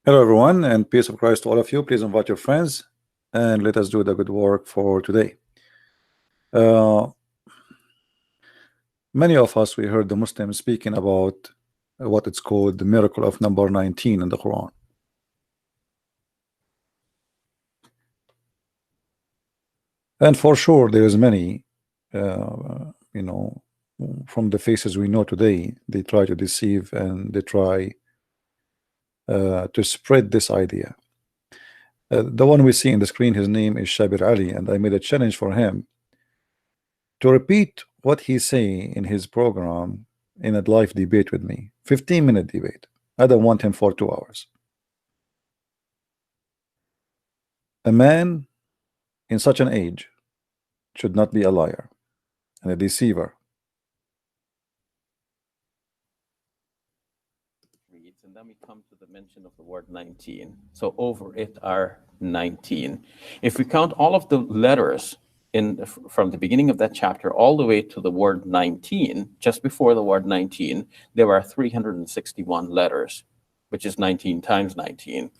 Hello, everyone, and peace of Christ to all of you. Please invite your friends and let us do the good work for today. Many of us, we heard the Muslims speaking about what it's called the miracle of number 19 in the Quran. And for sure, there is many, from the faces we know today, they try to deceive and they try to spread this idea. The one we see in the screen, his name is Shabir Ali, and I made a challenge for him to repeat what he say in his program in a live debate with me, 15-minute debate. I don't want him for 2 hours. A man in such an age should not be a liar and a deceiver. And then we come to the mention of the word 19. So over it are 19. If we count all of the letters from the beginning of that chapter all the way to the word 19, just before the word 19, there are 361 letters, which is 19 times 19.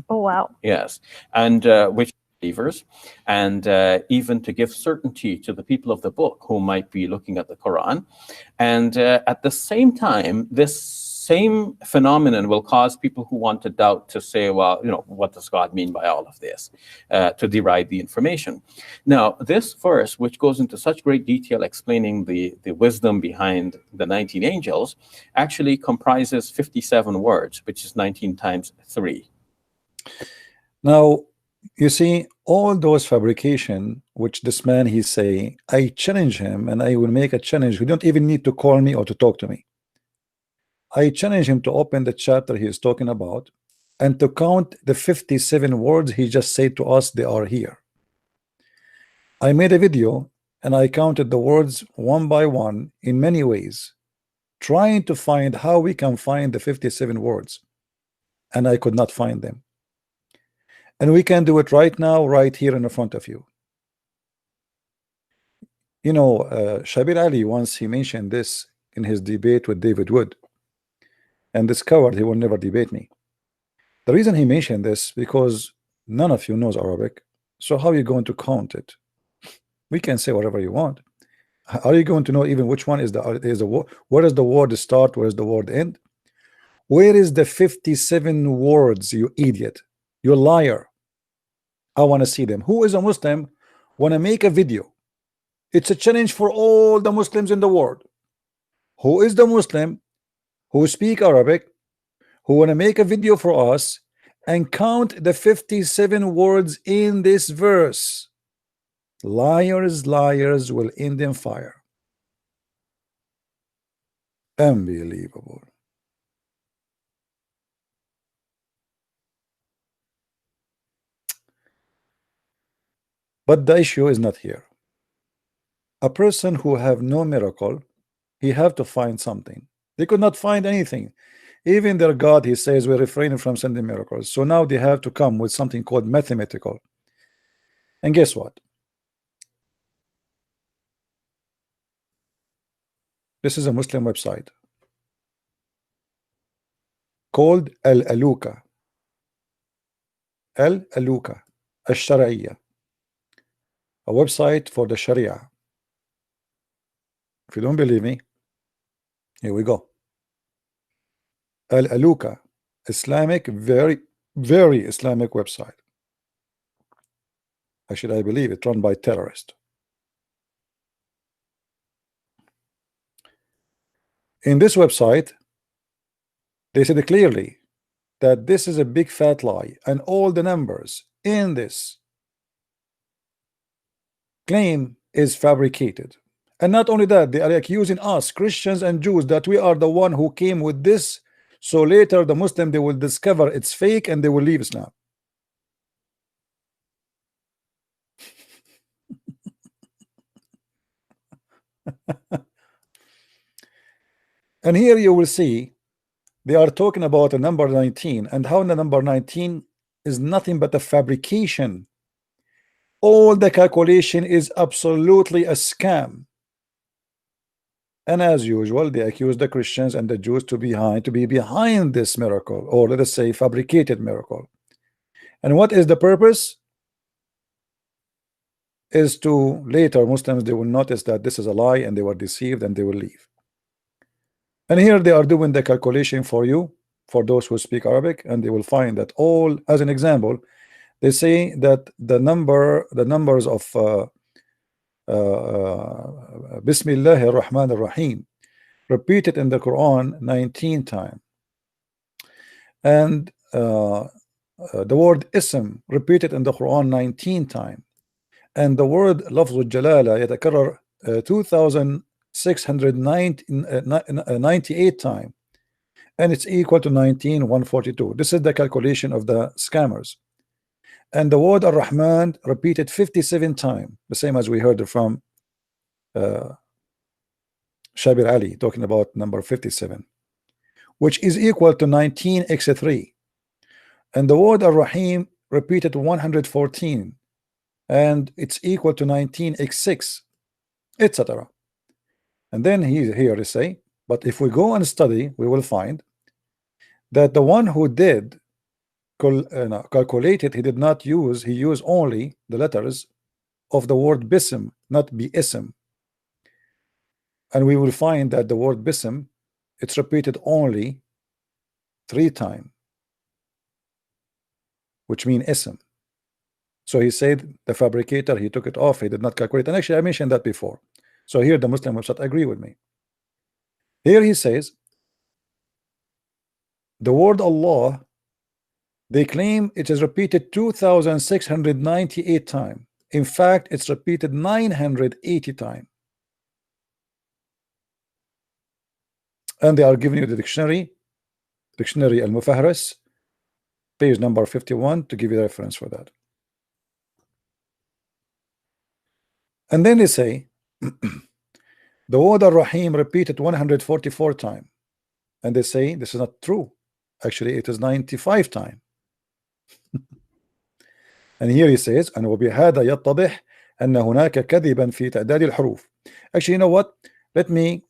Oh, wow. Yes. And which believers, and even to give certainty to the people of the book who might be looking at the Quran. And at the same time, this same phenomenon will cause people who want to doubt to say, well, what does God mean by all of this, to deride the information. Now, this verse, which goes into such great detail explaining the wisdom behind the 19 angels, actually comprises 57 words, which is 19 times 3. Now, you see, all those fabrication, which this man, he's saying, I challenge him and I will make a challenge. You don't even need to call me or to talk to me. I challenge him to open the chapter he is talking about and to count the 57 words he just said to us they are here. I made a video and I counted the words one by one in many ways, trying to find how we can find the 57 words, and I could not find them. And we can do it right now, right here in front of you. Shabir Ali, once he mentioned this in his debate with David Wood, and discovered he will never debate me. The reason he mentioned this, because none of you knows Arabic, so how are you going to count it? We can say whatever you want. Are you going to know even which one is the where does the word start, where is the word end? Where is the 57 words, you idiot, you liar? I want to see them. Who is a Muslim want to make a video? It's a challenge for all the Muslims in the world. Who is the Muslim who speak Arabic, who want to make a video for us and count the 57 words in this verse? Liars, liars will end in fire. Unbelievable. But the issue is not here. A person who have no miracle, he have to find something. They could not find anything. Even their God, he says, we're refraining from sending miracles. So now they have to come with something called mathematical. And guess what? This is a Muslim website called Al-Aluka. Al-Aluka Al-Shar'iyya, a website for the Sharia. If you don't believe me, here we go. Al-Aluka, Islamic, very, very Islamic website. Actually, I believe it run by terrorists. In this website, they said clearly that this is a big fat lie, and all the numbers in this claim is fabricated. And not only that, they are accusing us, Christians and Jews, that we are the one who came with this. So later the Muslim, they will discover it's fake and they will leave Islam. And here you will see they are talking about a number 19, and how the number 19 is nothing but a fabrication. All the calculation is absolutely a scam. And as usual, they accuse the Christians and the Jews to be behind this miracle, or let us say fabricated miracle. And what is the purpose? Is to later Muslims, they will notice that this is a lie and they were deceived and they will leave. And here they are doing the calculation for you, for those who speak Arabic, and they will find that all, as an example, they say that the numbers of Bismillah ar-Rahman ar-Rahim repeated in the Quran 19 times, and the word ism repeated in the Quran 19 times, and the word lafz al-jalala يتكرر 2698 times, and it's equal to 19142. This is the calculation of the scammers. And the word ar-Rahman repeated 57 times, the same as we heard from Shabir Ali talking about number 57, which is equal to 19x3. And the word ar-Rahim repeated 114, and it's equal to 19x6, etc. And then here they say, but if we go and study, we will find that the one who did calculated, he did not use, he used only the letters of the word bism, not bism. And we will find that the word bism, it's repeated only 3 times, which mean ism. So he said the fabricator, he took it off, he did not calculate. And actually I mentioned that before. So here the Muslim website agree with me. Here he says the word Allah, they claim it is repeated 2698 times. In fact, it's repeated 980 times. And they are giving you the dictionary Al-Mufahris, page number 51, to give you a reference for that. And then they say the word Ar-Rahim repeated 144 times, and they say this is not true. Actually, it is 95 times. And here he says, and وبهذا يتضح أن هناك كذبا في تعداد الحروف. Actually, you know what? Let me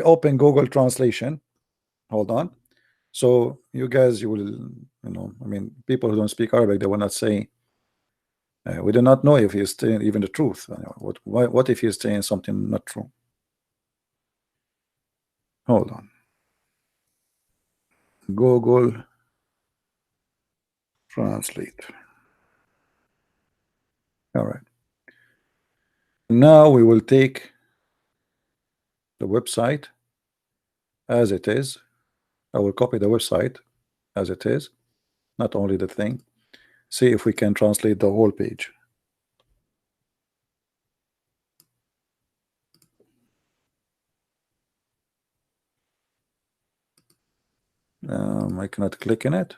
open Google Translation. Hold on. So you guys, you will, I mean, people who don't speak Arabic, they will not say, we do not know if he is saying even the truth. What if he is saying something not true? Hold on. Google Translate. All right. Now we will take the website as it is. I will copy the website as it is, not only the thing. See if we can translate the whole page. I cannot click in it.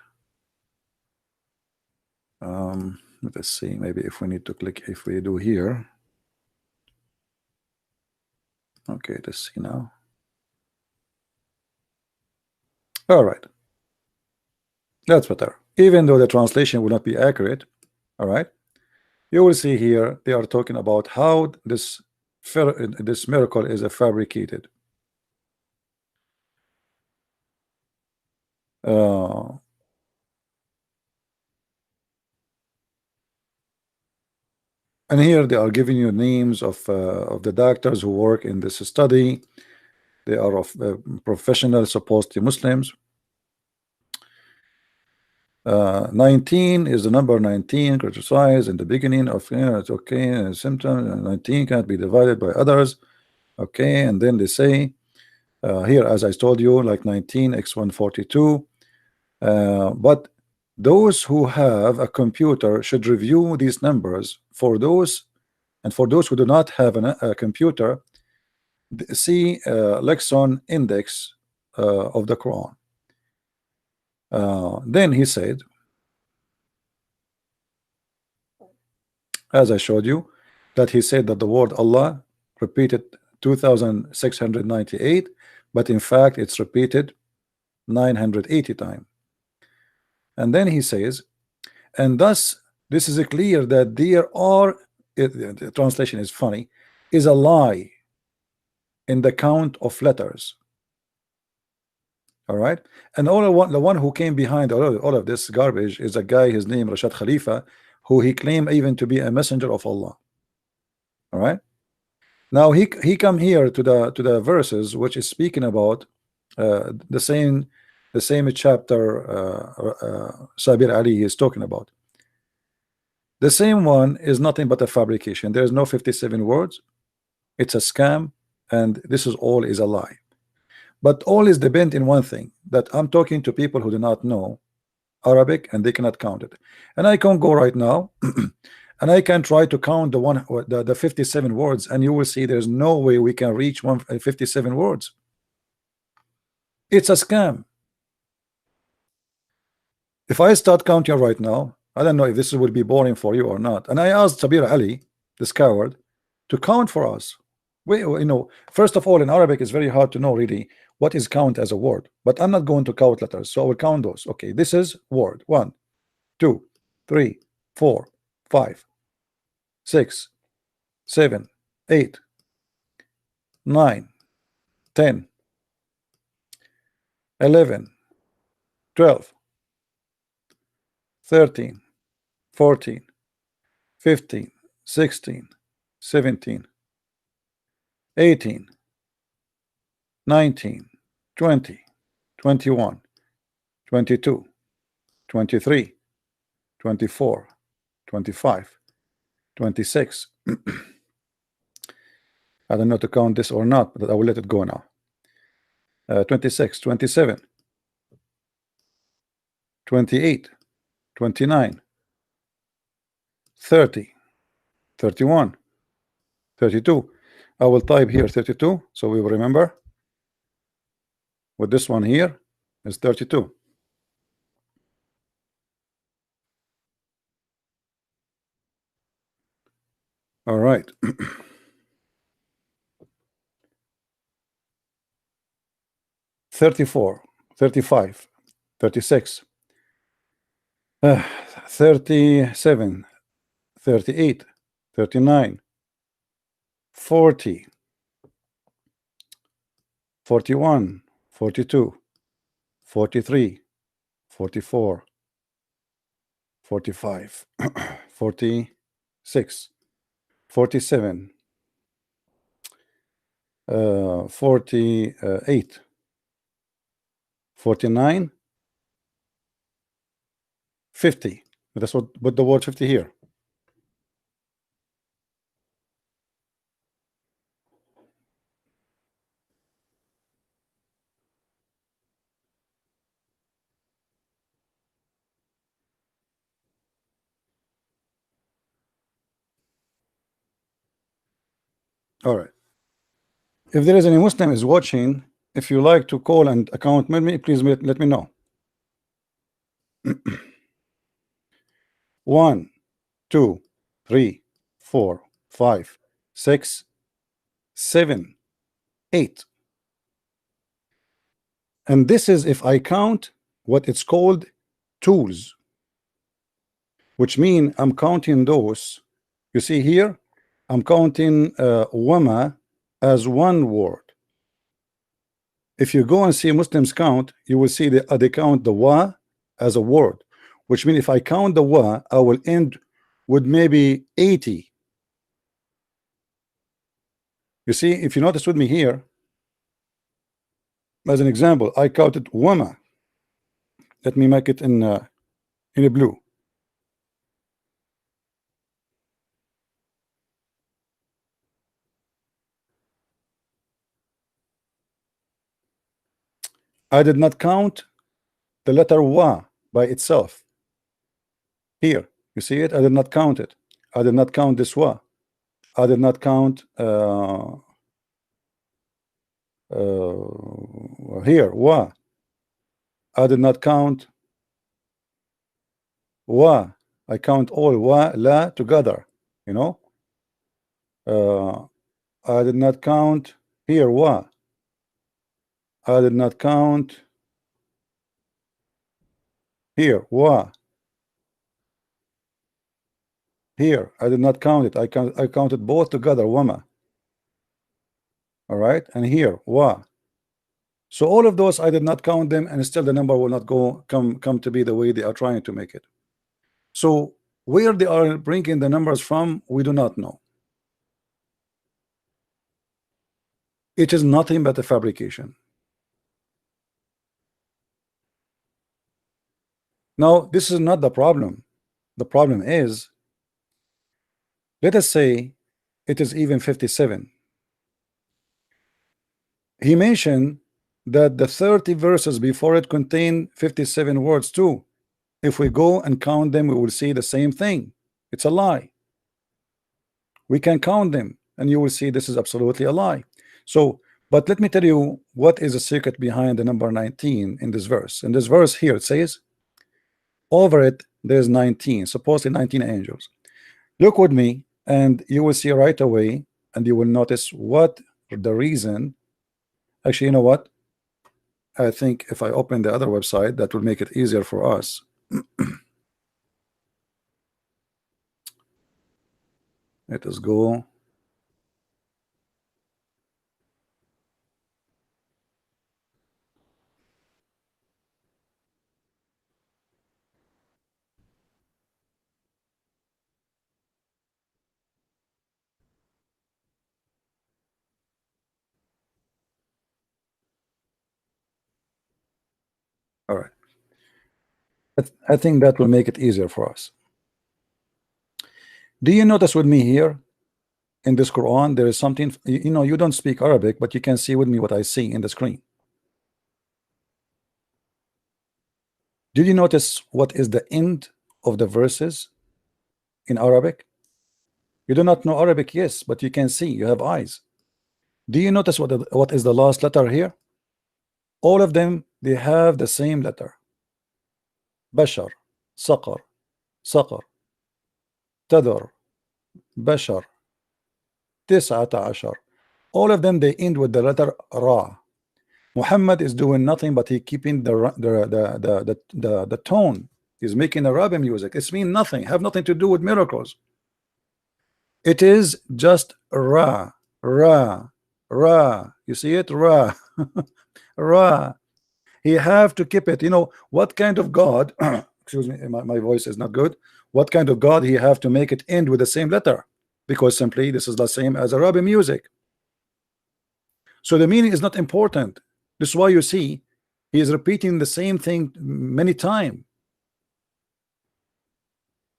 Let's see, maybe if we need to click, if we do here. Okay, let's see now. All right, that's better. Even though the translation will not be accurate, all right, you will see here they are talking about how this miracle is fabricated. And here they are giving you names of the doctors who work in this study. They are of professional, supposedly Muslims. 19 is the number 19 criticized in the beginning of it's okay, symptom 19 can't be divided by others. Okay, and then they say here, as I told you, like 19 x142. But those who have a computer should review these numbers. For those who do not have a computer, see Lexon index of the Quran. Then he said, as I showed you, that he said that the word Allah repeated 2698, but in fact it's repeated 980 times. And then he says, and thus this is clear that there are, the translation is funny, is a lie. in the count of letters. All right, and the one who came behind all of this garbage is a guy, his name Rashad Khalifa, who he claimed even to be a messenger of Allah. All right, now he come here to the verses which is speaking about the same chapter Sabir Ali is talking about. The same one is nothing but a fabrication. There is no 57 words. It's a scam, and this is all is a lie. But all is depend in one thing, that I'm talking to people who do not know Arabic and they cannot count it. And I can go right now and I can try to count the 57 words, and you will see there's no way we can reach 57 words. It's a scam. If I start counting right now, I don't know if this will be boring for you or not. And I asked Sabir Ali, this coward, to count for us. First of all, in Arabic, it's very hard to know really what is count as a word. But I'm not going to count letters, so I will count those. Okay, this is word 1, 2, 3, 4, 5, 6, 7, 8, 9, 10, 11, 12, 13, 14, 15, 16, 17, 18, 19, 20, 21, 22, 23, 24, 25, 26. I don't know to count this or not, but I will let it go now. 26, 27, 28, 29, 30, 31, 32. I will type here 32 so we will remember. With this one here is 32. All right. 34, 35, 36, 37, 38, 39, 40, 41, 42, 43, 44, 45, 46, 47, 48, 49, 50. That's what put the word 50 here. All right. If there is any Muslim is watching, if you like to call and account with me, please let me know. 1, 2, 3, 4, 5, 6, 7, 8. And this is if I count what it's called tools, which mean I'm counting those. You see here, I'm counting wama as one word. If you go and see Muslims count, you will see they count the wa as a word, which means if I count the wa, I will end with maybe 80. You see, if you notice with me here, as an example, I counted wama. Let me make it in a blue. I did not count the letter wa by itself. Here, you see it? I did not count it. I did not count this wa. I did not count here wa. I did not count wa. I count all wa la together, you know. I did not count here wa. I did not count here wa. Here I did not count it. I counted both together wama. all right, and here wa. So all of those I did not count them, and still the number will not come to be the way they are trying to make it. So where they are bringing the numbers from, we do not know. It is nothing but a fabrication. Now, this is not the problem. The problem is, let us say it is even 57. He mentioned that the 30 verses before it contain 57 words too. If we go and count them, we will see the same thing. It's a lie. We can count them, and you will see this is absolutely a lie. So, but let me tell you what is the secret behind the number 19 in this verse. In this verse here, it says, over it, there's 19, supposedly 19 angels. Look with me, and you will see right away, and you will notice what the reason. Actually, you know what? I think if I open the other website, that will make it easier for us. Let us go. All right. I think that will make it easier for us. Do you notice with me here in this Quran, there is something, you know, you don't speak Arabic, but you can see with me what I see in the screen. Did you notice what is the end of the verses in Arabic? You do not know Arabic, yes, but you can see, you have eyes. Do you notice what is the last letter here? All of them, they have the same letter. Bashar, Saqar, Saqar, Tadar, Bashar, Tis'ata Ashar. All of them, they end with the letter Ra. Muhammad is doing nothing but he keeping the tone. He's making Arabic music. It's mean nothing, have nothing to do with miracles. It is just Ra, Ra, Ra. You see it? Ra, Ra. He have to keep it. You know what kind of God? Excuse me, my voice is not good. What kind of God he have to make it end with the same letter? Because simply this is the same as Arabic music. So the meaning is not important. This is why you see he is repeating the same thing many times.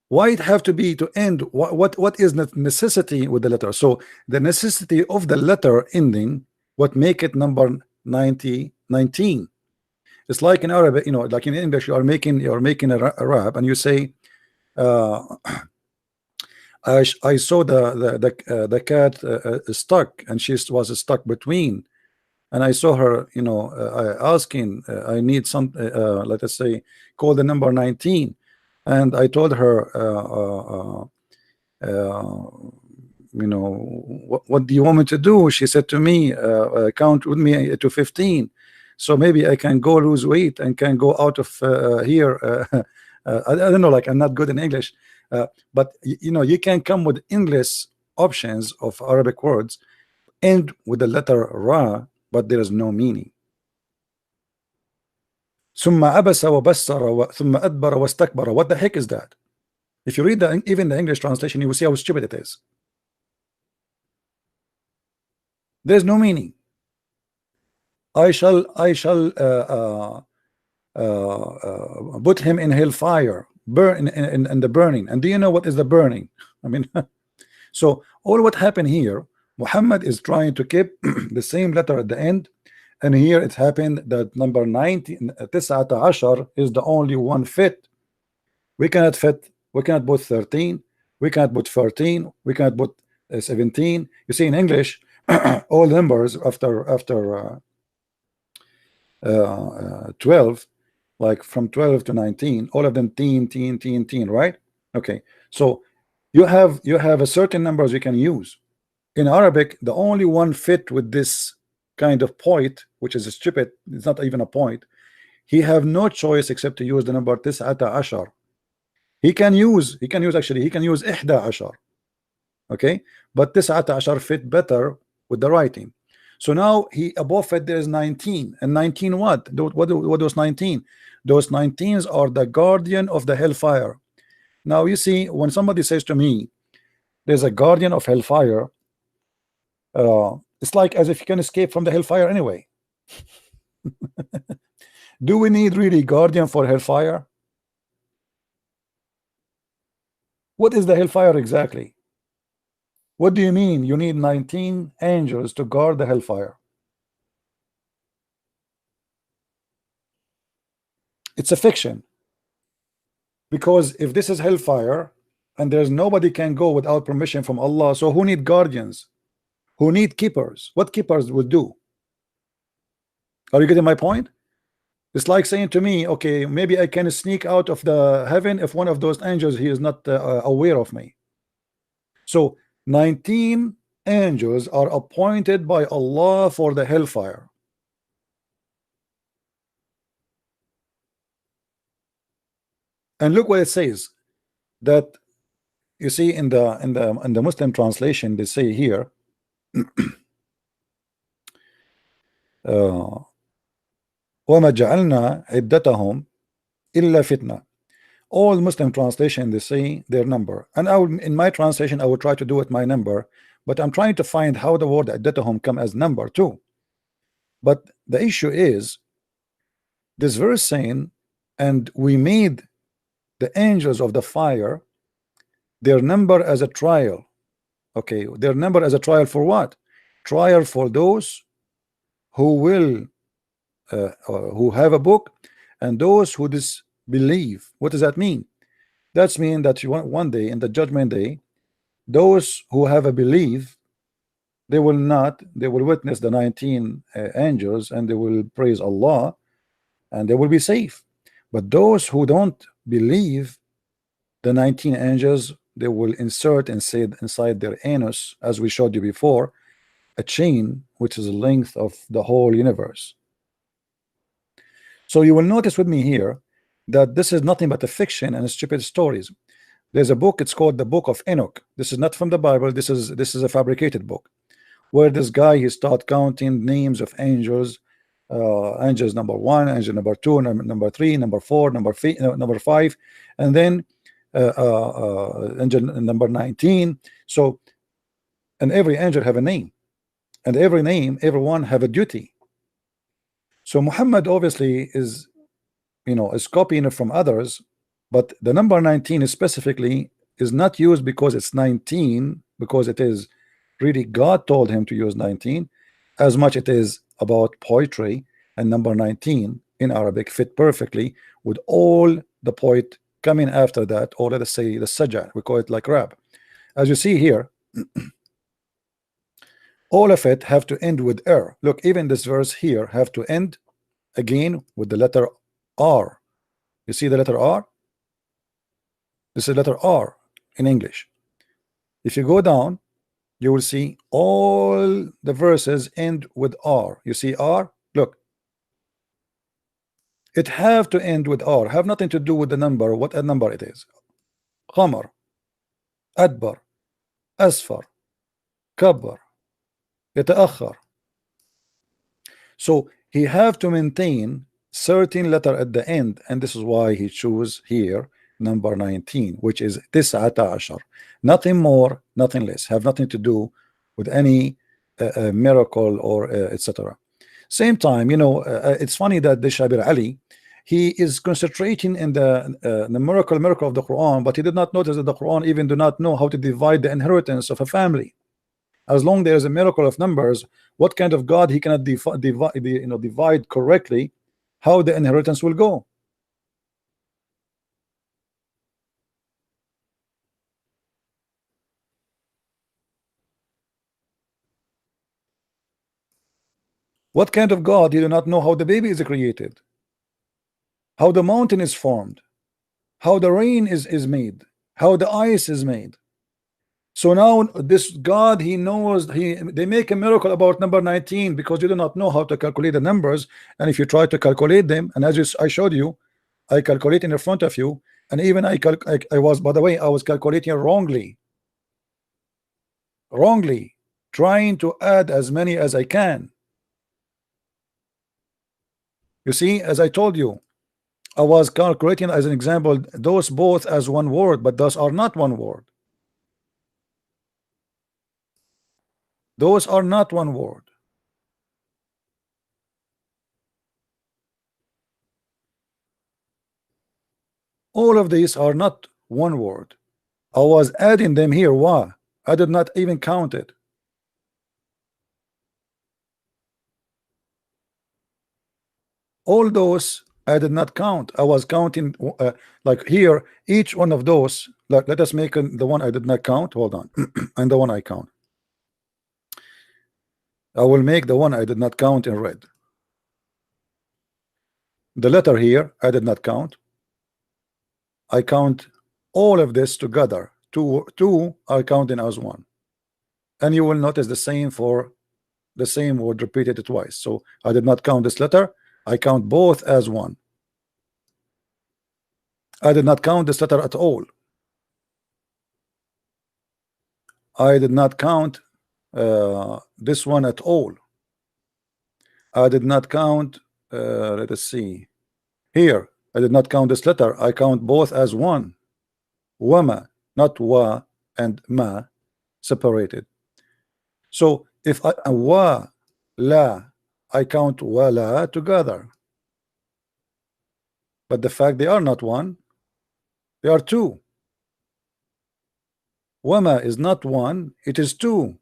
Why it have to be to end? What is the necessity with the letter? So the necessity of the letter ending, what make it number 19? It's like in Arabic, you know, like in English, you're making a rap, and you say, I saw the cat stuck, and she was stuck between, and I saw her, you know, asking, I need some, let us say, call the number 19, and I told her, you know, what do you want me to do? She said to me, count with me to 15. So maybe I can go lose weight and can go out of here. I don't know, like I'm not good in English, but you know, you can come with endless options of Arabic words, end with the letter Ra, but there is no meaning. ثم عبس وبصر ثم أدبر واستكبر. What the heck is that? If you read even the English translation, you will see how stupid it is. There's no meaning. I shall put him in hellfire, burn in the burning. And do you know what is the burning? I mean, so all what happened here, Muhammad is trying to keep the same letter at the end, and here it happened that number 19, Tis'ata Ashar, is the only one fit. We cannot fit. We cannot put 13. We cannot put 14. We cannot put 17. You see, in English, all numbers after 12, like from 12 to 19, all of them teen, right? Okay, so you have a certain numbers you can use. In Arabic, the only one fit with this kind of point, which is stupid, it's not even a point. He have no choice except to use the number Tis'ata Ashar. He can use Ihda Ashar. Okay, but Tis'ata Ashar fit better with the writing. So now he above it there is 19, and 19 what? What those 19? Those 19s are the guardian of the hellfire. Now you see, when somebody says to me there's a guardian of hellfire, it's like as if you can escape from the hellfire anyway. Do we need really guardian for hellfire? What is the hellfire exactly? What do you mean you need 19 angels to guard the hellfire? It's a fiction, because if this is hellfire and there's nobody can go without permission from Allah, so who need guardians? Who need keepers? What keepers would do? Are you getting my point? It's like saying to me, okay, maybe I can sneak out of the heaven if one of those angels he is not aware of me. So 19 angels are appointed by Allah for the hellfire. And look what it says, that you see in the Muslim translation, they say here وَمَا جَعَلْنَا عِدَّتَهُمْ إِلَّا فِتْنَةً. All Muslim translation, they say their number, and I will, in my translation, I will try to do it my number, but I'm trying to find how the word عِدَّتَهُمْ come as number too. But the issue is this verse saying, and we made the angels of the fire their number as a trial. Okay, their number as a trial for what? Trial for those who will who have a book, and those who disbelieve. What does that mean? That's mean that one day in the judgment day, those who have a belief, they will witness the 19 angels, and they will praise Allah, and they will be safe. But those who don't believe the 19 angels, they will insert inside their anus, as we showed you before, a chain which is the length of the whole universe. So you will notice with me here that this is nothing but a fiction and stupid stories. There's a book, it's called the Book of Enoch. This is not from the Bible. This is a fabricated book, where this guy, he start counting names of angels, angels number 1, angel number 2, number 3, number 4, number 5, and then angel number 19. So, and every angel have a name, and everyone have a duty. So Muhammad obviously is copying it from others, but the number 19 specifically is not used because it's 19, because it is really God told him to use 19, as much it is about poetry, and number 19 in Arabic fit perfectly with all the poet coming after that, or let us say the sajah, we call it like rap. As you see here, all of it have to end with R. Look, even this verse here have to end again with the letter R. You see the letter R? This is letter R in English. If you go down, you will see all the verses end with R. You see R? Look. It have to end with R. Have nothing to do with the number, what a number it is. Qamar, Adbar, Asfar, Kabbar, Yata'akhar. So he have to maintain certain letter at the end, and this is why he choose here number 19, which is Tis'ata Ashar. Nothing more, nothing less. Have nothing to do with any miracle or etc. Same time, it's funny that the Shabir Ali, he is concentrating in the miracle of the Quran, but he did not notice that the Quran even do not know how to divide the inheritance of a family. As long there is a miracle of numbers, what kind of God he cannot divide correctly how the inheritance will go? What kind of God he do not know how the baby is created, how the mountain is formed, how the rain is made, how the ice is made? So now this God, he knows, they make a miracle about number 19 because you do not know how to calculate the numbers. And if you try to calculate them, and as I showed you, I calculate in front of you, and even I was, by the way, I was calculating wrongly. trying to add as many as I can. You see, as I told you, I was calculating as an example those both as one word, but those are not one word. Those are not one word. All of these are not one word. I was adding them here. Why? I did not even count it. All those I did not count. I was counting like here, each one of those. Like, let us make the one I did not count. Hold on. And the one I count. I will make the one I did not count in red. The letter here I did not count. I count all of this together. Two are counting as one. And you will notice the same for the same word repeated twice. So I did not count this letter. I count both as one. I did not count this letter at all. I did not count this one at all. I did not count let us see here. I did not count this letter. I count both as one. Wama, not wa and ma, separated. So if I wa la, I count wala together. But the fact they are not one, they are two. Wama is not one, it is two.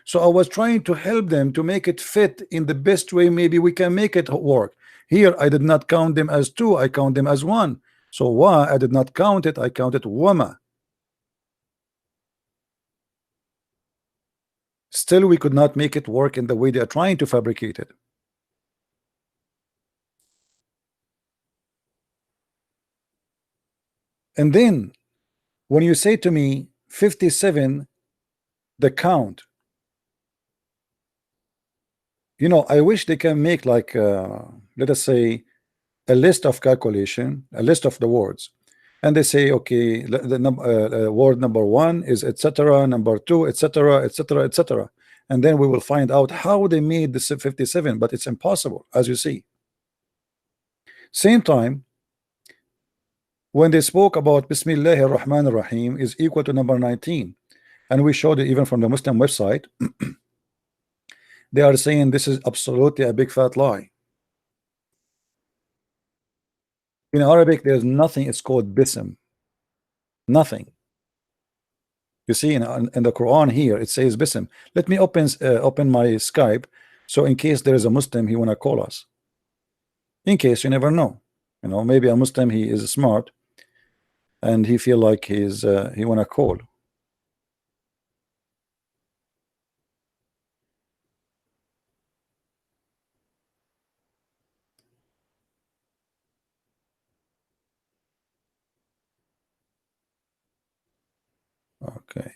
So I was trying to help them to make it fit in the best way. Maybe we can make it work. Here I did not count them as two, I count them as one. So wa, I did not count it, I counted wama. Still we could not make it work in the way they are trying to fabricate it. And then when you say to me 57 the count, you know, I wish they can make like let us say a list of calculation, a list of the words, and they say okay, the word number one is etc., number two, etc., etc., etc., and then we will find out how they made this 57. But it's impossible, as you see. Same time, when they spoke about Bismillahir Rahmanir Rahim is equal to number 19, and we showed it even from the Muslim website, they are saying this is absolutely a big fat lie. In Arabic, there's nothing, it's called Bism. Nothing. You see, in the Quran here, it says Bism. Let me open my Skype, so in case there is a Muslim, he wanna call us. In case, you never know. You know, maybe a Muslim, he is smart, and he feel like he wanna call. Okay.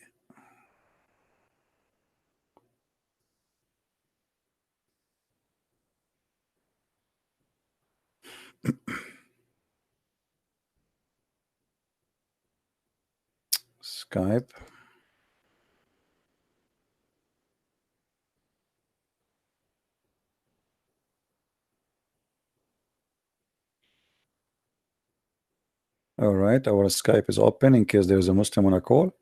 Skype. All right, our Skype is open in case there's a Muslim on a call.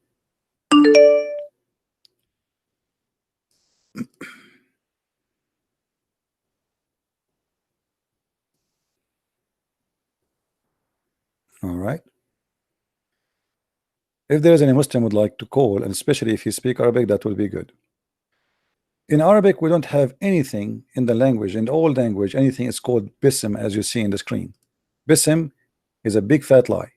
All right. If there is any Muslim would like to call, and especially if you speak Arabic, that will be good. In Arabic, we don't have anything in the language, in the old language, anything is called Bism, as you see in the screen. Bism is a big fat lie.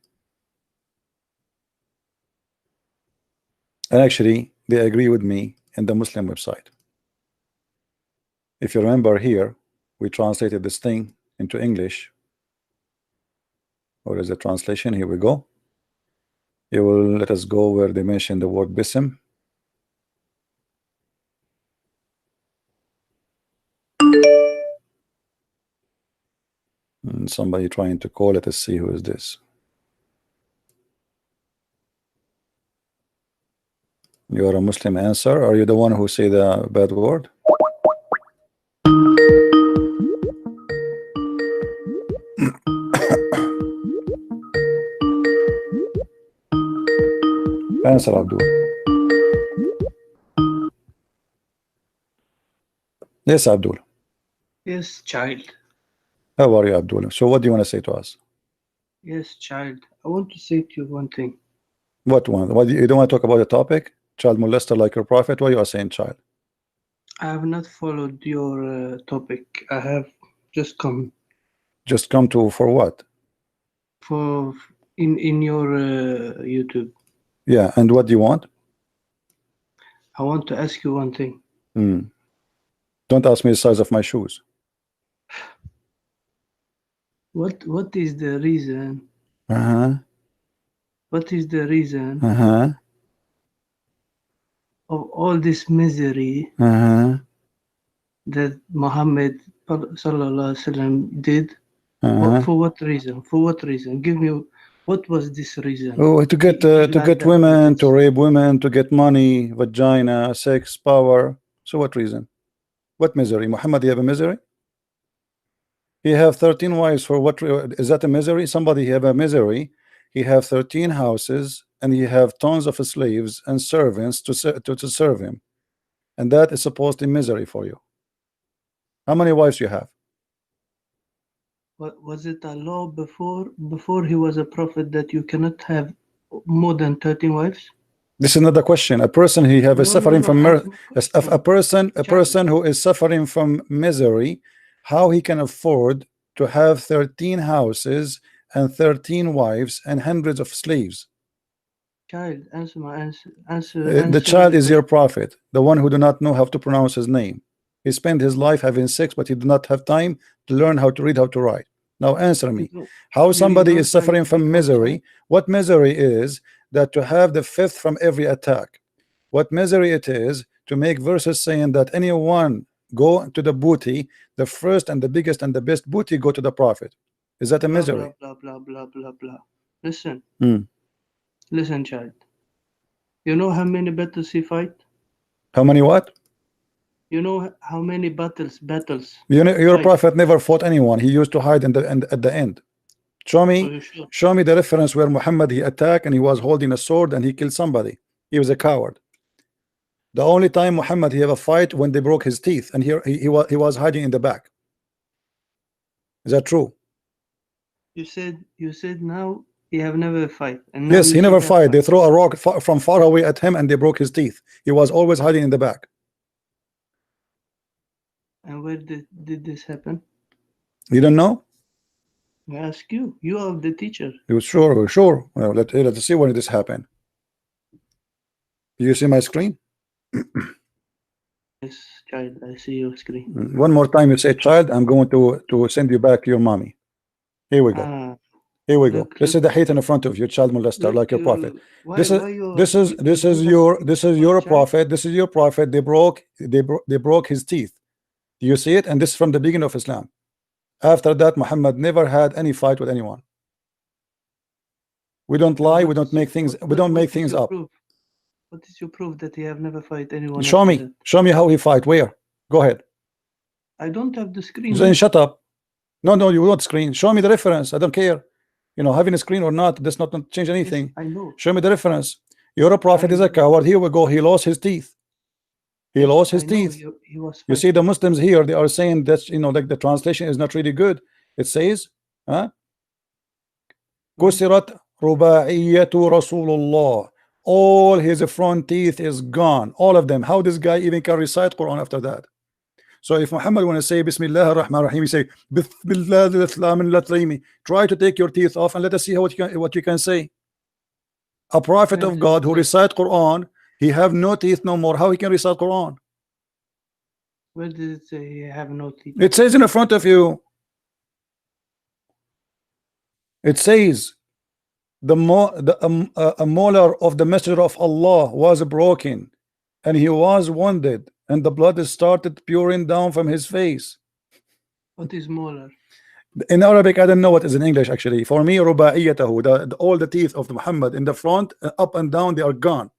And actually, they agree with me in the Muslim website. If you remember here, we translated this thing into English. Where is the translation? Here we go. You will let us go where they mention the word Bism. And somebody trying to call. Let us see who is this. You are a Muslim, answer. Are you the one who say the bad word? Answer, Abdul. Yes, Abdul. Yes, child. How are you, Abdul? So what do you want to say to us? Yes, child. I want to say to you one thing. What one? What, you don't want to talk about the topic? Child molester like your prophet? What you are saying, child? I have not followed your topic. I have just come Just come to for what? for in your YouTube. Yeah, and what do you want? I want to ask you one thing. Don't ask me the size of my shoes. What is the reason? What is the reason of all this misery that Muhammad sallallahu alaihi wasallam did? For what reason? For what reason? Give me what was this reason? Oh, to get women, to rape women, to get money, vagina, sex, power. So what reason? What misery? Muhammad, you have a misery? He have 13 wives. For what? Is that a misery? Somebody have a misery. He have 13 houses and he have tons of slaves and servants to serve him, and that is supposed to be misery for you. How many wives you have? What was it a law before he was a prophet that you cannot have more than 13 wives? This is not the question. A person he have a suffering from a person who is suffering from misery, how he can afford to have 13 houses and 13 wives and hundreds of slaves? Child, answer my answer. The child is your prophet, the one who do not know how to pronounce his name. He spent his life having sex, but he did not have time to learn how to read, how to write. Now answer me. How somebody is suffering from misery? What misery is that to have the fifth from every attack? What misery it is to make verses saying that anyone go to the booty, the first and the biggest and the best booty go to the prophet? Is that a misery? Blah blah blah blah blah. Listen. Listen, child. You know how many battles he fight? How many what? You know how many battles? You know, your prophet never fought anyone. He used to hide at the end. Show me the reference where Muhammad he attacked and he was holding a sword and he killed somebody. He was a coward. The only time Muhammad he have a fight when they broke his teeth, and here he was hiding in the back. Is that true? You said now he have never fight. And yes, he never fight. They throw a rock from far away at him and they broke his teeth. He was always hiding in the back. And where did this happen? You don't know? I ask you. You are the teacher. You sure? Well, let's see when this happened. You see my screen? Yes, child. I see your screen. One more time, you say child. I'm going to send you back your mommy. Here we go. Here we go. This is the hate in front of you, child molester, like your prophet. This is your prophet. This is your prophet. They broke his teeth. Do you see it? And this is from the beginning of Islam. After that, Muhammad never had any fight with anyone. We don't lie. We don't make things. We don't make things up. What is your proof that he have never fight anyone? Show me. Show me how he fight. Where? Go ahead. I don't have the screen. Then shut up. No, you want screen. Show me the reference. I don't care. You know, having a screen or not does not change anything. Yes, I know. Show me the reference. Your prophet is a coward. Here we go. He lost his teeth. He lost his teeth. You see the Muslims here, they are saying that, you know, like the translation is not really good. It says, Kusirat rubaiyatu Rasulullah. All his front teeth is gone. All of them. How this guy even can recite Quran after that? So if Muhammad want to say Bismillah ar-Rahman ar-Rahim, he say Bismillah, try to take your teeth off and let us see what you can say. A prophet of God who recite Quran, he have no teeth no more. How he can recite Quran? Where did it say he have no teeth? It says in front of you. It says a molar of the messenger of Allah was broken and he was wounded and the blood started pouring down from his face. What is molar? In Arabic, I don't know what is in English actually. For me, rubaiyatahu, all the teeth of Muhammad in the front, up and down, they are gone.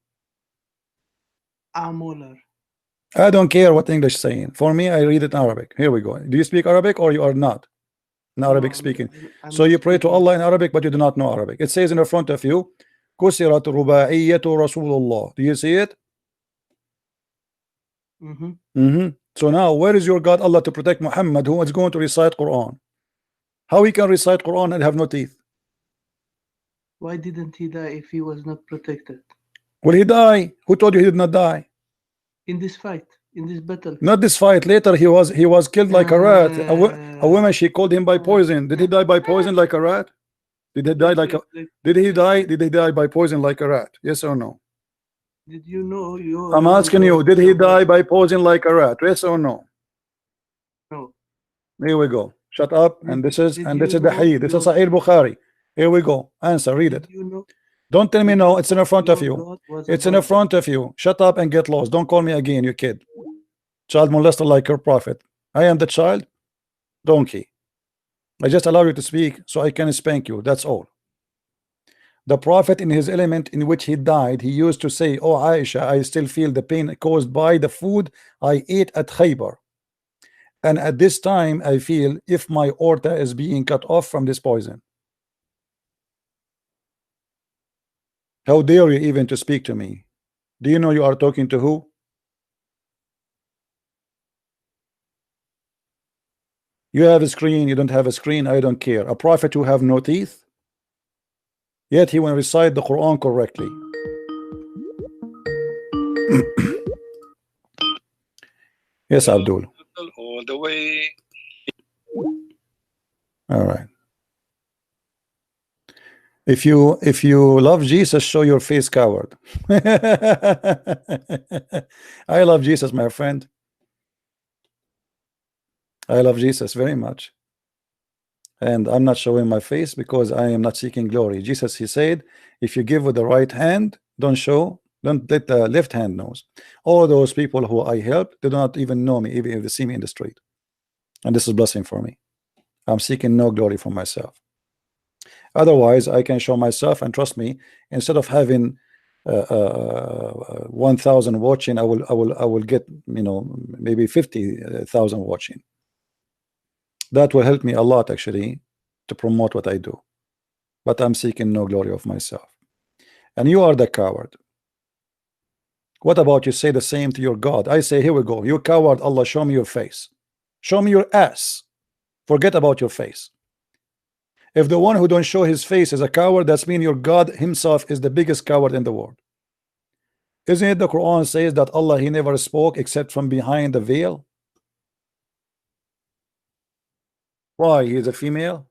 Amolar. I don't care what English is saying. For me, I read it in Arabic. Here we go. Do you speak Arabic or you are not? In Arabic speaking. So you pray to Allah in Arabic, but you do not know Arabic. It says in front of you, كسرت رباعية رسول الله. Do you see it? So now, where is your God Allah to protect Muhammad, who is going to recite Quran? How he can recite Quran and have no teeth? Why didn't he die if he was not protected? Will he die? Who told you he did not die? In this fight, in this battle. Not this fight. Later he was killed like a rat. A woman, she called him by poison. Did he die by poison like a rat? Did he die like a Did he die by poison like a rat? Yes or no? Did you know you? I'm asking you, did he die by poison like a rat? Yes or no? No. Here we go. Shut up. And this is the hadith. This is Sahih Bukhari. Here we go. Answer. Read it. You know, Don't tell me no. It's in front of you. God was It's in about- front of you. Shut up and get lost. Don't call me again, you kid. Child molester like your prophet. I am the child. Donkey. I just allow you to speak so I can spank you. That's all. The prophet, in his element in which he died, he used to say, "Oh Aisha, I still feel the pain caused by the food I ate at Khaybar. And at this time, I feel if my aorta is being cut off from this poison." How dare you even to speak to me? Do you know you are talking to who? You have a screen, you don't have a screen, I don't care. A prophet who have no teeth, yet he will recite the Quran correctly. Yes, Abdul. All the way. All right. If you love Jesus, show your face, coward. I love Jesus, my friend. I love Jesus very much. And I'm not showing my face because I am not seeking glory. Jesus, he said, if you give with the right hand, don't let the left hand knows. All those people who I help, they do not even know me, even if they see me in the street. And this is blessing for me. I'm seeking no glory for myself. Otherwise, I can show myself, and trust me, instead of having 1,000 watching, I will get, you know, maybe 50,000 watching. That will help me a lot, actually, to promote what I do. But I'm seeking no glory of myself. And you are the coward. What about you say the same to your God? I say, here we go. You coward, Allah, show me your face. Show me your ass. Forget about your face. If the one who don't show his face is a coward, that's mean your God himself is the biggest coward in the world. Isn't it the Quran says that Allah, he never spoke except from behind the veil? Why? He is a female?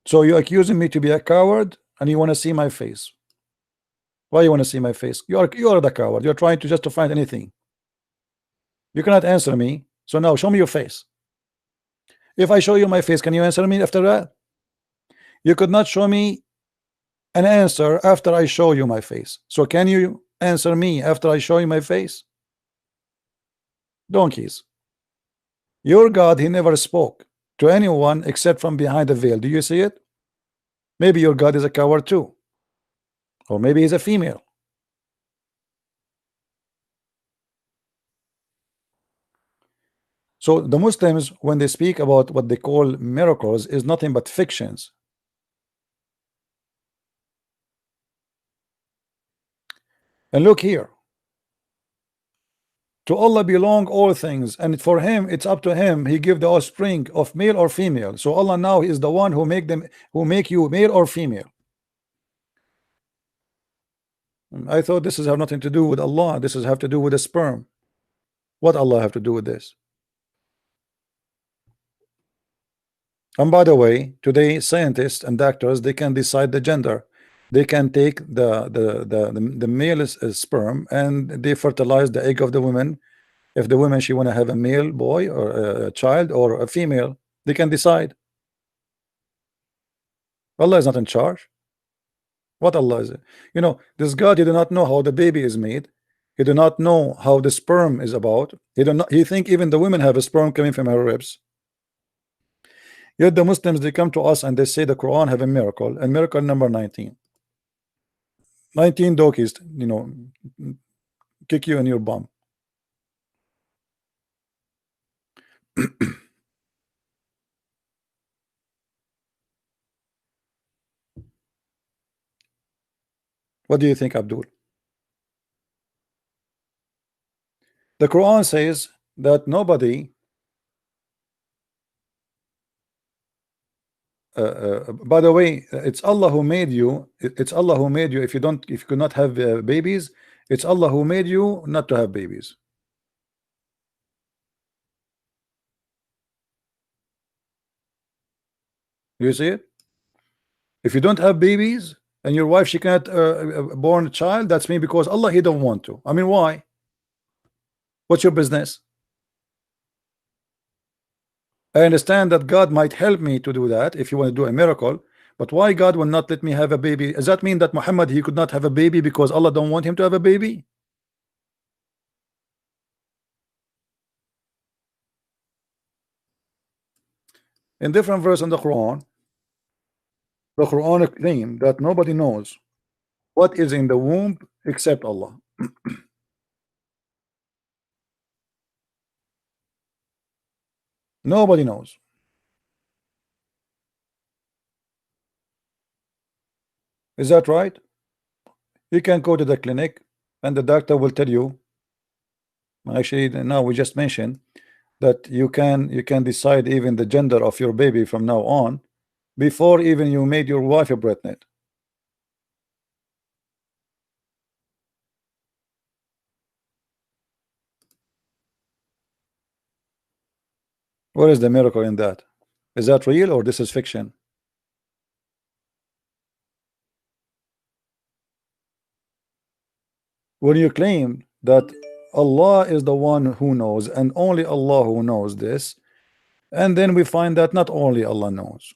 So you're accusing me to be a coward and you want to see my face. Why you want to see my face? You are the coward. You're trying to just to find anything. You cannot answer me. So now show me your face. If I show you my face, can you answer me after that? You could not show me an answer after I show you my face. So can you answer me after I show you my face? Donkeys. Your God, he never spoke to anyone except from behind the veil. Do you see it? Maybe your God is a coward too. Or maybe he's a female. So the Muslims, when they speak about what they call miracles, is nothing but fictions. And look here. To Allah belong all things, and for him, it's up to him. He give the offspring of male or female. So Allah now is the one who make you male or female. I thought this has have nothing to do with Allah. This has have to do with the sperm. What Allah have to do with this? And by the way, today scientists and doctors, they can decide the gender. They can take the male sperm and they fertilize the egg of the woman. If the woman, she want to have a male boy or a child or a female, they can decide. Allah is not in charge. What Allah is it? You know, this God, he do not know how the baby is made. He do not know how the sperm is about. He think even the women have a sperm coming from her ribs. Yet the Muslims, they come to us and they say the Quran have a miracle, and miracle number 19. 19 donkeys, you know, kick you in your bum. What do you think, Abdul? The Quran says that nobody by the way, it's Allah who made you. It's Allah who made you. If you could not have babies, it's Allah who made you not to have babies. You see it? If you don't have babies and your wife, she cannot born a child, that's me because Allah, he don't want to. I mean, why? What's your business? I understand that God might help me to do that if you want to do a miracle, but why God will not let me have a baby? Does that mean that Muhammad, he could not have a baby because Allah don't want him to have a baby? In different verse in the Quran claim that nobody knows what is in the womb except Allah. Nobody knows. Is that right? You can go to the clinic and the doctor will tell you. Actually, now we just mentioned that you can decide even the gender of your baby from now on before even you made your wife pregnant. What is the miracle in that? Is that real or this is fiction? When you claim that Allah is the one who knows and only Allah who knows this, and then we find that not only Allah knows.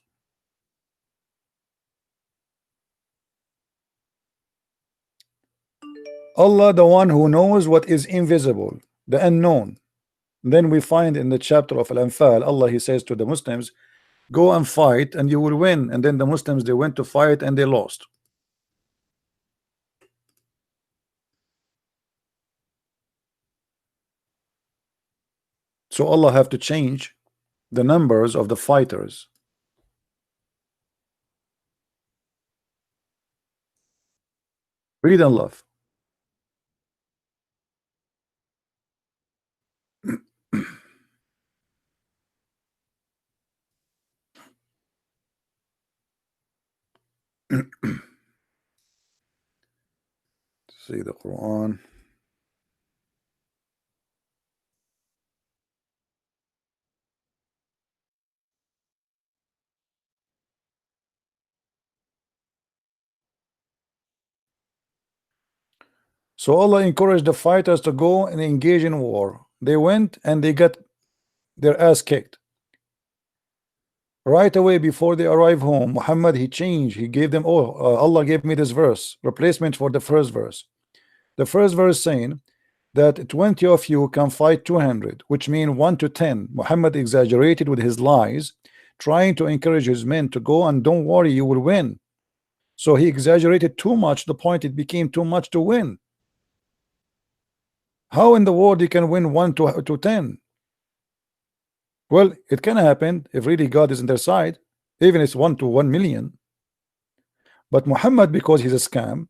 Allah, the one who knows what is invisible, the unknown. Then we find in the chapter of Al-Anfal, Allah, he says to the Muslims, go and fight and you will win. And then the Muslims, they went to fight and they lost. So Allah have to change the numbers of the fighters. Read and love. See the Quran. So Allah encouraged the fighters to go and engage in war. They went and they got their ass kicked. Right away before they arrive home, Muhammad, he changed. He gave them, Allah gave me this verse, replacement for the first verse. The first verse saying that 20 of you can fight 200, which means 1 to 10. Muhammad exaggerated with his lies, trying to encourage his men to go and don't worry, you will win. So he exaggerated too much, the point it became too much to win. How in the world you can win 1 to 10? Well, it can happen if really God is on their side, even it's 1 to 1 million. But Muhammad, because he's a scam,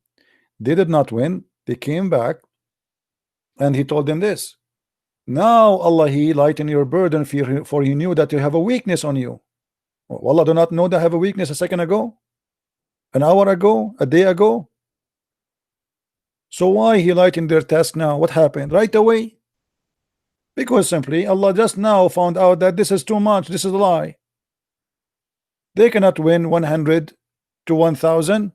they did not win. They came back and he told them this. Now Allah, he lightened your burden for he knew that you have a weakness on you. Well, Allah do not know that I have a weakness a second ago, an hour ago, a day ago. So why he lightened their task now? What happened right away? Because simply Allah just now found out that this is too much. This is a lie. They cannot win 100 to 1,000.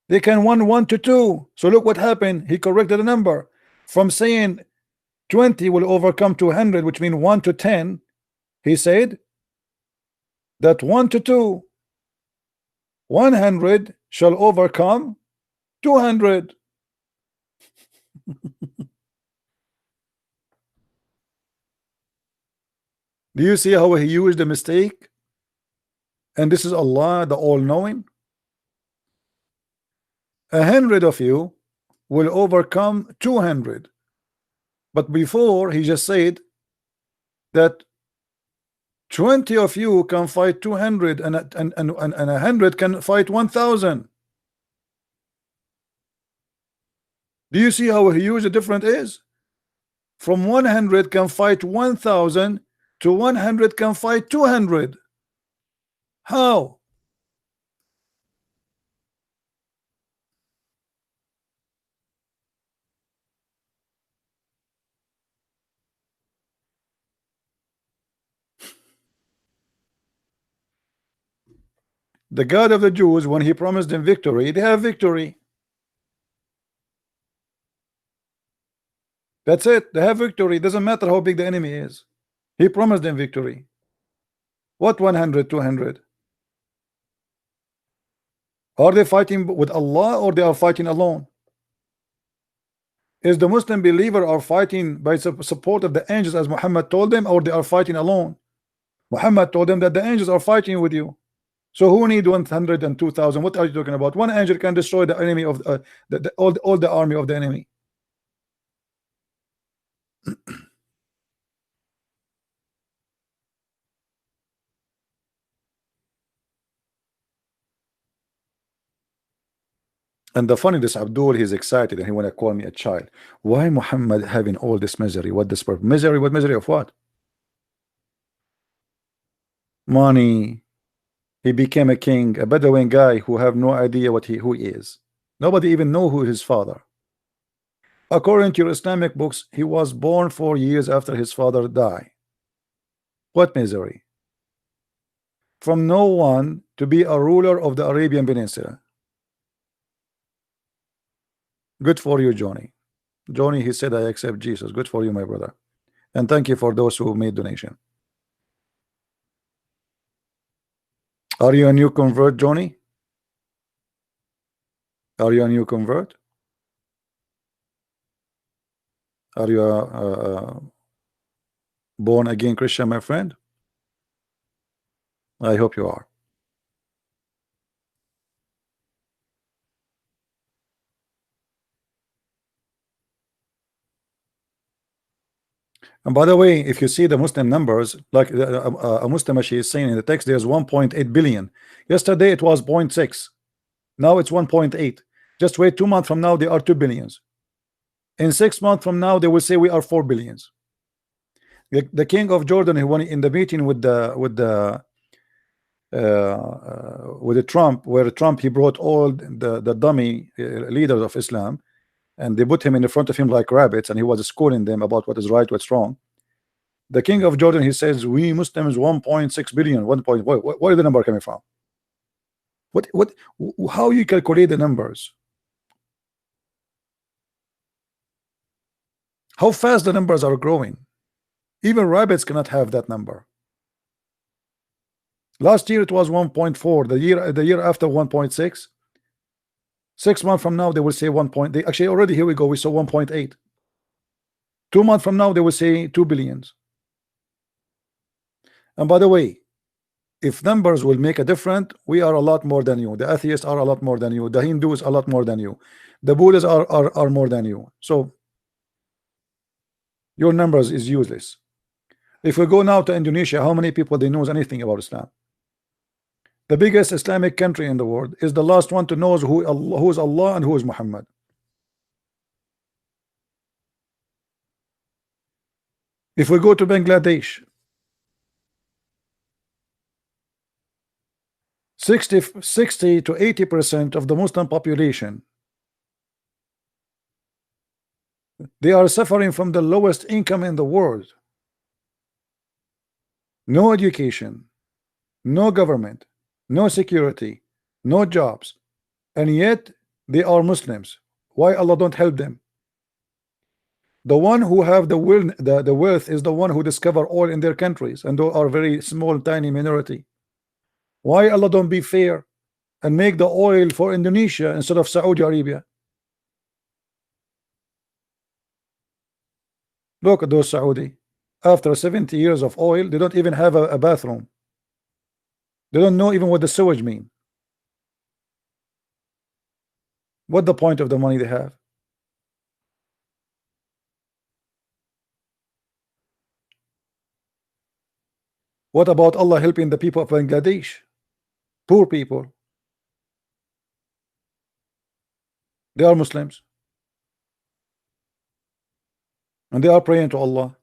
They can win 1 to 2. So look what happened. He corrected the number from saying 20 will overcome 200, which means 1 to 10. He said that 1 to 2, 100 shall overcome 200. Do you see how he used the mistake? And this is Allah, the all-knowing. 100 of you will overcome 200. But before, he just said that 20 of you can fight 200 and 100 can fight 1,000. Do you see how huge the difference is? From 100 can fight 1,000 to 100 can fight 200. How? The God of the Jews, when he promised them victory, they have victory. That's it. They have victory. It doesn't matter how big the enemy is. He promised them victory. What 100, 200? Are they fighting with Allah or they are fighting alone? Is the Muslim believer are fighting by support of the angels as Muhammad told them, or they are fighting alone? Muhammad told them that the angels are fighting with you. So who need 100 and 2,000? What are you talking about? One angel can destroy the enemy of all the army of the enemy. And the funny, this Abdul, he's excited and he want to call me a child. Why Muhammad having all this misery? What this misery? What misery of what? Money. He became a king, a Bedouin guy who have no idea who he is. Nobody even know who his father. According to your Islamic books, he was born 4 years after his father died. What misery? From no one to be a ruler of the Arabian Peninsula. Good for you, Johnny. Johnny, he said, I accept Jesus. Good for you, my brother. And thank you for those who made donation. Are you a new convert, Johnny? Are you a new convert? Are you a born again Christian, my friend? I hope you are. And by the way, if you see the Muslim numbers, like a Muslim, she is saying in the text, there's 1.8 billion. Yesterday it was 0.6. Now it's 1.8. Just wait 2 months from now, there are 2 billions. In 6 months from now, they will say we are 4 billions. The king of Jordan, he went in the meeting with the Trump, where Trump, he brought all the dummy leaders of Islam, and they put him in the front of him like rabbits, and he was schooling them about what is right, what's wrong. The king of Jordan, he says, we Muslims 1.6 billion. Where is the number coming from? How you calculate the numbers? How fast the numbers are growing? Even rabbits cannot have that number. Last year it was 1.4. The year after 1.6. 6 months from now they will say 1. They actually already, here we go, we saw 1.8. 2 months from now they will say 2 billions. And by the way, if numbers will make a difference, we are a lot more than you. The atheists are a lot more than you. The Hindus a lot more than you. The Buddhists are more than you. So your numbers is useless. If we go now to Indonesia, how many people they knows anything about Islam? The biggest Islamic country in the world is the last one to know who is Allah and who is Muhammad. If we go to Bangladesh, 60 to 80% of the Muslim population, they are suffering from the lowest income in the world. No education, no government, no security, no jobs, and yet they are Muslims. Why Allah don't help them? The one who have the wealth is the one who discover oil in their countries, and they are very small, tiny minority. Why Allah don't be fair and make the oil for Indonesia instead of Saudi Arabia? Look at those Saudi. after 70 years of oil, they don't even have a bathroom. They don't know even what the sewage mean. What the point of the money they have? What about Allah helping the people of Bangladesh? Poor people. They are Muslims. And they are praying to Allah.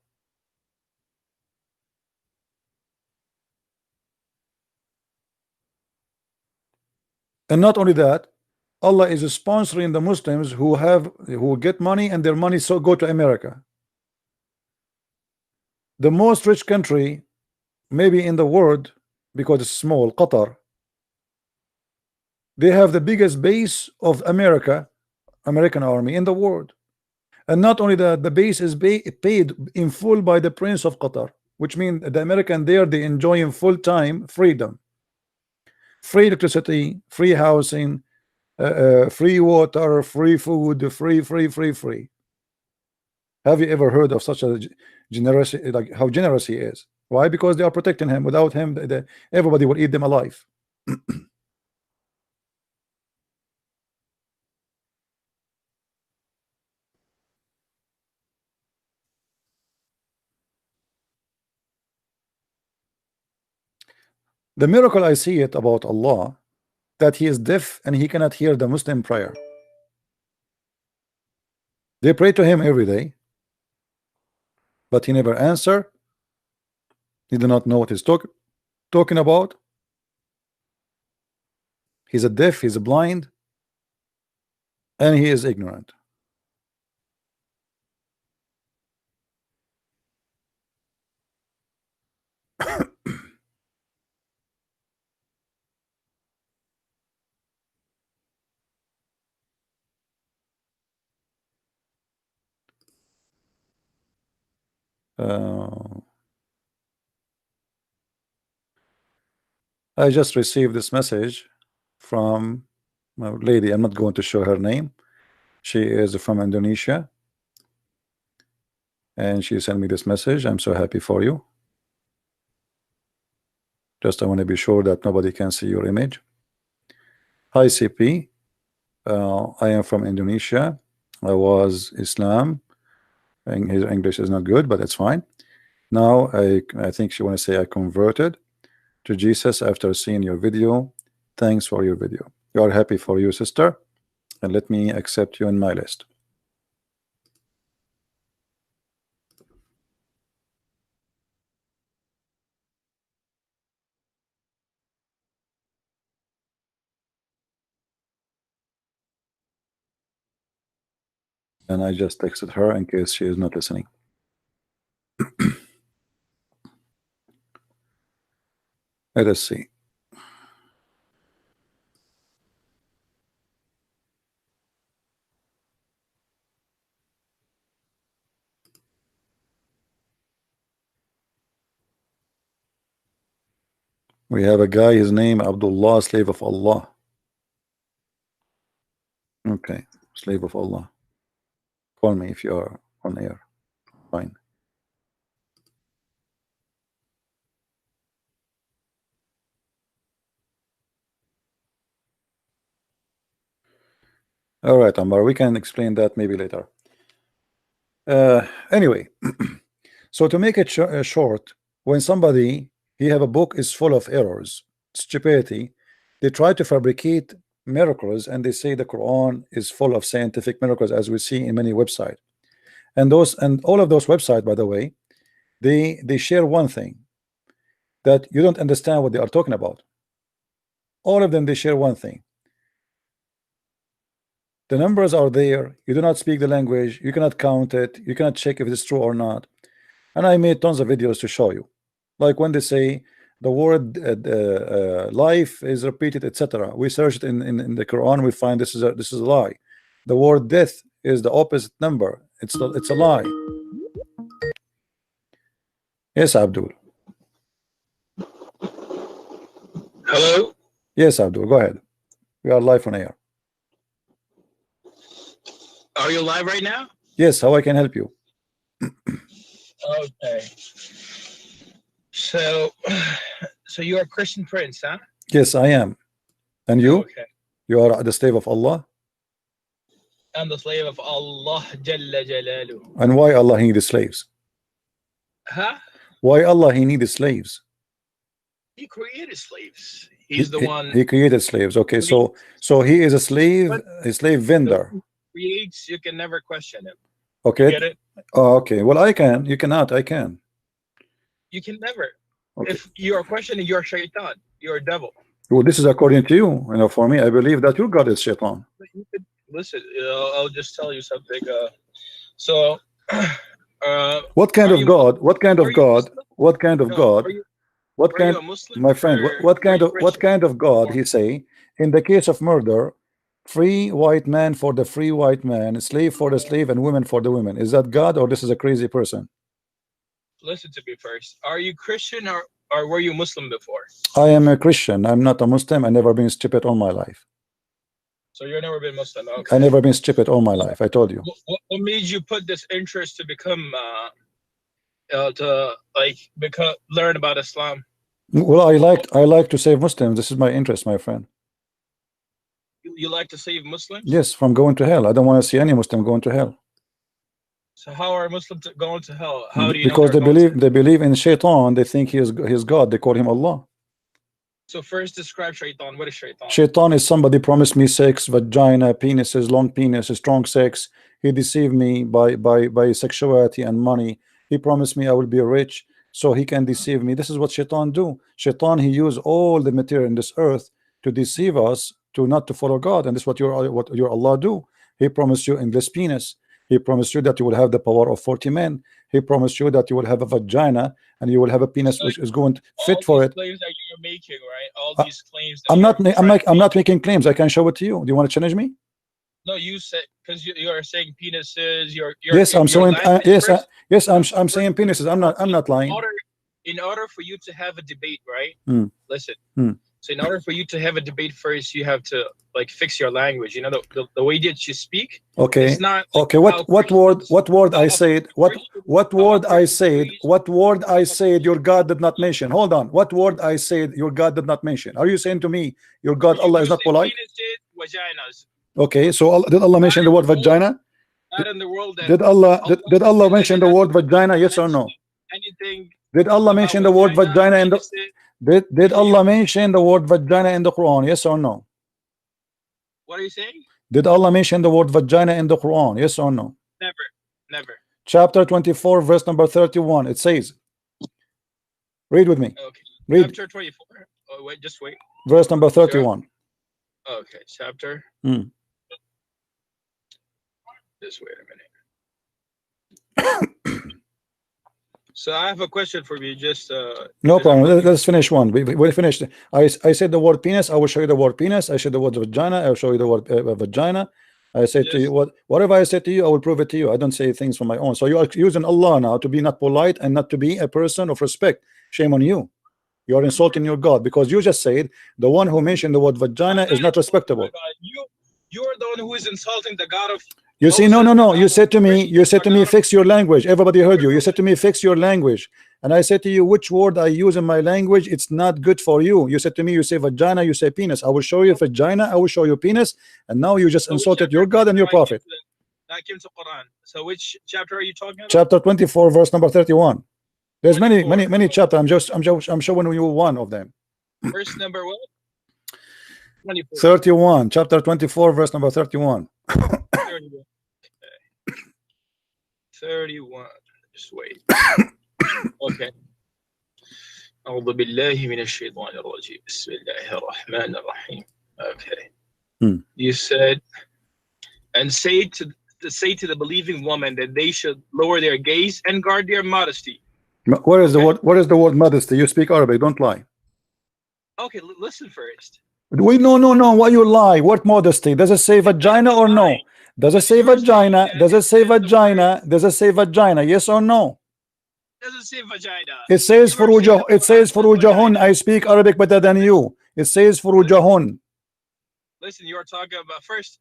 And not only that, Allah is sponsoring the Muslims who get money, and their money so go to America. The most rich country maybe in the world, because it's small, Qatar, they have the biggest base of American army in the world. And not only that, the base is paid in full by the Prince of Qatar, which means the American there, they enjoying full-time freedom, free electricity, free housing, free water, free food, free. Have you ever heard of such a generosity, like how generous he is? Why? Because they are protecting him. Without him, everybody will eat them alive. The miracle I see it about Allah, that he is deaf and he cannot hear the Muslim prayer. They pray to him every day, but he never answer. He do not know what he's talking about. He's a deaf, he's a blind, and he is ignorant. I just received this message from a lady. I'm not going to show her name. She is from Indonesia, and she sent me this message. I'm so happy for you. Just I want to be sure that nobody can see your image. Hi CP, I am from Indonesia. I was Islam, and his English is not good, but it's fine. Now I think she want to say I converted to Jesus after seeing your video. Thanks for your video. We are happy for you, sister, and let me accept you in my list. And I just texted her in case she is not listening. Let us see. We have a guy, his name Abdullah, slave of Allah. Okay, slave of Allah. Call me if you are on air. Fine. All right, Amar, we can explain that maybe later. Anyway, so to make it short, when somebody he have a book is full of errors, stupidity, they try to fabricate miracles, and they say the Quran is full of scientific miracles, as we see in many websites. And all of those websites, by the way, they share one thing, that you don't understand what they are talking about. All of them, they share one thing. The numbers are there. You do not speak the language. You cannot count it. You cannot check if it's true or not. And I made tons of videos to show you. Like when they say the word life is repeated, etc. We search it in the Quran. We find this is a lie. The word death is the opposite number. It's a lie. Yes, Abdul. Hello? Yes, Abdul. Go ahead. We are live on air. Are you live right now? Yes, how I can help you? Okay. So, so you're a Christian prince, huh? Yes, I am. And you? Okay. You are the slave of Allah? I'm the slave of Allah Jalla Jalalu. And why Allah he needs slaves? Huh? Why Allah he needs slaves? He created slaves. He's the one He created slaves. Okay, so he is a slave vendor. creates. You can never question him. Okay. Get it? Oh, okay. Well, I can. You cannot. I can. You can never. Okay. If you're questioning, you're shaitan. You're a devil. Well, this is according to you. You know, for me, I believe that your God is Shaitan. Listen, I'll just tell you something. What kind of God? What kind of God? What kind of God? What Are kind, you a Muslim my friend? or What kind are you of what kind of God? He say in the case of murder, free white man for the free white man, slave for the slave, and women for the women. Is that God or this is a crazy person? Listen to me first. Are you Christian or were you Muslim before? I am a Christian. I'm not a Muslim. I never been stupid all my life. So you've never been Muslim. Okay. I never been stupid all my life. I told you. What made you put this interest to become learn about Islam? Well, I like to save Muslims. This is my interest, my friend. You like to save Muslims? Yes, from going to hell. I don't want to see any Muslim going to hell. So how are Muslims going to hell? How do you because know they believe in Shaitan. They think he is God. They call him Allah. So first describe shaitan. What is shaitan? Shaitan is somebody promised me sex, vagina, penises, long penis, strong sex. He deceived me by sexuality and money. He promised me I will be rich, so he can deceive me. This is what Shaitan do. Shaitan, he use all the material in this earth to deceive us, to not to follow God. And this is what your Allah do. He promised you endless penis. He promised you that you will have the power of 40 men. He promised you that you will have a vagina and you will have a penis which is going to fit for it. Claims that you're making, right? All these claims. I'm not making claims. I can show it to you. Do you want to challenge me? No, you said because you're saying penises. Yes, I'm saying yes. I'm saying penises. I'm not lying. In order for you to have a debate, right? Listen. So in order for you to have a debate first, you have to like fix your language. You know the way that you speak. Okay. It's not okay. What word I said? What word I said? What word I said? Your God did not mention. Hold on. What word I said? Your God did not mention. Are you saying to me your God Allah is not polite? Vaginas. Okay. So did Allah mention the word vagina? Not in the world. Did Allah mention the word vagina? Yes or no? Anything. Did Allah mention the word vagina in the? Did Allah mention the word vagina in the Quran? Yes or no? What are you saying? Did Allah mention the word vagina in the Quran? Yes or no? Never. Chapter 24, verse number 31. It says, read with me. Okay. Read. Chapter 24. Oh, wait, just wait. Verse number 31. Okay, chapter. Just wait a minute. So I have a question for you. Just no problem. Let's finish one. We finished. I said the word penis. I will show you the word penis. I said the word vagina. I will show you the word vagina. I said to you whatever I said to you, I will prove it to you. I don't say things from my own. So you are using Allah now to be not polite and not to be a person of respect. Shame on you. You are insulting your God because you just said the one who mentioned the word vagina is not respectable. You are the one who is insulting the God of. You see, no. You said to me, fix your language. Everybody heard you. You said to me, fix your language. And I said to you, which word I use in my language, it's not good for you. You said to me, you say vagina, you say penis. I will show you vagina, I will show you penis. And now you just insulted your God and your prophet. That came to Quran. So which chapter are you talking about? Chapter 24, verse number 31. There's many chapters. I'm showing you one of them. Verse number what? 24. 31. Chapter 24, verse number 31. 31. Just wait. Okay. أعوذ بالله من الشيطان الرجيم. بسم الله الرحمن الرحيم. Okay. You said, and say to the believing woman that they should lower their gaze and guard their modesty. What is the word? What is the word modesty? You speak Arabic. Don't lie. Okay, listen first. Wait, no. Why you lie? What modesty? Does it say vagina or no? Does it say vagina? Does it say vagina? Does it say vagina? Yes or no? Does it say vagina? It says furujahun. It says furujahun. I speak Arabic better than you. It says furujahun. Listen, you are talking about first.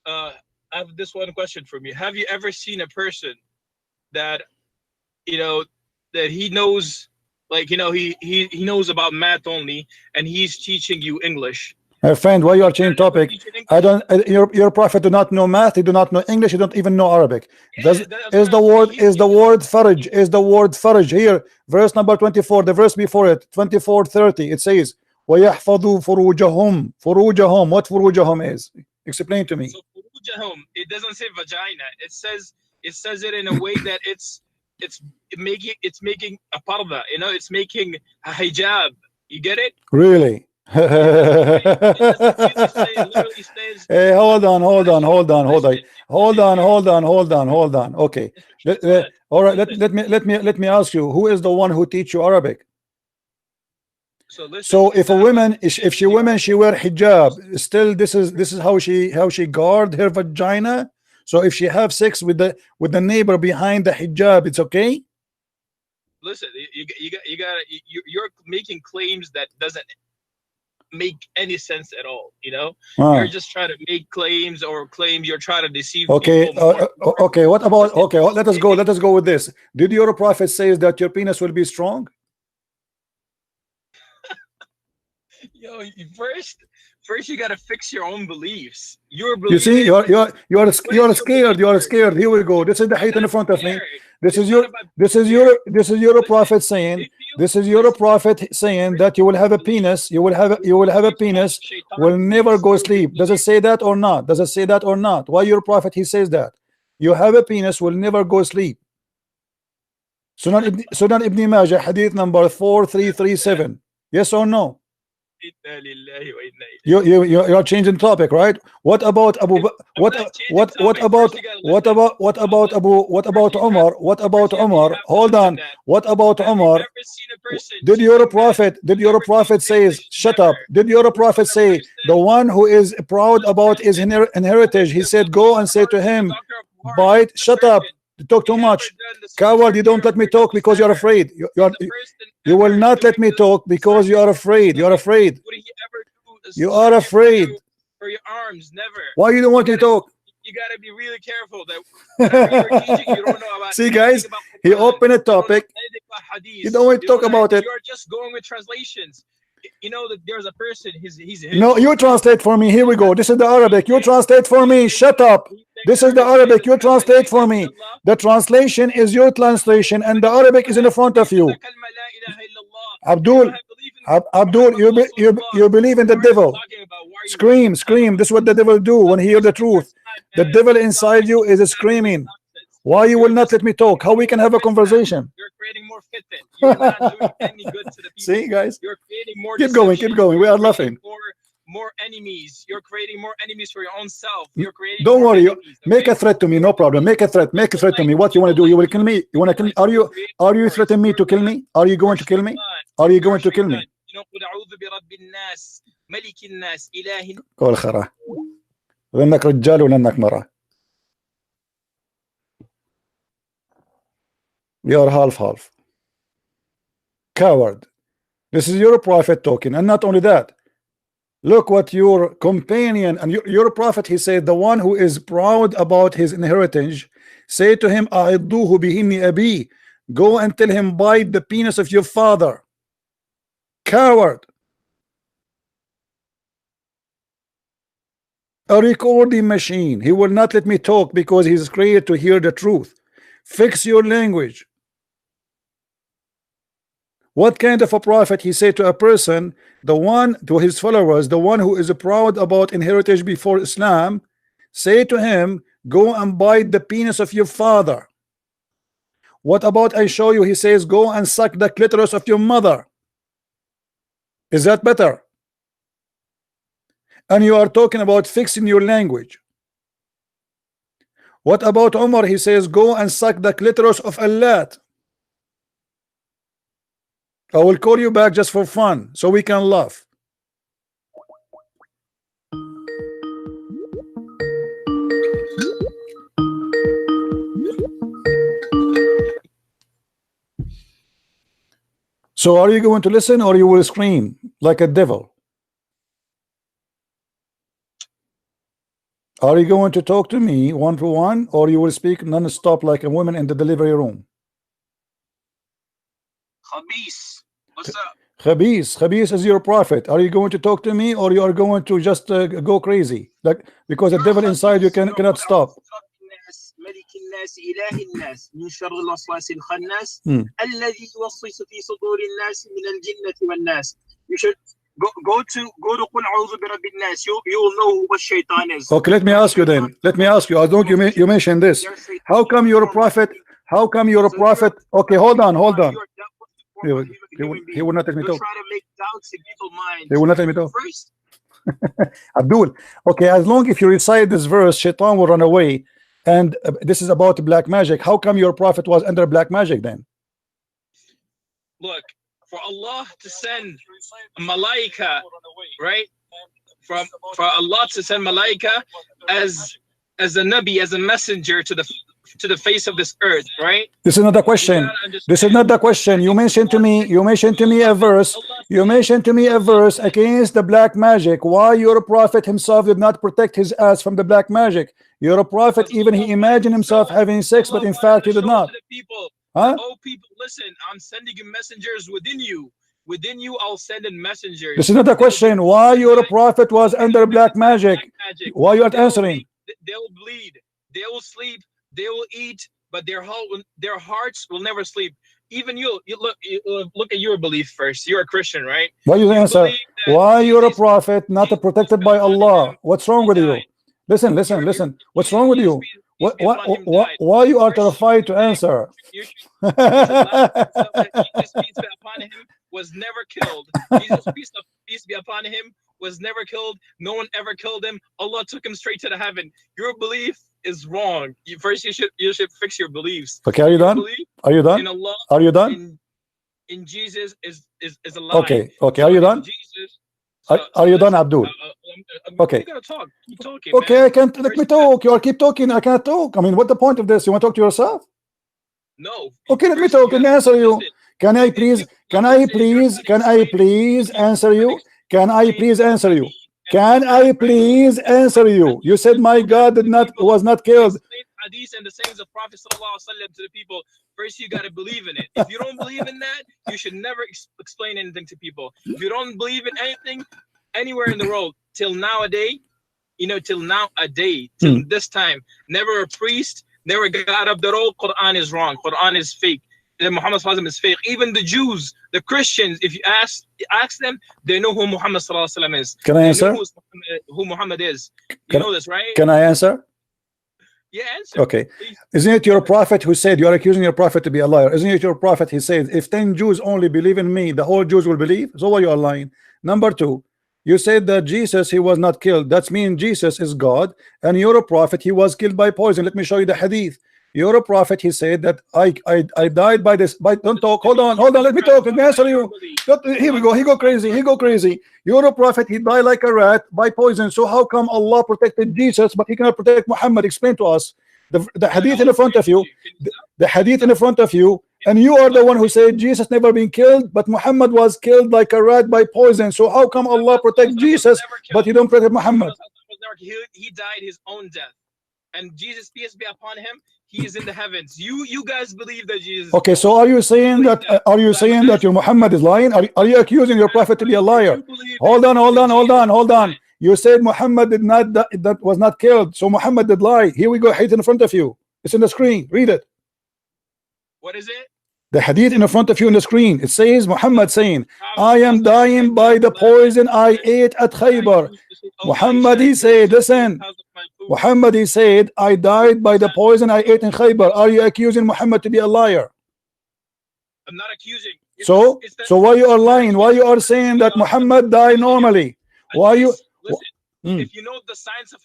I have this one question from you. Have you ever seen a person that you know, that he knows, like, you know, he knows about math only, and he's teaching you English. My friend, why you are changing topic? I don't. Your prophet do not know math. He do not know English. He don't even know Arabic. Is the word faraj? Is the word faraj here? Verse number 24. The verse before it, 24:30. It says, وَيَحْفَظُوا فُرُوجَهُمْ. فُرُوجَهُم. What فُرُوجَهُم is? Explain to me. So furujahum, it doesn't say vagina. It says it in a way that it's making a parda. You know, it's making a hijab. You get it? Really? Hey, hold on. Okay. All right. Let me ask you. Who is the one who teach you Arabic? So if a woman, if she wear hijab, still this is how she guard her vagina. So if she have sex with the neighbor behind the hijab, it's okay. Listen, you're making claims that doesn't make any sense at all. You know, you're just trying to make claims or claim you're trying to deceive people. Okay. What about let us go with this. Did your prophet say that your penis will be strong? Yo, first you gotta fix your own beliefs. You see, you are scared. Here we go. This is the height in front of me. This is your prophet saying. This is your prophet saying that you will have a penis. You will have a penis. Will never go sleep. Does it say that or not? Does it say that or not? Why your prophet he says that? You have a penis. Will never go sleep. Sunan Ibn Majah, hadith number 4337. Yes or no? You are changing topic, right? What about Abu? What about Umar? What about Umar? Hold on. What about Umar? Did your prophet say, shut up? Did your prophet say the one who is proud about his heritage? He said, go and say to him, bite. Shut up. You talk too much. Coward, you don't let me talk because you're afraid. You will not let me talk because you are afraid. You are afraid. You are afraid. For your arms, never. Why you don't want to talk? You gotta be really careful that you're teaching, you don't know about. See, guys, he opened a topic. You don't want to talk about it. You're just going with translations. You know that there's a person. He's no. You translate for me. Here we go. This is the Arabic. You translate for me. Shut up. This is the Arabic. You translate for me. The translation is your translation, and the Arabic is in the front of you. Abdul, you believe in the devil. Scream. This is what the devil do when he hear the truth. The devil inside you is screaming. Why you will not let me talk? How we can have a conversation? You're creating more fitna. You're not doing any good to the people. See, guys? You're creating more keep going. We are laughing. More enemies. You're creating more enemies for your own self. You're creating. Don't worry. Make a threat to me. No problem. Make a threat to me. What you want to do? You will kill me. You want to kill me? Are you threatening me to kill me? Are you going to kill me? Are you going to kill me? قول خرا لأنك رجال ولأنك مرأة. You are half. Coward. This is your prophet talking, and not only that. Look what your companion and your prophet, he said, the one who is proud about his inheritance, say to him, أعضوه بهن أبي. Go and tell him, bite the penis of your father. Coward. A recording machine. He will not let me talk because he's created to hear the truth. Fix your language. What kind of a prophet he said to a person, the one to his followers, the one who is proud about inheritance before Islam, say to him, go and bite the penis of your father. What about I show you? He says, go and suck the clitoris of your mother. Is that better? And you are talking about fixing your language. What about Umar? He says, go and suck the clitoris of Allah. I will call you back just for fun so we can laugh. So are you going to listen or you will scream like a devil? Are you going to talk to me one-to-one or you will speak non-stop like a woman in the delivery room? Khabis, what's up? Khabis is your prophet. Are you going to talk to me, or you are going to just go crazy? Like, because the devil inside you cannot stop. ملك الناس إله الناس من شر الوسواس الخناس Hmm. الذي يوسوس في صدور الناس من الجنة والناس. You should go to قل أعوذ برب الناس. You will know what shaitan is. Okay, let me ask you then. Let me ask you. I don't. You mentioned this. How come you're a prophet? How come you're a prophet? Okay, hold on. He will not let me talk. Try to make doubts in people's minds. He will not let me talk. First, Abdul. Okay, as long if you recite this verse, Shaitan will run away. And this is about black magic. How come your prophet was under black magic then? look, for Allah to send a malaika, right? For Allah to send malaika as a nabi, as a messenger to the face of this earth, right? This is not the question. This is not the question. You mentioned to me a verse. You mentioned to me a verse against the black magic. Why your prophet himself did not protect his ass from the black magic? You're a prophet, even he imagined himself having sex, but in fact he did not. Huh? Oh, people, listen, I'm sending you messengers within you. Within you, I'll send in messengers. This is not the question. Why your prophet was under black magic? Why you are answering? They will bleed. They will sleep. They will eat, but their hearts will never sleep. Even you look at your belief first. You're a Christian, right? Why you answer? Why you're a prophet, not protected by Allah? What's wrong with you? Listen. What's wrong with you? Why you are terrified to answer? Jesus, peace be upon him, was never killed. Jesus, peace be upon him, was never killed. No one ever killed him. Allah took him straight to the heaven. Your belief is wrong. First, you should fix your beliefs. Okay, are you done? Are you done? In Allah, are you done? In Jesus is a lie. Okay, are you done? Jesus, are you done, Abdul? Okay. You gotta talk. Keep talking, okay, man. I can't let me talk. You are keep talking. I can't talk. I mean, what's the point of this? You want to talk to yourself? No. Okay, let me talk. Let me answer you. Can I please answer you? Can I please answer you? Can I please answer you? You said my God was not killed. Hadith and the sayings of Prophet ﷺ to the people. First, you got to believe in it. If you don't believe in that, you should never explain anything to people. If you don't believe in anything, anywhere in the world, till nowadays, till this time, never a priest, never got up the road. Quran is wrong. Quran is fake. Muhammad ﷺ is fake. Even the Jews, the Christians, if you ask them, they know who Muhammad ﷺ is. Can I answer? Who Muhammad is. You know this, right? Can I answer? Yeah, answer. Okay. Please. Isn't it your prophet who said, you are accusing your prophet to be a liar? Isn't it your prophet? He said, if 10 Jews only believe in me, the whole Jews will believe. So why you are lying? Number two, you said that Jesus, he was not killed. That means Jesus is God, and you're a prophet. He was killed by poison. Let me show you the hadith. You're a prophet. He said that I died by this. Don't talk. Hold on. Let me talk. Let me answer you. Here we go. He go crazy. You're a prophet. He died like a rat by poison. So how come Allah protected Jesus, but he cannot protect Muhammad? Explain to us. The hadith in the front of you. The hadith in the front of you. And you are the one who said Jesus never been killed, but Muhammad was killed like a rat by poison. So how come Allah protect Jesus, but he don't protect Muhammad? He died his own death. And Jesus, peace be upon him, he is in the heavens. You guys believe that Jesus. Okay, so are you saying that your Muhammad is lying? Are you accusing your prophet to be a liar? Hold on. You said Muhammad was not killed, so Muhammad did lie. Here we go, hadith in front of you. It's in the screen. Read it. What is it? The hadith in front of you on the screen. It says Muhammad saying, I am dying by the poison I ate at Khaybar. Muhammad, he said, listen. Muhammad, he said, I died by the poison I ate in Khaybar. Are you accusing Muhammad to be a liar? I'm not accusing. So why you are lying? Why you are saying that Muhammad died normally? Why you? Listen, if you know the science of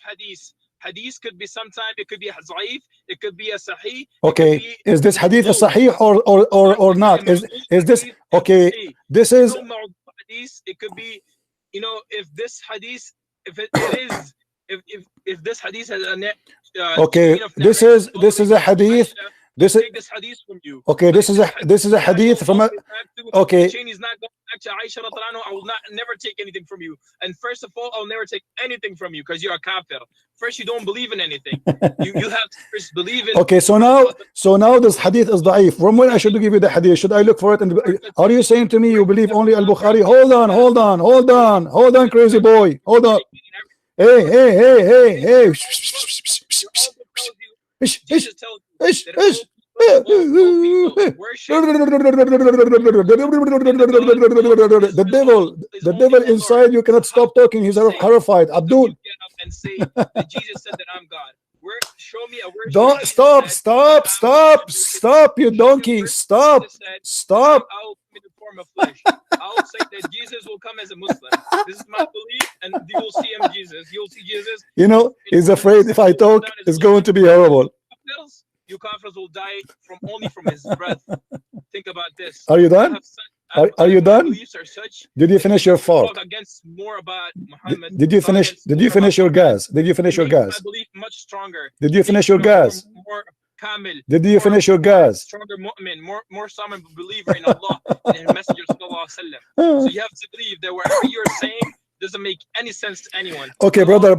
hadith could be sometime, it could be a zaif, it could be a sahih. Okay, is this hadith a sahih or not? Is this okay? This is hadith. It could be, if this hadith, if this hadith has a okay, this is a hadith. This is take this hadith from you. okay. This is a hadith from a. Okay. Chain is not going back to Aisha radhiyallahu anha. I will never take anything from you. And first of all, I'll never take anything from you because you're a kafir. First, you don't believe in anything. you have to first believe in. Okay, so now this hadith is da'if. From when I should give you the hadith? Should I look for it? And are you saying to me you believe only al-Bukhari? Hold on, crazy boy. Hold on. Hey. Jesus tells you that the devil inside you cannot stop talking. He's horrified. Abdul, get up and say that Jesus said that I'm God. Show me a word. don't stop, you donkey. Stop. I'll come in the form of flesh. I'll say that Jesus will come as a Muslim. This is my belief, and you will see him, Jesus. You'll see Jesus. You know, he's afraid if I talk, it's going to be horrible. You kafirs will die only from his breath. Think about this. Are you done? Are you done? Did you finish your fork? Did you finish your gas? My belief much stronger. Did you finish your gas? More kamil. Did you finish your gas? Stronger mu'min, more someone believer in Allah and His Messenger sallallahu alaihi wasallam. So you have to believe that whatever you're saying doesn't make any sense to anyone. Okay, brother,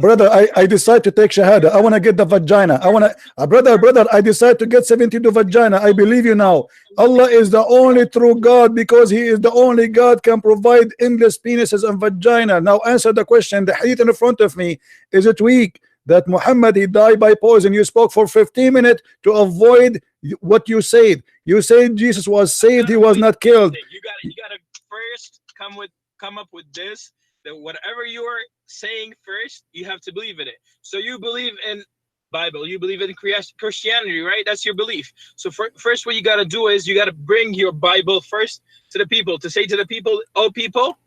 I decide to take shahada. I want to get the vagina. Brother, I decide to get 72 vagina. I believe you now. Allah is the only true God because He is the only God can provide endless penises and vagina. Now answer the question. The hadith in front of me, is it weak that Muhammad he died by poison? You spoke for 15 minutes to avoid what you said. You said Jesus was saved, he was not killed. You gotta first come up with this. That whatever you are saying first, you have to believe in it. So you believe in Bible, you believe in Christianity, right? That's your belief. So first what you got to do is you got to bring your Bible first to the people, to say to the people, oh people,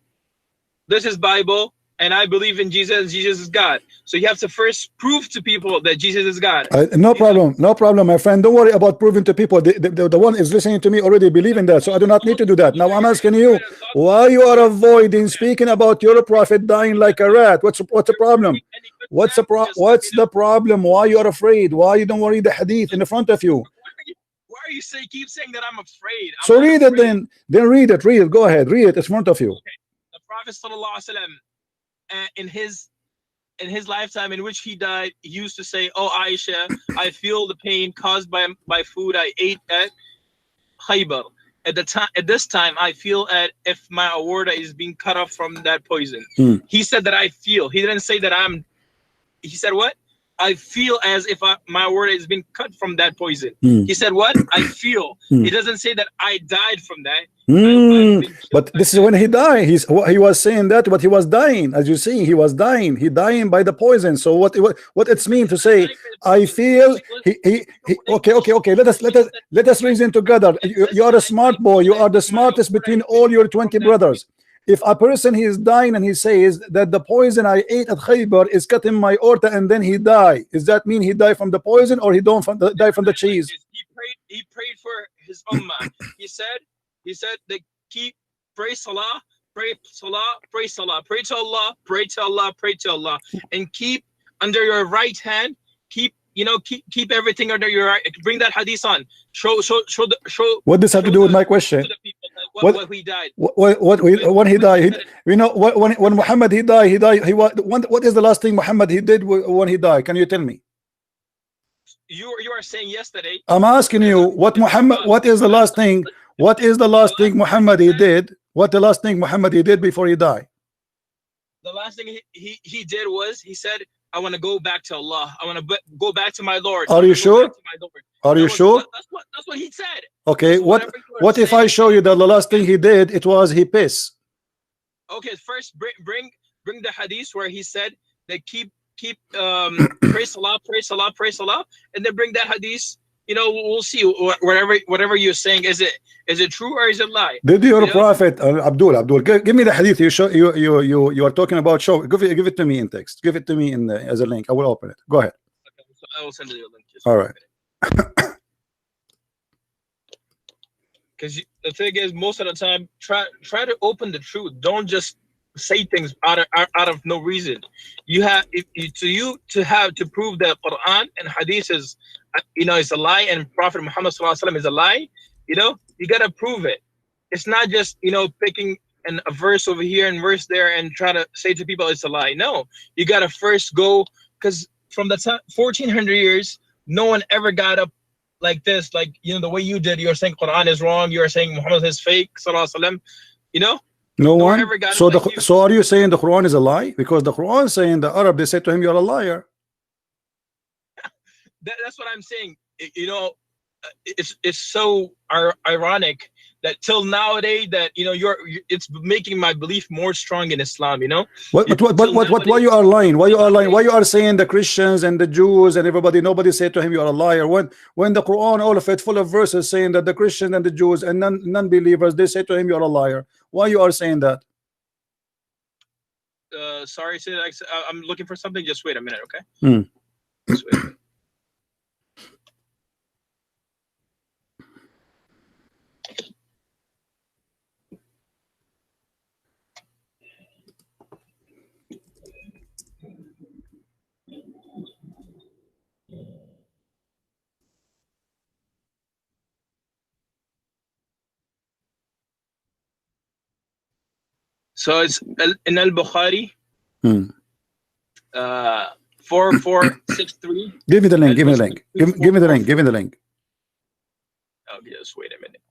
this is Bible and I believe in Jesus, Jesus is God. So you have to first prove to people that Jesus is God. No problem, my friend. Don't worry about proving to people. The one is listening to me already believe in that, so I do not need to do that. Now I'm asking you, why you are avoiding speaking about your prophet dying like a rat? What's the problem? What's the problem? Why you are afraid? Why you don't worry the hadith in the front of you? Why are you keep saying that I'm afraid? So read it then. Then read it. Go ahead. Read it. It's in front of you. Okay. The Prophet sallallahu alaihi wasallam, in his lifetime in which he died, he used to say, oh Aisha, I feel the pain caused by food I ate at Khaybar. At this time I feel if my aorta is being cut off from that poison. He said that I feel. He didn't say that he said what? I feel as if my aorta is being cut from that poison. He said what? I feel. He doesn't say that I died from that. But this is when he died. He was saying that, but he was dying. As you see, he was dying. He dying by the poison. So what it's mean to say I feel okay. Let us reason together. You are a smart boy. You are the smartest between all your 20 brothers. If a person he is dying and he says that the poison I ate at Khaybar is cutting my aorta and then he died, does that mean he died from the poison or he don't die from the cheese? He prayed for his ummah. He said that pray salah, pray salah, pray salah, pray to Allah, pray to Allah, pray to Allah, and keep under your right hand, keep everything under your right. Bring that hadith on. Show. What does have to do with my question? What he died. When he died, when Muhammad he died. What is the last thing Muhammad he did when he died? Can you tell me? You are saying yesterday. I'm asking you what is the last thing? What is the last thing Muhammad he did? What the last thing Muhammad he did before he died? The last thing he did was he said, I want to go back to Allah. I want to go back to my Lord. Are you sure? Are you sure? That's what he said. Okay. So what if I show you that the last thing he did it was he pissed? Okay. First, bring the hadith where he said that keep pray salah, pray salah, pray salah, and then bring that hadith. We'll see whatever you're saying. Is it true or is it lie? Did your prophet Abdul give me the hadith you are talking about? Show give it to me in text. Give it to me as a link. I will open it. Go ahead. Okay, so I will send you a link. All right. Because the thing is, most of the time, try to open the truth. Don't just say things out of no reason. You have to prove that Quran and Hadith is it's a lie, and Prophet Muhammad ﷺ is a lie, you gotta prove it. It's not just picking a verse over here and verse there and try to say to people it's a lie. No, you gotta first go, because from the 1400 years, no one ever got up like this, like the way you did. You're saying Quran is wrong. You're saying Muhammad is fake. Sallallahu alaihi wasallam. No one. Ever got So like so are you saying the Quran is a lie? Because the Quran is saying the Arab, they said to him, "You're a liar." That's what I'm saying. It's so ironic that till nowadays that it's making my belief more strong in Islam. Why you are lying? Why you are lying? Why you are saying the Christians and the Jews and everybody? Nobody said to him you are a liar. When the Quran, all of it full of verses saying that the Christians and the Jews and non-believers, they say to him you are a liar. Why you are saying that? Sorry, I'm looking for something. Just wait a minute, okay? Just wait a minute. So it's in Al-Bukhari, 4463. Give me the link. Give me the link. Give me the link. Give me the link. Oh, just wait a minute.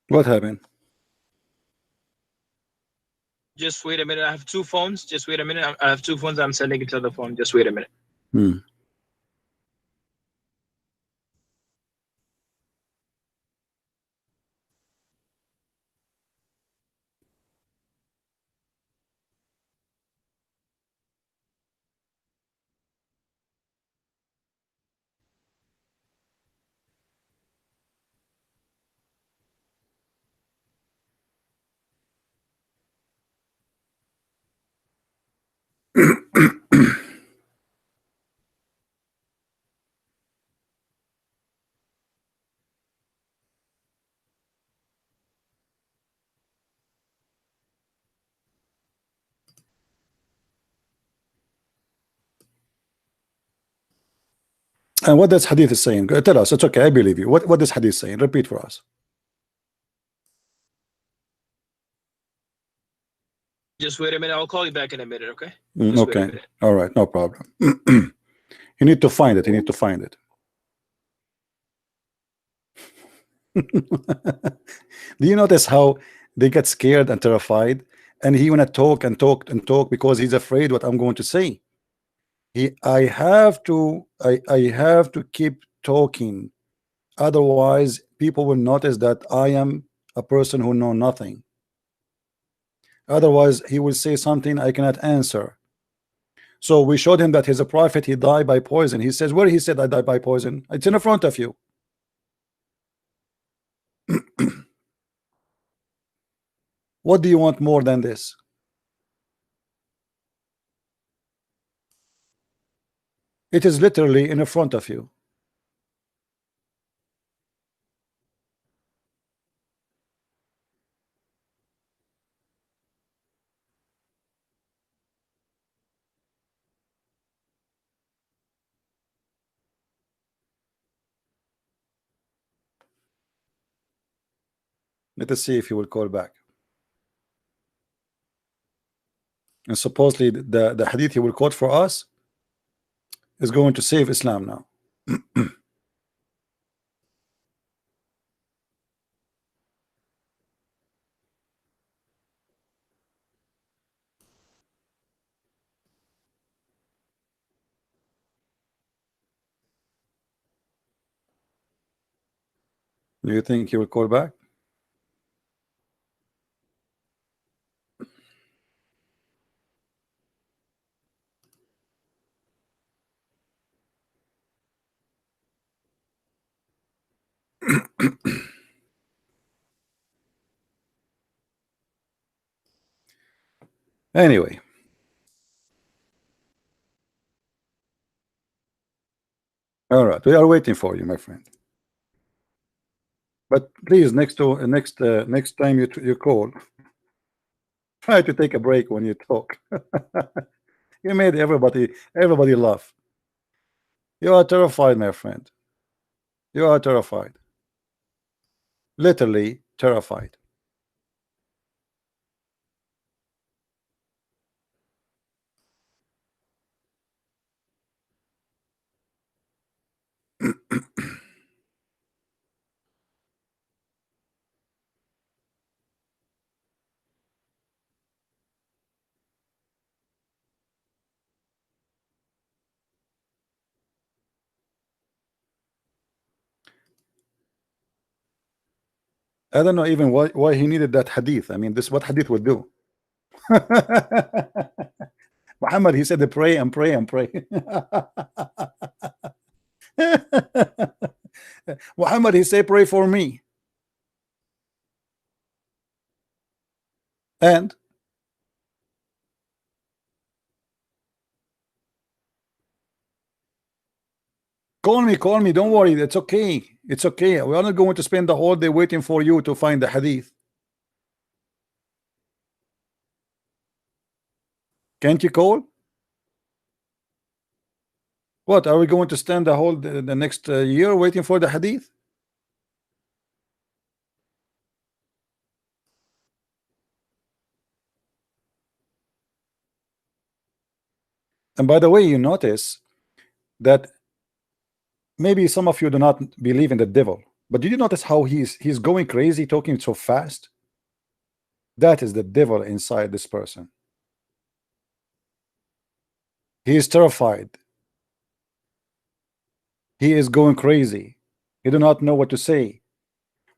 What happened? Just wait a minute. I have two phones. Just wait a minute. I have two phones. I'm sending it to the phone. Just wait a minute. And what does hadith is saying? Tell us. It's okay. I believe you. What does hadith saying? Repeat for us. Just wait a minute. I'll call you back in a minute, okay? Okay. All right. No problem. You need to find it. You need to find it. Do you notice how they get scared and terrified? And he wanna talk and talk and talk because he's afraid what I'm going to say. I have to keep talking, otherwise people will notice that I am a person who know nothing. Otherwise, he will say something I cannot answer. So we showed him that he's a prophet. He died by poison. He says, where he said I died by poison? It's in front of you. What do you want more than this? It is literally in front of you. Let us see if he will call back. And supposedly the hadith he will quote for us is going to save Islam now. Do you think he will call back? Anyway, all right, we are waiting for you, my friend. But please, next time you call, try to take a break when you talk. You made everybody laugh. You are terrified, my friend. You are terrified. Literally terrified. I don't know even why he needed that hadith. I mean, this what hadith would do. Muhammad, he said to pray and pray and pray. Muhammad, he said pray for me. And call me, don't worry, it's okay. It's okay. We are not going to spend the whole day waiting for you to find the hadith. Can't you call? What are we going to stand the next year waiting for the hadith? And by the way, you notice that maybe some of you do not believe in the devil, but did you notice how he's going crazy, talking so fast? That is the devil inside this person. He is terrified. He is going crazy. He do not know what to say.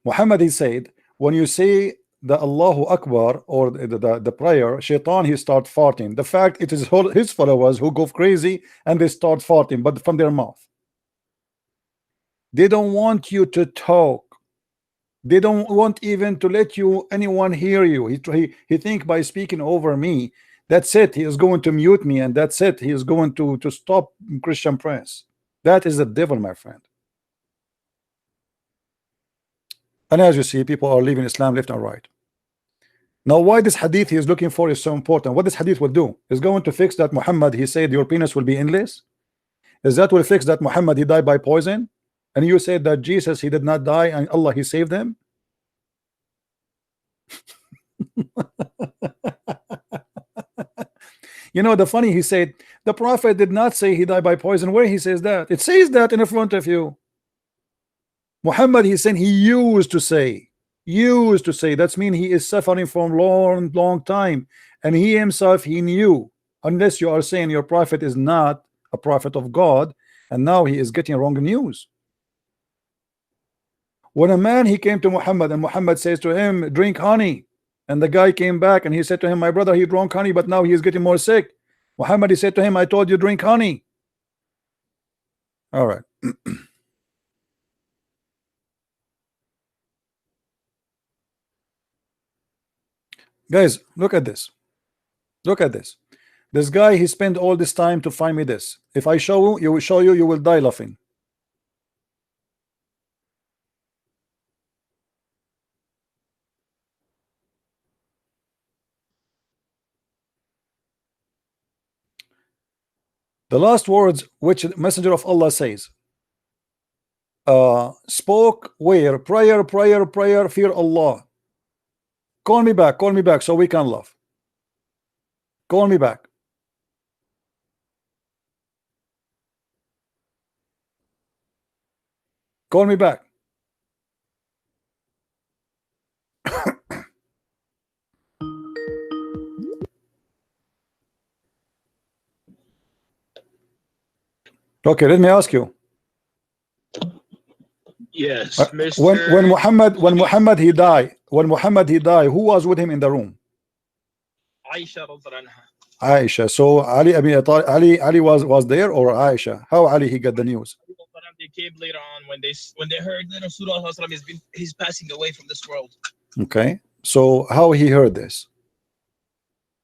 Muhammad, he said, when you say the Allahu Akbar or the prayer, Shaitan, he start farting. The fact it is his followers who go crazy and they start farting, but from their mouth. They don't want you to talk. They don't want even to let anyone hear you. He think by speaking over me, that's it. He is going to mute me, and that's it. He is going to stop Christian Prince. That is the devil, my friend. And as you see, people are leaving Islam left and right. Now, why this hadith he is looking for is so important. What this hadith will do is going to fix that Muhammad, he said your penis will be endless. Is that will fix that Muhammad, he died by poison? And you said that Jesus, he did not die, and Allah, he saved him. You know, the funny, he said the prophet did not say he died by poison. Where he says that? It says that in front of you. Muhammad, he said he used to say. That's mean he is suffering from long time, and he himself, he knew. Unless you are saying your prophet is not a prophet of God, and now he is getting wrong news. When a man, he came to Muhammad and Muhammad says to him, drink honey, and the guy came back and he said to him, my brother, he drank honey, but now he is getting more sick. Muhammad, he said to him, I told you drink honey. All right. Guys, look at this. Look at this. This guy, he spent all this time to find me this. If I show you, you will die laughing. The last words which the Messenger of Allah says, spoke where? Prayer, prayer, prayer, fear Allah. Call me back so we can laugh. Call me back. Call me back. Okay, let me ask you. Yes, Mr. When Muhammad he died, who was with him in the room? Aisha radhiyallahu anha. Aisha. So Ali was there, or Aisha? How Ali he got the news? They came later on when they heard that Rasulullah he's passing away from this world. Okay. So how he heard this?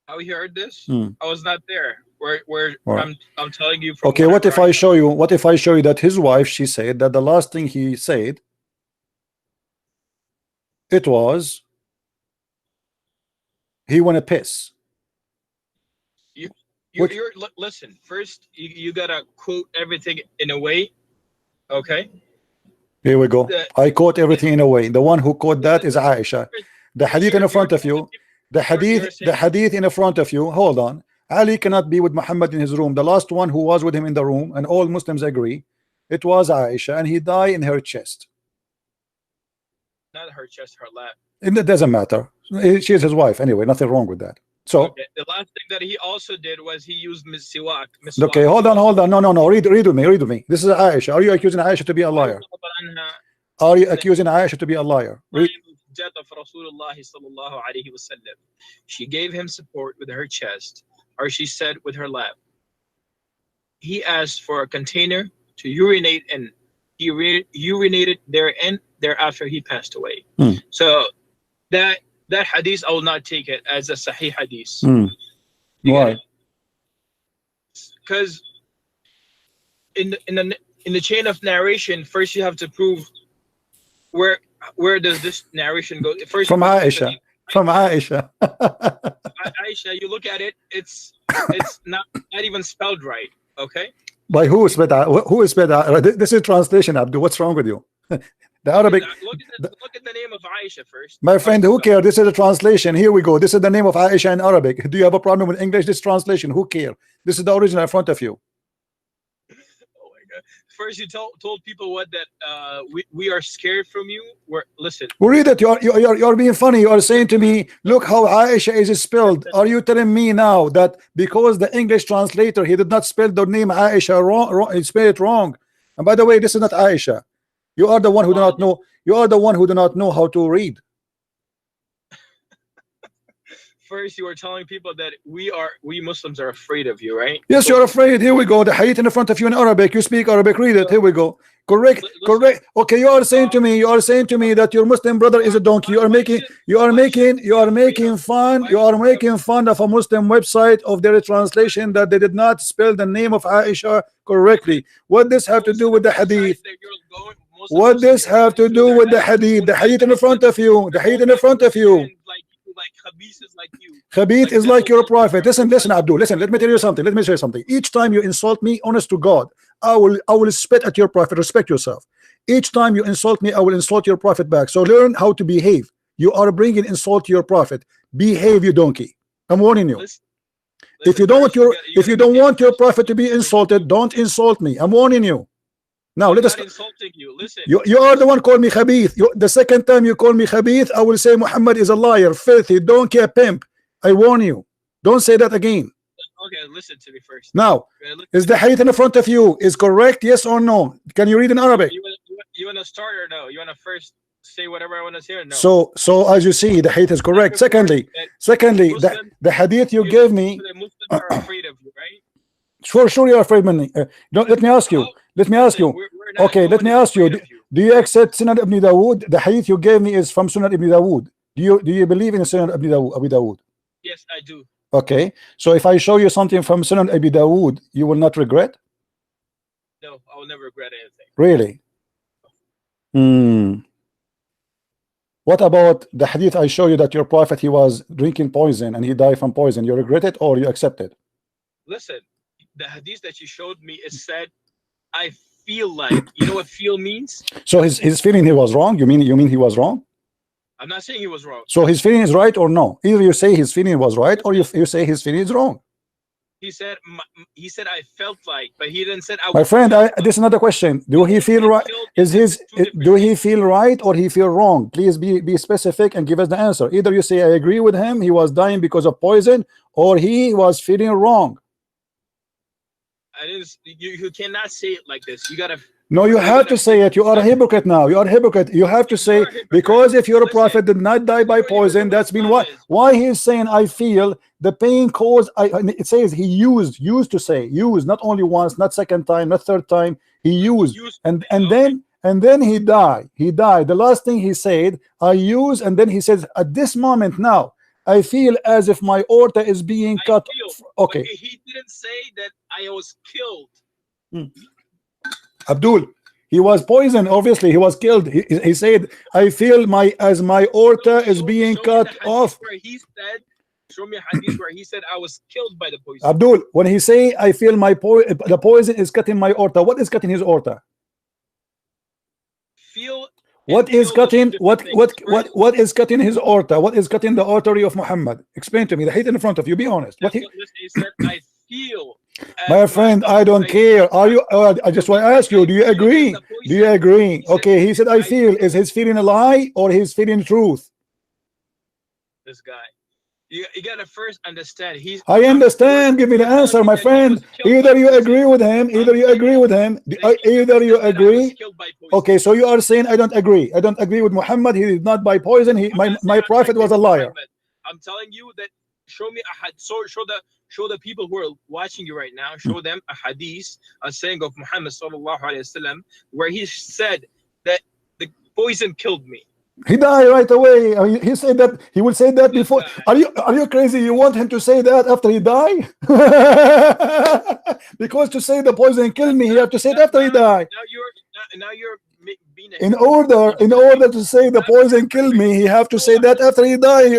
How he heard this? I was not there. Where right. I'm telling you from. Okay, what if I show you? What if I show you that his wife, she said that the last thing he said, it was he want to piss. Listen. First, you gotta quote everything in a way. Okay. Here we go. I quote everything in a way. The one who quote that is Aisha. The hadith in front of you. The hadith in front of you. Hold on. Ali cannot be with Muhammad in his room. The last one who was with him in the room, and all Muslims agree, it was Aisha, and he died in her chest. Not her chest, her lap. It doesn't matter. She is his wife anyway. Nothing wrong with that. So okay. The last thing that he also did was he used siwak. Okay, hold on. No. Read with me. This is Aisha. Are you accusing Aisha to be a liar? Are you accusing Aisha to be a liar? Read. Of Rasulullah sallallahu alaihi wasallam. She gave him support with her chest, or she said with her lap. He asked for a container to urinate in. He urinated therein. Thereafter, he passed away. So that hadith, I will not take it as a sahih hadith. Why? Because in the chain of narration, first you have to prove where does this narration go? First, from Aisha. From Aisha. Aisha, you look at it, it's not even spelled right. Okay. By who is spelled? Who is spelled? This is translation, Abdul. What's wrong with you? The Arabic. Look at the name of Aisha first. My friend, who cares? This is a translation. Here we go. This is the name of Aisha in Arabic. Do you have a problem with English? This translation. Who cares? This is the original in front of you. Oh my God. First, you told people what that we are scared from you. Listen. Read it. You're being funny. You are saying to me, look how Aisha is spelled. Are you telling me now that because the English translator he did not spell the name Aisha wrong, he spelled it wrong? And by the way, this is not Aisha. You are the one who do not know. You are the one who do not know how to read. First, you were telling people that we Muslims are afraid of you, right? Yes, you're afraid. Here we go. The hadith in front of you in Arabic. You speak Arabic. Read it. Here we go. Correct. Okay, you are saying to me that your Muslim brother is a donkey. You are making fun of a Muslim website of their translation that they did not spell the name of Aisha correctly. What does this have to do with the hadith? What does this have to do with the hadith? The hadith in front of you. The hadith in front of you. Like Khabith is like you. Khabith is like your prophet. Listen, Abdul. Listen, let me tell you something. Let me say something. Each time you insult me, honest to God, I will spit at your prophet. Respect yourself. Each time you insult me, I will insult your prophet back. So learn how to behave. You are bringing insult to your prophet. Behave, you donkey. I'm warning you. If you don't want your prophet to be insulted, don't insult me. I'm warning you. Now let us. Insulting you. Listen. You are the one called me Khabith. The second time you call me Khabith, I will say Muhammad is a liar, filthy, donkey, a pimp. I warn you. Don't say that again. Okay, listen to me first. Now, is the hadith in front of you is correct? Yes or no? Can you read in Arabic? You you want to start or no? You want to first say whatever I want to say or no? So as you see, the hadith is correct. Secondly, the hadith you gave me. The Muslims are afraid of you, right? Sure, you're afraid of me. Let me ask you. Let me ask you. Okay, let me ask you. Do you accept Sunan Ibn Dawood? The hadith you gave me is from Sunan Ibn Dawood. Do you believe in Sunan Ibn Dawood? Yes, I do. Okay, so if I show you something from Sunan Ibn Dawood, you will not regret? No, I will never regret anything. Really? What about the hadith I show you that your prophet, he was drinking poison and he died from poison? You regret it or you accept it? Listen, the hadith that you showed me, it said, I feel like, you know what feel means? So his feeling he was wrong? You mean he was wrong? I'm not saying he was wrong. So his feeling is right or no? Either you say his feeling was right or you say his feeling is wrong. He said I felt like, but he didn't say I was. My friend, this is another question. Do he feel right? Do he feel right or he feel wrong? Please be specific and give us the answer. Either you say I agree with him, he was dying because of poison, or he was feeling wrong. I didn't. You cannot say it like this. You gotta. No, you have to say it. You are a hypocrite now. You are a hypocrite. You have to say, because if your prophet did not die by poison, that's been why he is saying I feel the pain caused. It says he used to say use, not only once, not second time, not third time. He used and then he died. He died. The last thing he said, I use, and then he says at this moment now I feel as if my aorta is being cut. Okay. He didn't say that I was killed. Abdul, he was poisoned. Obviously, he was killed. He said, "I feel my aorta is being cut off." Where he said, show me a hadith where he said I was killed by the poison. Abdul, when he say, "I feel the poison is cutting my aorta," what is cutting his aorta? What is cutting? What is cutting his aorta? What is cutting the artery of Muhammad? Explain to me. The hadith in front of you. Be honest. He said, "I feel." My friend, I don't care. Are you? I just want to ask you. Do you agree? Do you agree? Okay, he said, "I feel." Is his feeling a lie or his feeling truth? This guy, you gotta first understand. I understand. Give me the answer, my friend. Either you agree with him. Either you agree with him. Either you agree. Okay, so you are saying I don't agree. I don't agree with Muhammad. He did not buy poison. My prophet was a liar. I'm telling you that. Show me a hadith. Show the people who are watching you right now. Show them a hadith, a saying of Muhammad sallallahu alaihi wasallam, where he said that the poison killed me. He died right away. He said that he will say that before. Are you crazy? You want him to say that after he died? Because to say the poison killed me, he have to say it after he died. Now you're being in order to say the poison killed me, he have to say that after he died.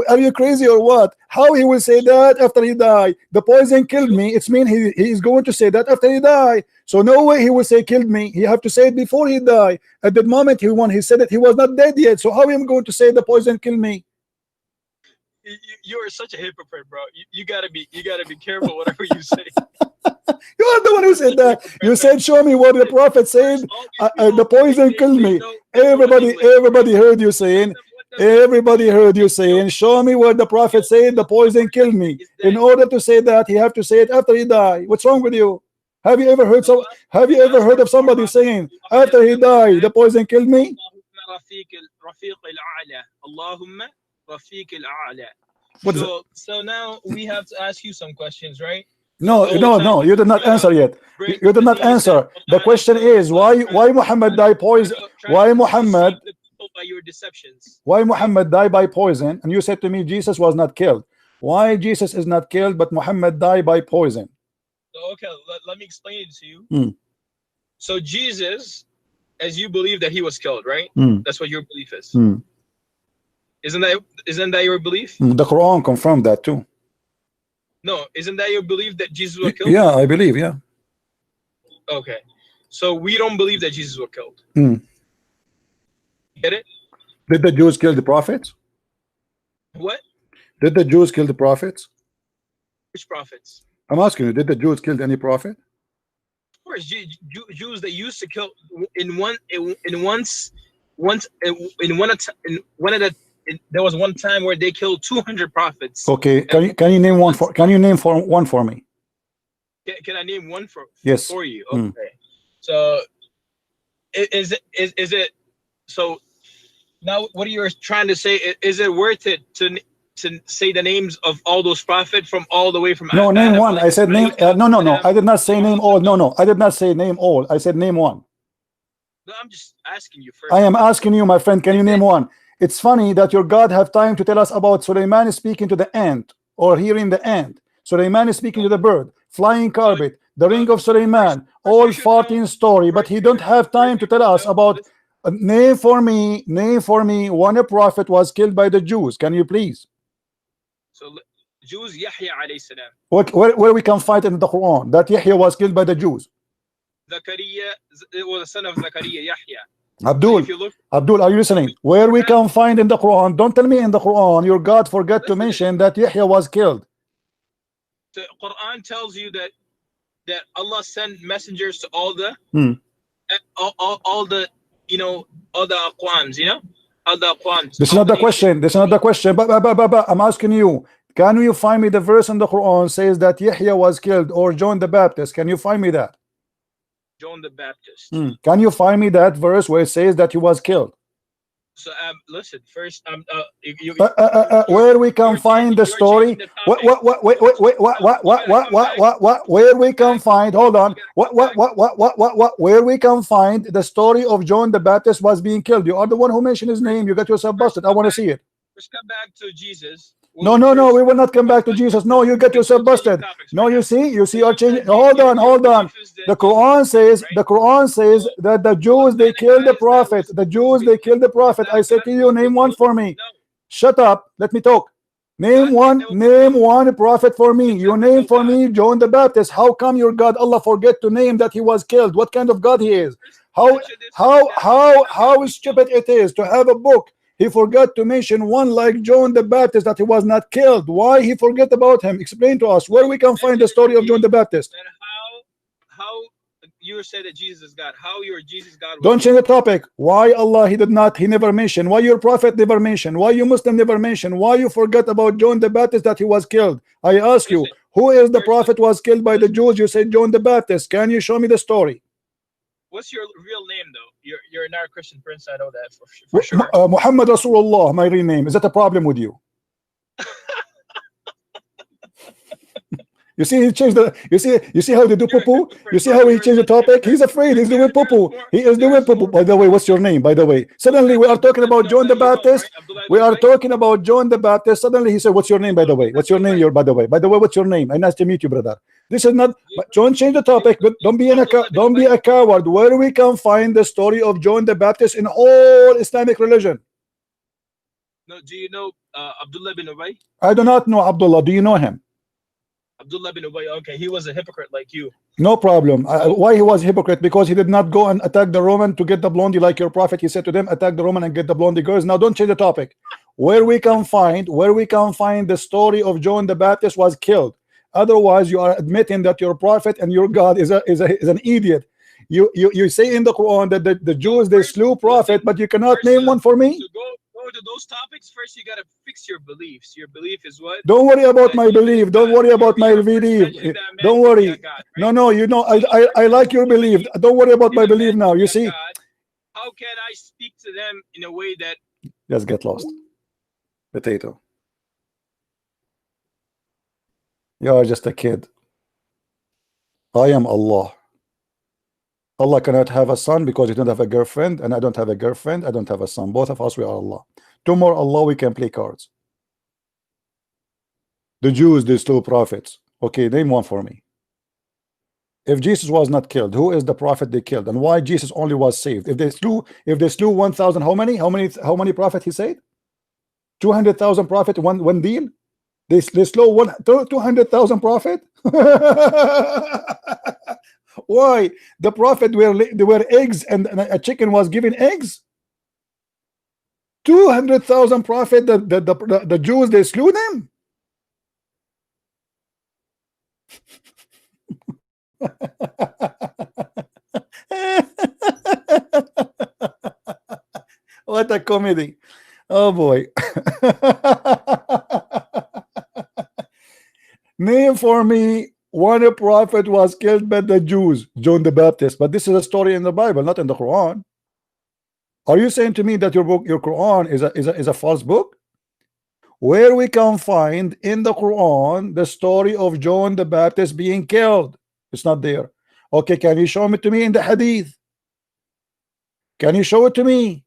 Are you crazy or what? How he will say that after he died? The poison killed me. It's mean he is going to say that after he died. So no way he will say killed me. He have to say it before he died. At that moment he said it, he was not dead yet. So how am I going to say the poison killed me? You are such a hypocrite, bro. You gotta be careful whatever you say. You are the one who said that. You said, show me what the prophet said. The poison killed me. Everybody heard you saying. Everybody heard you saying, show me what the prophet said. The poison killed me. In order to say that, he have to say it after he died. What's wrong with you? Have you ever heard of somebody saying after he died, the poison killed me? So now we have to ask you some questions, right? No, you did not answer yet. You did not answer. The question is why Muhammad died poison? Why Muhammad died by poison? And you said to me Jesus was not killed. Why Jesus is not killed, but Muhammad died by poison? Okay, let me explain it to you. So Jesus, as you believe that he was killed, right? That's what your belief is. Isn't that your belief? The Quran confirmed that too. No, isn't that your belief that Jesus was killed? Yeah, I believe, yeah. Okay, so we don't believe that Jesus was killed. Get it? Did the Jews kill the prophets? What? Did the Jews kill the prophets? Which prophets? I'm asking you, did the Jews kill any prophet? Of course, Jews that used to kill there was one time where they killed 200 prophets. Okay, can you name one for me? Can I name one for yes for you? Okay. So is it so? Now, what you're trying to say is it worth it to say the names of all those prophets from all the way from No, name Adam, one. I said name. No. I did not say name all. No. I did not say name all. I said name one. No, I'm just asking you first. I am asking you, my friend. Can you name one? It's funny that your God have time to tell us about Sulaiman speaking to the ant or hearing the ant. Sulaiman speaking to the bird, flying carpet, the ring of Sulaiman, all 14 story. But he don't have time to tell us about. Name for me one prophet was killed by the Jews. Can you please? So Jews, Yahya alayhi salam. Where we can find in the Quran that Yahya was killed by the Jews? Zakaria, it was the son of Zakaria, Yahya. Abdul, Abdul, are you listening? Where we can find in the Quran? Don't tell me in the Quran your God forgot to mention that Yahya was killed. The Quran tells you that Allah sent messengers to all the all the all the aqwams, all the aqwams. This is not the question. This is not the question. But I'm asking you, can you find me the verse in the Quran says that Yahya was killed or John the Baptist? Can you find me that? John the Baptist. Can you find me that verse where it says that he was killed? So listen, first where we can find the story? What? Where we can find? Hold on. What? Where we can find the story of John the Baptist was being killed? You are the one who mentioned his name. You got yourself busted. I want to see it. Let's come back to Jesus. No, we will not come back to Jesus. No, you get yourself busted. No, you see you're changing. Hold on. The Quran says that the Jews, they killed the prophet. The Jews, they killed the prophet. I said to you, name one for me. Shut up. Let me talk. Name one prophet for me. You name for me John the Baptist. How come your God Allah forget to name that he was killed? What kind of God he is? How stupid it is to have a book. He forgot to mention one like John the Baptist that he was not killed. Why he forget about him? Explain to us where we can find the story of John the Baptist. How you said that Jesus is God? How your Jesus God? Don't change the topic. Why Allah he never mentioned? Why your prophet never mentioned? Why you Muslim never mentioned? Why you forgot about John the Baptist that he was killed? I ask you, who is the prophet was killed by the Jews? You said John the Baptist. Can you show me the story? What's your real name though? You're an Christian prince. I know that for sure. Muhammad Rasulullah, my real name. Is that a problem with you? You see, he changed the. You see how they do poo-poo. You see how he changed the topic. He's afraid. He's doing poo-poo. He is doing poo-poo. By the way, what's your name? By the way, suddenly we are talking about John the Baptist. We are talking about John the Baptist. Suddenly he said, "What's your name?" By the way, what's your name? By the way, what's your name? Nice to meet you, brother. This is not. John changed the topic. But don't be a coward. Where we can find the story of John the Baptist in all Islamic religion? No. Do you know Abdullah bin Ubay? I do not know Abdullah. Do you know him? Abdullah bin Ubay, okay, he was a hypocrite like you. No problem. Why he was a hypocrite? Because he did not go and attack the Roman to get the blondie like your prophet. He said to them, attack the Roman and get the blondie girls. Now don't change the topic. Where we can find the story of John the Baptist was killed. Otherwise, you are admitting that your prophet and your God is an idiot. You say in the Quran that the Jews they slew prophet, but you cannot name one for me. Go to those topics first. You gotta fix your beliefs. Your belief is what? Don't worry about my belief. Don't worry about my belief. Don't worry. No. You know I like your belief. Don't worry about my belief now. You see. How can I speak to them in a way that? Just get lost. Potato. You are just a kid. I am Allah. Allah cannot have a son because you don't have a girlfriend, and I don't have a girlfriend. I don't have a son. Both of us, we are Allah. Tomorrow, Allah, we can play cards. The Jews, they slew prophets. Okay, name one for me. If Jesus was not killed, who is the prophet they killed, and why Jesus only was saved? If they slew 1,000, how many prophets he said? 200,000 prophet, one deal. They slew 200,000 prophet. Why? The prophet were eggs, and a chicken was giving eggs. 200,000 prophet. The Jews they slew them. What a comedy. Oh boy. Name for me One prophet was killed by the Jews, John the Baptist, but this is a story in the Bible, not in the Quran. Are you saying to me that your book, your Quran, is a false book? Where we can find in the Quran the story of John the Baptist being killed? It's not there. Okay, can you show it to me in the Hadith? Can you show it to me?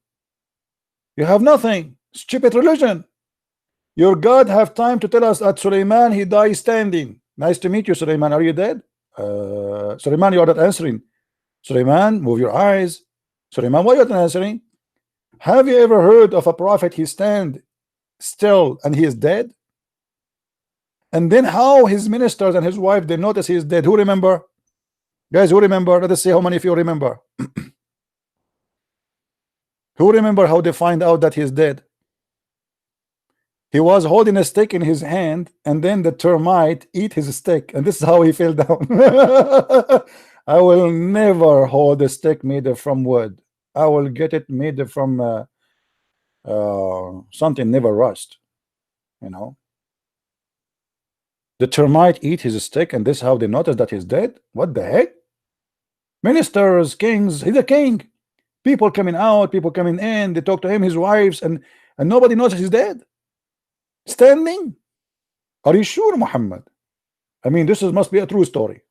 You have nothing. Stupid religion. Your God have time to tell us that Suleiman, he died standing. Nice to meet you, Suleiman. Are you dead? Suleiman, you are not answering. Suleiman, move your eyes. Suleiman, why are you not answering? Have you ever heard of a prophet he stand still and he is dead? And then how his ministers and his wife, they notice he is dead? Who remember? Guys, who remember? Let us see how many of you remember. Who remember how they find out that he is dead? He was holding a stick in his hand, and then the termite eat his stick, and this is how he fell down. I will never hold a stick made from wood. I will get it made from something never rust. You know, the termite eat his stick, and this is how they notice that he's dead. What the heck? Ministers, kings, he's a king. People coming out, people coming in, they talk to him, his wives, and nobody knows he's dead. Standing? Are you sure, Muhammad? I mean, this must be a true story.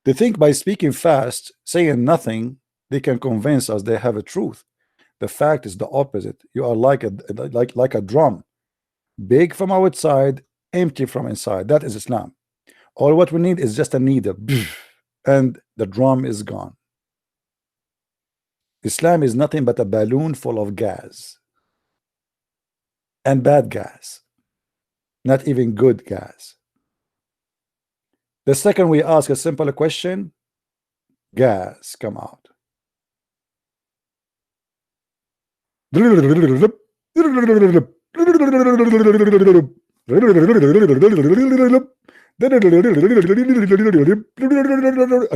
They think by speaking fast, saying nothing, they can convince us they have a truth. The fact is the opposite. You are like a drum, big from outside, empty from inside. That is Islam. All what we need is just a needle, and the drum is gone. Islam is nothing but a balloon full of gas, and bad gas, not even good gas. The second we ask a simple question, gas come out. A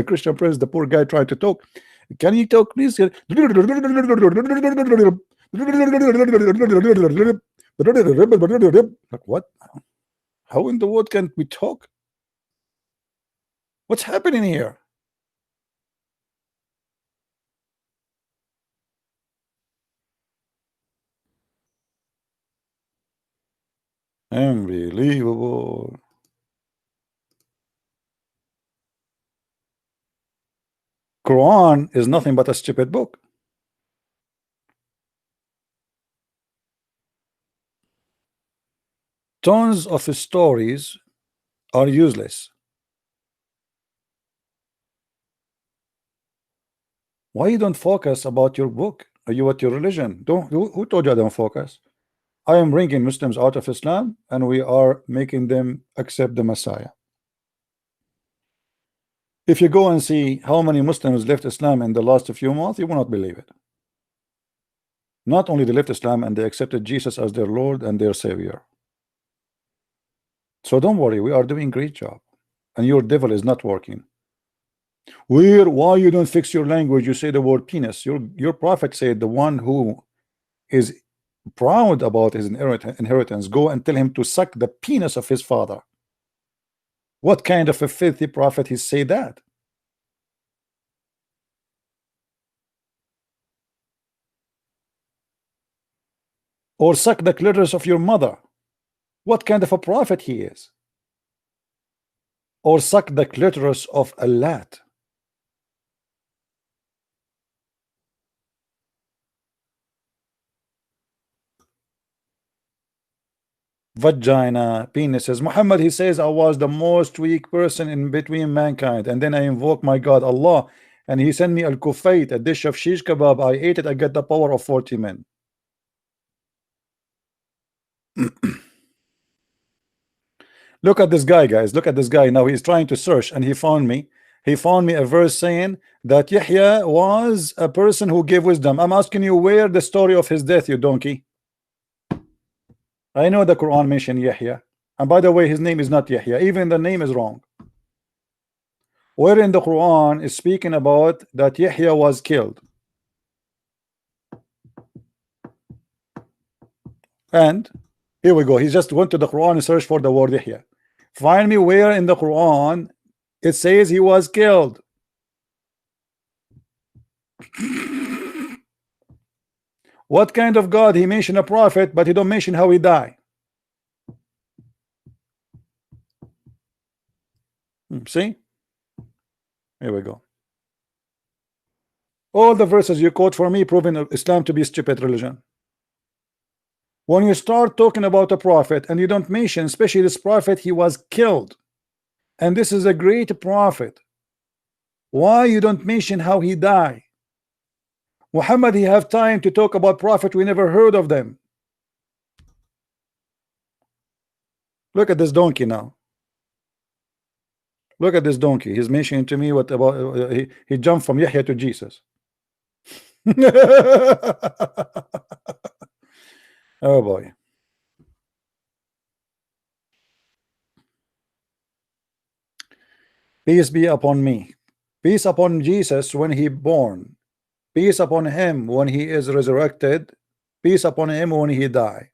Christian prince, the poor guy tried to talk. Can you talk, please? Like what? How in the world can we talk? What's happening here? Unbelievable. Quran is nothing but a stupid book. Tons of stories are useless. Why you don't focus about your book? Are you at your religion? Who told you I don't focus? I am bringing Muslims out of Islam, and we are making them accept the Messiah. If you go and see how many Muslims left Islam in the last few months, you will not believe it. Not only they left Islam, and they accepted Jesus as their Lord and their Savior. So don't worry, we are doing a great job, and your devil is not working. Why you don't fix your language? You say the word penis. Your prophet said the one who is proud about his inheritance, go and tell him to suck the penis of his father. What kind of a filthy prophet he say that? Or suck the clitoris of your mother. What kind of a prophet he is? Or suck the clitoris of a lat. Vagina, penises. Muhammad, he says, I was the most weak person in between mankind, and then I invoke my God Allah, and he sent me al-kufayt, a dish of shish kebab. I ate it, I get the power of 40 men. Look at this guy, guys. Look at this guy. Now he's trying to search, and he found me a verse saying that Yahya was a person who gave wisdom. I'm asking you, where the story of his death, you donkey? I know the Quran mentioned Yahya. And by the way, his name is not Yahya. Even the name is wrong. Where in the Quran is speaking about that Yahya was killed? And here we go. He just went to the Quran and searched for the word Yahya. Find me where in the Quran it says he was killed. What kind of God? He mentioned a prophet, but he don't mention how he died. See? Here we go. All the verses you quote for me proving Islam to be a stupid religion. When you start talking about a prophet and you don't mention, especially this prophet, he was killed, and this is a great prophet, why you don't mention how he died? Muhammad, he have time to talk about prophet, we never heard of them. Look at this donkey now. Look at this donkey. He's mentioning to me what about he jumped from Yahya to Jesus. Oh boy. Peace be upon me. Peace upon Jesus when he born. Peace upon him when he is resurrected. Peace upon him when he die.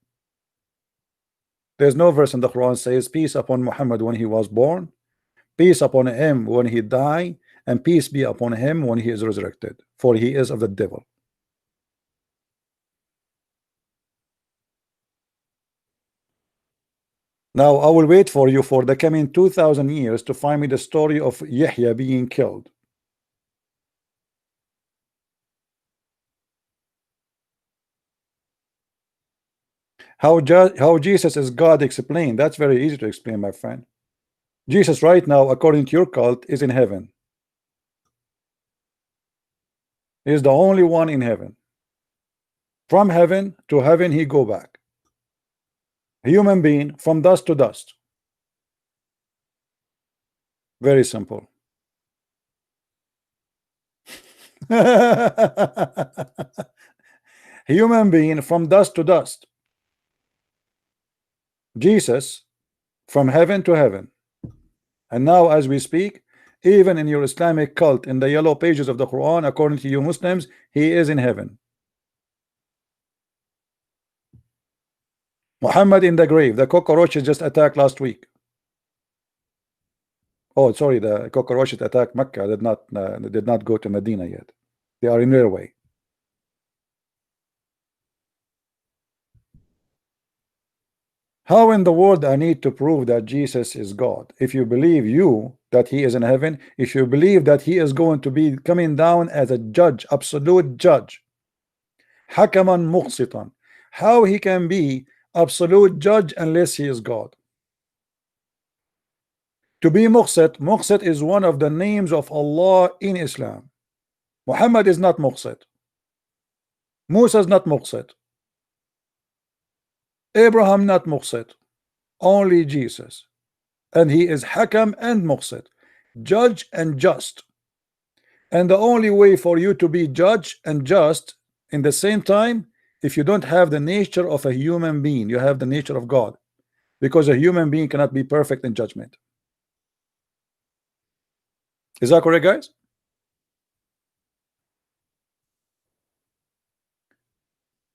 There's no verse in the Quran says peace upon Muhammad when he was born, peace upon him when he die, and peace be upon him when he is resurrected, for he is of the devil. Now I will wait for you for the coming 2,000 years to find me the story of Yahya being killed. How Jesus is God explained? That's very easy to explain, my friend. Jesus right now, according to your cult, is in heaven. He is the only one in heaven. From heaven to heaven he go back. A human being from dust to dust. Very simple. Human being from dust to dust. Jesus from heaven to heaven. And now as we speak, even in your Islamic cult, in the yellow pages of the Quran, according to you Muslims, he is in heaven. Muhammad in the grave. The cockroaches just attacked last week. Oh, sorry, the cockroaches attacked Mecca. Did not go to Medina yet. They are in their way. How in the world I need to prove that Jesus is God? If you believe that he is in heaven, if you believe that he is going to be coming down as a judge, absolute judge, hakaman muqsitan, how he can be absolute judge unless he is God? To be muqsit, muqsit is one of the names of Allah in Islam. Muhammad is not muqsit. Musa is not muqsit. Abraham not muqsit. Only Jesus. And he is hakam and muqsit, judge and just. And the only way for you to be judge and just in the same time, if you don't have the nature of a human being, you have the nature of God, because a human being cannot be perfect in judgment. Is that correct, guys?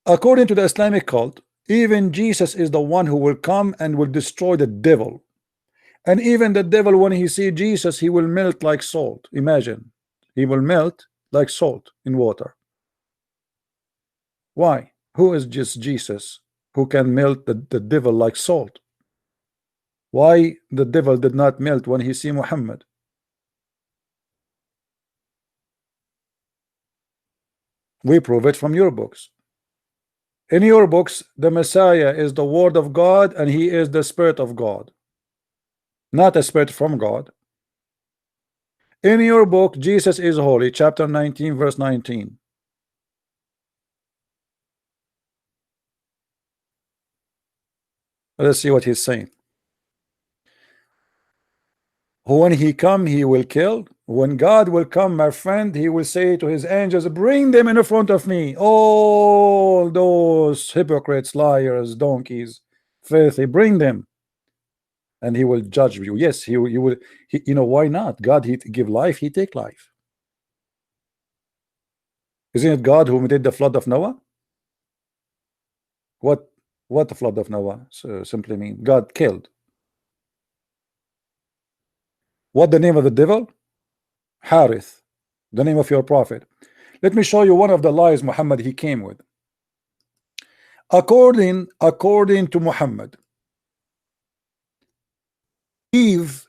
According to the Islamic cult, even Jesus is the one who will come and will destroy the devil. And even the devil, when he sees Jesus, he will melt like salt. Imagine, he will melt like salt in water. Why? Who is just Jesus who can melt the devil like salt? Why the devil did not melt when he see Muhammad? We prove it from your books. In your books, the Messiah is the word of God and he is the Spirit of God, not a spirit from God. In your book, Jesus is holy, chapter 19, verse 19. Let's see what he's saying. When he come, he will kill. When God will come, my friend, he will say to his angels, bring them in front of me, all those hypocrites, liars, donkeys, filthy, bring them. and he will judge you. Yes, he will. You know why not? God, he give life, he take life. Isn't it God who did the flood of Noah? What the flood of Noah simply mean? God killed. What the name of the devil? Harith, the name of your prophet. Let me show you one of the lies Muhammad he came with. According to Muhammad, Eve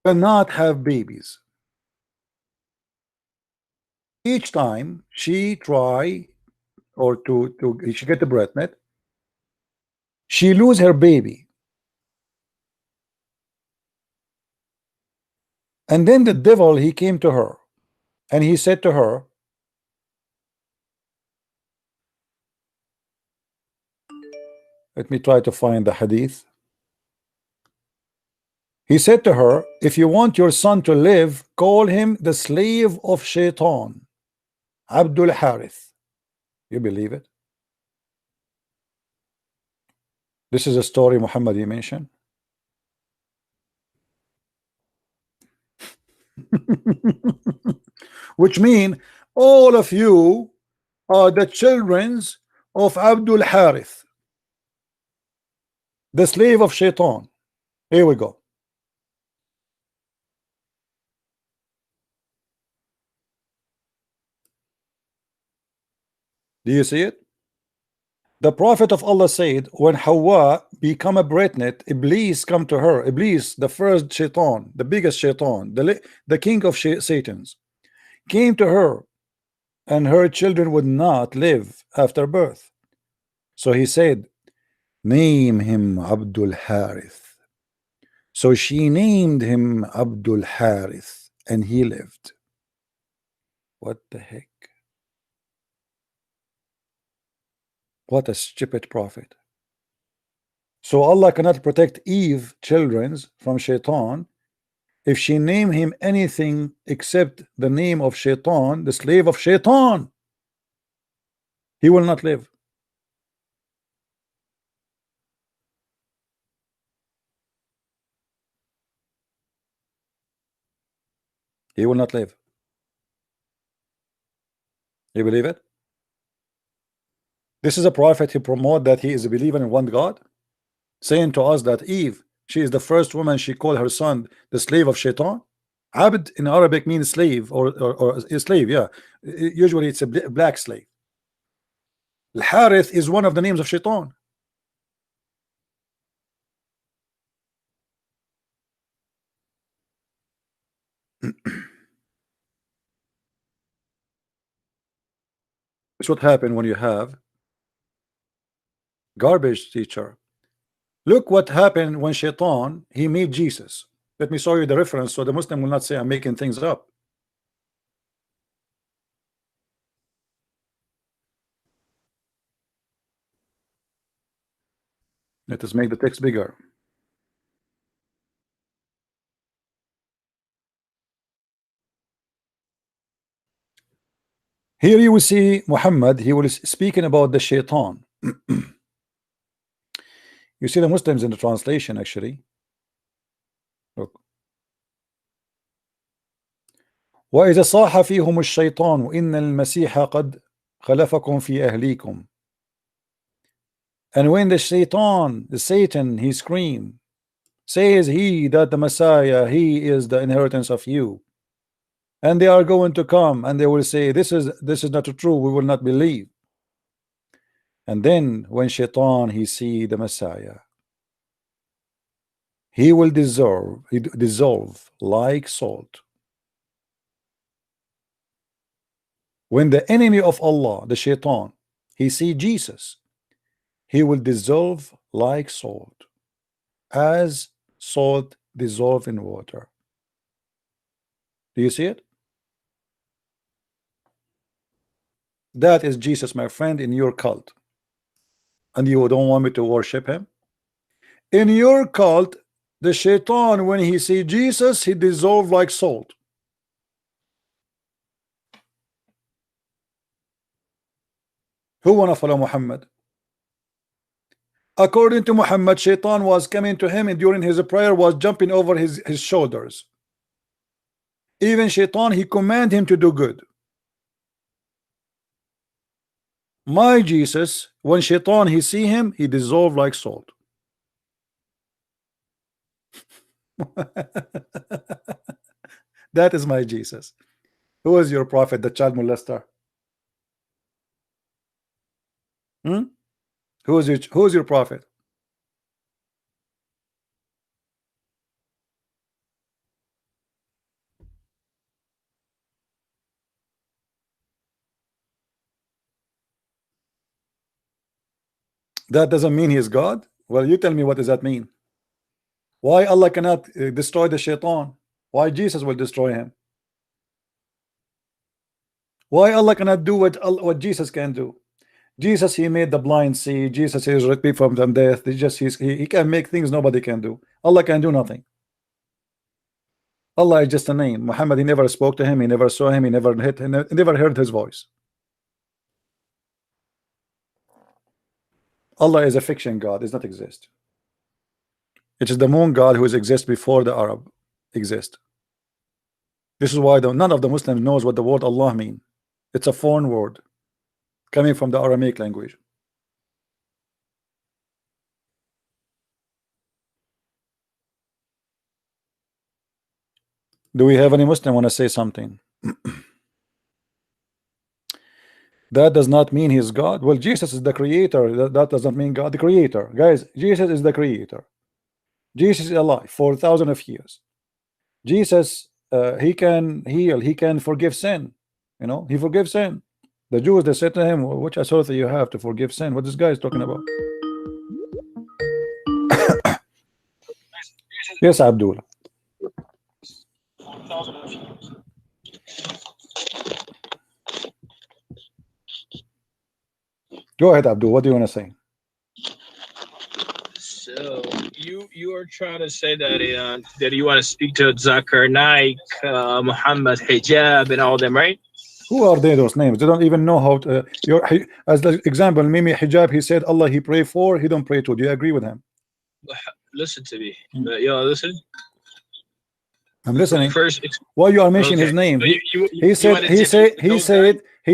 cannot have babies. Each time she try or she get pregnant, she lose her baby. And then the devil, he came to her and he said to her, let me try to find the hadith. He said to her, if you want your son to live, call him the slave of Shaitan, Abdul Harith. You believe it? This is a story Muhammad he mentioned. Which mean all of you are the children of Abdul Harith, the slave of Shaitan. Here we go. Do you see it? The Prophet of Allah said, when Hawa become a pregnant, Iblis come to her. Iblis, the first Shaitan, the biggest Shaitan, the king of Satans, came to her, and her children would not live after birth. So he said, name him Abdul Harith. So she named him Abdul Harith, and he lived. What the heck? What a stupid prophet. So Allah cannot protect Eve children from Shaitan if she name him anything except the name of Shaitan, the slave of Shaitan. He will not live. He will not live. You believe it? This is a prophet who promote that he is a believer in one God, saying to us that Eve, she is the first woman, she called her son the slave of Shaitan. Abd in Arabic means slave or a slave, yeah. Usually it's a black slave. Al-Harith is one of the names of Shaitan. It's what happened when you have garbage teacher. Look what happened when Shaitan, he made Jesus. Let me show you the reference so the Muslim will not say I'm making things up. Let us make the text bigger. Here you will see Muhammad, he was speaking about the Shaitan. You see the Muslims in the translation actually. Look. وإذا صاح فيهم الشيطان إن المسيح قد خلفكم في أهليكم. And when the Shaitan, the Satan, he screamed, says he that the Messiah, he is the inheritance of you. And they are going to come and they will say, this is not true, we will not believe. And then when Shaitan, he see the Messiah, he will dissolve like salt. When the enemy of Allah, the Shaitan, he see Jesus, he will dissolve like salt, as salt dissolve in water. Do you see it? That is Jesus, my friend, in your cult. And you don't want me to worship him? In your cult, the Shaitan, when he see Jesus, he dissolve like salt. Who wanna follow Muhammad? According to Muhammad, Shaitan was coming to him and during his prayer was jumping over his shoulders. Even Shaitan, he commanded him to do good. My Jesus, when Shaitan he see him, he dissolved like salt. That is my Jesus. Who is your prophet, the child molester? Who is your prophet? That doesn't mean he is God. Well, you tell me, what does that mean? Why Allah cannot destroy the Shaitan? Why Jesus will destroy him? Why Allah cannot do what Jesus can do? Jesus, he made the blind see. Jesus is raised people from death. He can make things nobody can do. Allah can do nothing. Allah is just a name. Muhammad, he never spoke to him. He never saw him. He never heard his voice. Allah is a fiction God. Does not exist. It is the moon God who exists before the Arab exist. This is why none of the Muslims knows what the word Allah means. It's a foreign word coming from the Aramaic language. Do we have any Muslim want to say something? That does not mean he's God. Well, Jesus is the creator. That doesn't mean God the creator. Guys, Jesus is the creator. Jesus is alive for thousands of years. Jesus, he can heal. He can forgive sin. You know, he forgives sin. The Jews, they said to him, which authority you have to forgive sin? What this guy is talking about? Yes, Abdullah. Go ahead, Abdul. What do you want to say? So you are trying to say that that you want to speak to Zakir Naik, Muhammad Hijab, and all them, right? Who are they? Those names? They don't even know how to. As the example, Mimi Hijab, he said Allah he pray for, he don't pray to. Do you agree with him? Listen to me. Yo, listen. I'm listening. First, why you are mentioning his name? He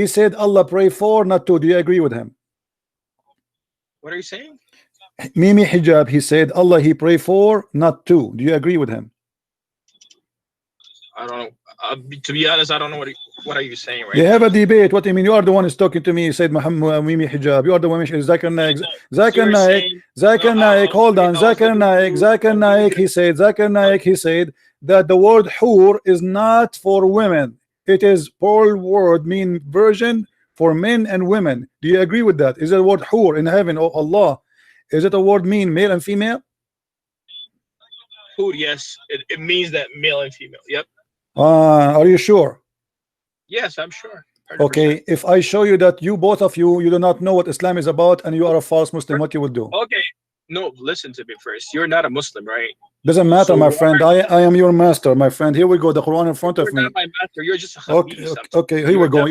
said Allah pray for, not to. Do you agree with him? What are you saying? Mimi Hijab, he said Allah he pray for, not to. Do you agree with him? I don't know. To be honest, I don't know what are you saying right You now? have a debate. What do you mean? You are the one who's talking to me. You said Muhammad Mimi Hijab. You are the one who is Zakir Naik. Zakir Naik. Hold on. Zakir Naik. He said Zakir Naik. He said that the word hur is not for women. It is plural word, mean version for men and women. Do you agree with that? Is it a word hur in heaven? Oh Allah, is it a word mean male and female? Hur, yes. It means that male and female. Yep. Are you sure? Yes, I'm sure. 100%. Okay, if I show you that both of you do not know what Islam is about and you are a false Muslim, what you will do? Okay. No, listen to me first. You're not a Muslim, right? Doesn't matter, So my friend. I am your master, my friend. Here we go. The Quran in front of You're me. not my master. You're just a khabith. Okay, here we go.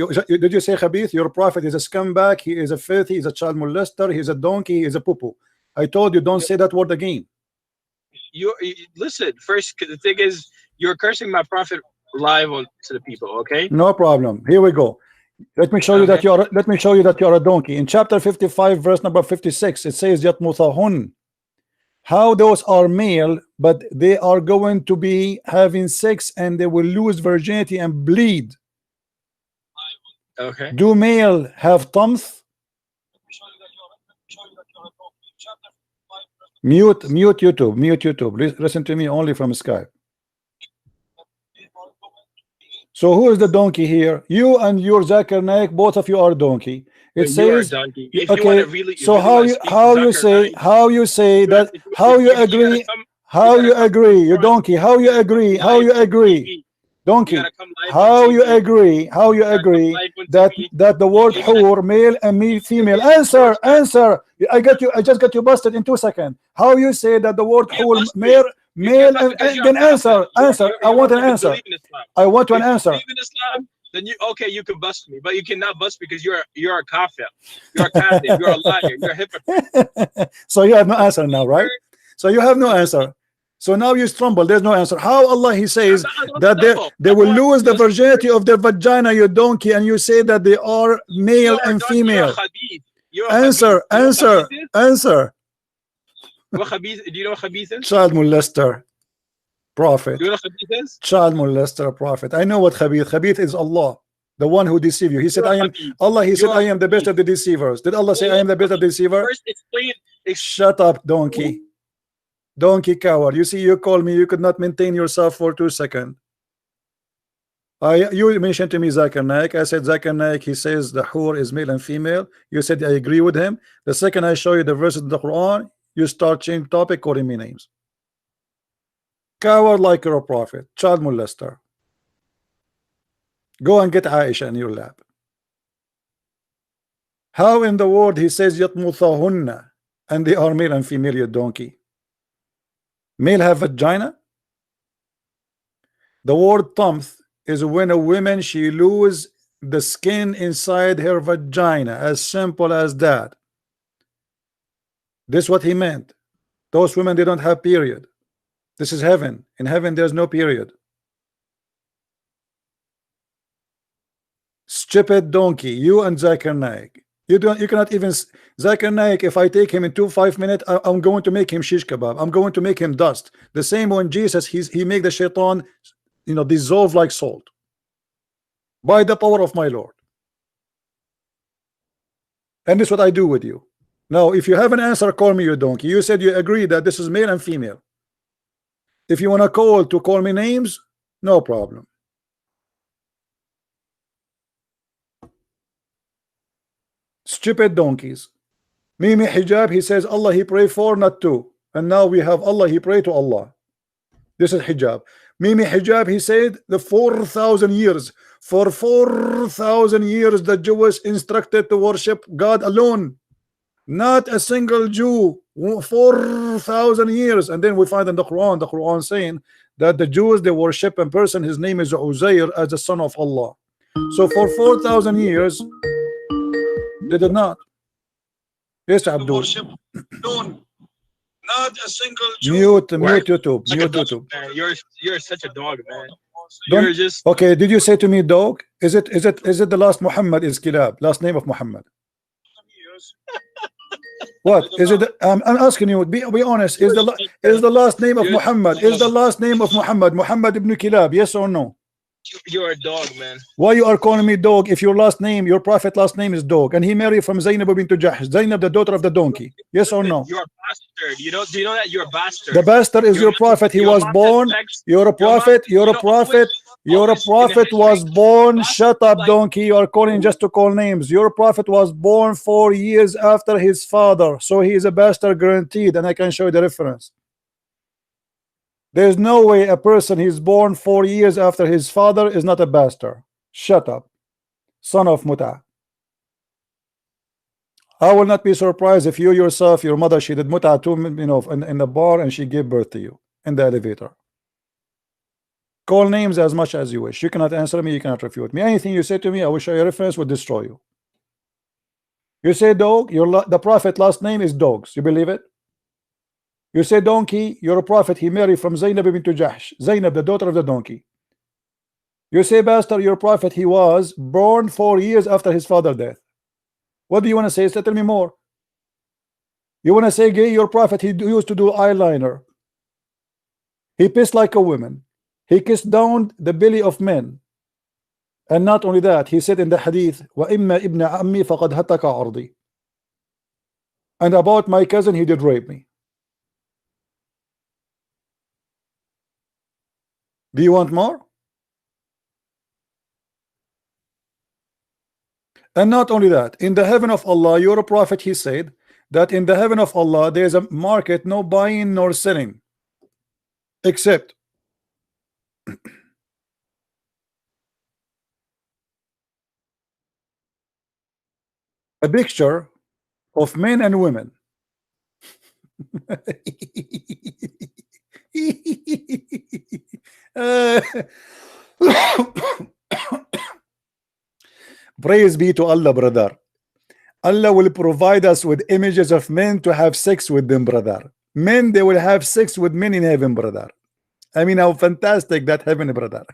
Did you say Khabith? Your prophet is a scumbag. He is a filthy. He's a child molester. He's a donkey. He's a poo-poo. I told you, don't say that word again. You listen first. The thing is, you're cursing my prophet live to the people. Okay. No problem. Here we go. Let me show you that you are. Let me show you that you are a donkey. In chapter 55, verse number 56, it says Yatmuthahun. How those are male, but they are going to be having sex and they will lose virginity and bleed. Okay. Do male have thumbs? Mute YouTube. Mute YouTube. Listen to me only from Skype. So who is the donkey here? You and your Zakir Naik, both of you are donkey. It says okay. So how you say that? How you agree? How you agree? You donkey. How you agree? How you agree? Donkey. How you agree? How you agree that the word hur, male and me female? Answer. I just got you busted in 2 seconds. How you say that the word hur, male and then answer. I want an answer. I want an answer. then you can bust me, but you cannot bust because you're a kafir, you're a kafir, you're a liar, you're a hypocrite. So you have no answer now, right? So you have no answer. So now you stumble. There's no answer. How Allah He says that they will lose the virginity of their vagina, you donkey, and you say that they are male and female. Answer. Do you know khabith is? Child molester, prophet. Do you know khabith is? Child molester, prophet. I know what khabith. Khabith is Allah, the one who deceive you. He said, I am Allah. He said, I am the best of the deceivers. Did Allah say, I am the best of the deceiver? First explain. Shut up, donkey. Donkey coward. You see, you call me, you could not maintain yourself for 2 seconds. You mentioned to me Zakir Naik. I said Zakir Naik, he says the hur is male and female. You said I agree with him. The second I show you the verses in the Quran, you start changing topic, calling me names. Coward like you're a prophet. Child molester. Go and get Aisha in your lap. How in the world he says yatmuthahunna and they are male and female, you donkey? Male have vagina? The word tamth is when a woman she lose the skin inside her vagina, as simple as that. This is what he meant. Those women, they don't have period. This is heaven. In heaven there's no period. Stupid donkey, you and Zakir Naik. You cannot even Zakir Naik. If I take him in 5 minutes, I'm going to make him shish kebab. I'm going to make him dust. The same when Jesus, he make the shaitan, dissolve like salt by the power of my Lord. And this is what I do with you. Now, if you have an answer, call me you donkey. You said you agree that this is male and female. If you want to call me names, no problem. Stupid donkeys. Mimi Hijab, he says Allah he pray for, not to. And now we have Allah he pray to Allah. This is Hijab. Mimi Hijab, he said the 4,000 years. For 4,000 years the Jews instructed to worship God alone. Not a single Jew. 4,000 years. And then we find in the Quran saying that the Jews, they worship a person, his name is Uzair, as the son of Allah. So for 4,000 years they did not. Yes, Abdul. Not a single Jew. Mute YouTube. Mute YouTube. Man, you're such a dog, man. Don't, you're just okay. Did you say to me dog? Is it the last Muhammad is Kilab? Last name of Muhammad? What is it? I'm asking you. Be honest. Is the last name of Muhammad? Is the last name of Muhammad ibn Kilab? Yes or no? You're a dog, man. Why you are calling me dog if your prophet last name is dog, and he married from Zainab bint Jahsh, Zainab the daughter of the donkey? Yes or no? You're a bastard. Do you know that you're a bastard? The bastard is your prophet. He was born. You're a prophet. You're a prophet. Your prophet was born. Shut up, donkey. You are calling just to call names. Your prophet was born 4 years after his father, so he is a bastard guaranteed, and I can show you the reference. There's no way a person he's born 4 years after his father is not a bastard. Shut up, son of Muta. I will not be surprised if you yourself, your mother, she did Muta too, in the bar, and she gave birth to you in the elevator. Call names as much as you wish. You cannot answer me, you cannot refute me. Anything you say to me, I will show you a reference, will destroy you. You say dog, the prophet last name is dogs. You believe it? You say donkey, you're a prophet, he married from Zainab bint Jahsh, Zainab the daughter of the donkey. You say bastard, your prophet, he was born 4 years after his father's death. What do you want to say? Tell me more. You want to say gay, your prophet, he used to do eyeliner. He pissed like a woman. He kissed down the belly of men. And not only that, he said in the hadith, وَإِمَّا إِبْنَ عَمِّي فَقَدْ هَتَكَ عَرْضِي. And about my cousin, he did rape me. Do you want more? And not only that, in the heaven of Allah, you're a prophet, he said that in the heaven of Allah there's a market, no buying nor selling, except a picture of men and women. Praise be to Allah, brother. Allah will provide us with images of men to have sex with them, brother. Men, they will have sex with men in heaven, brother. I mean, how fantastic that heaven, brother.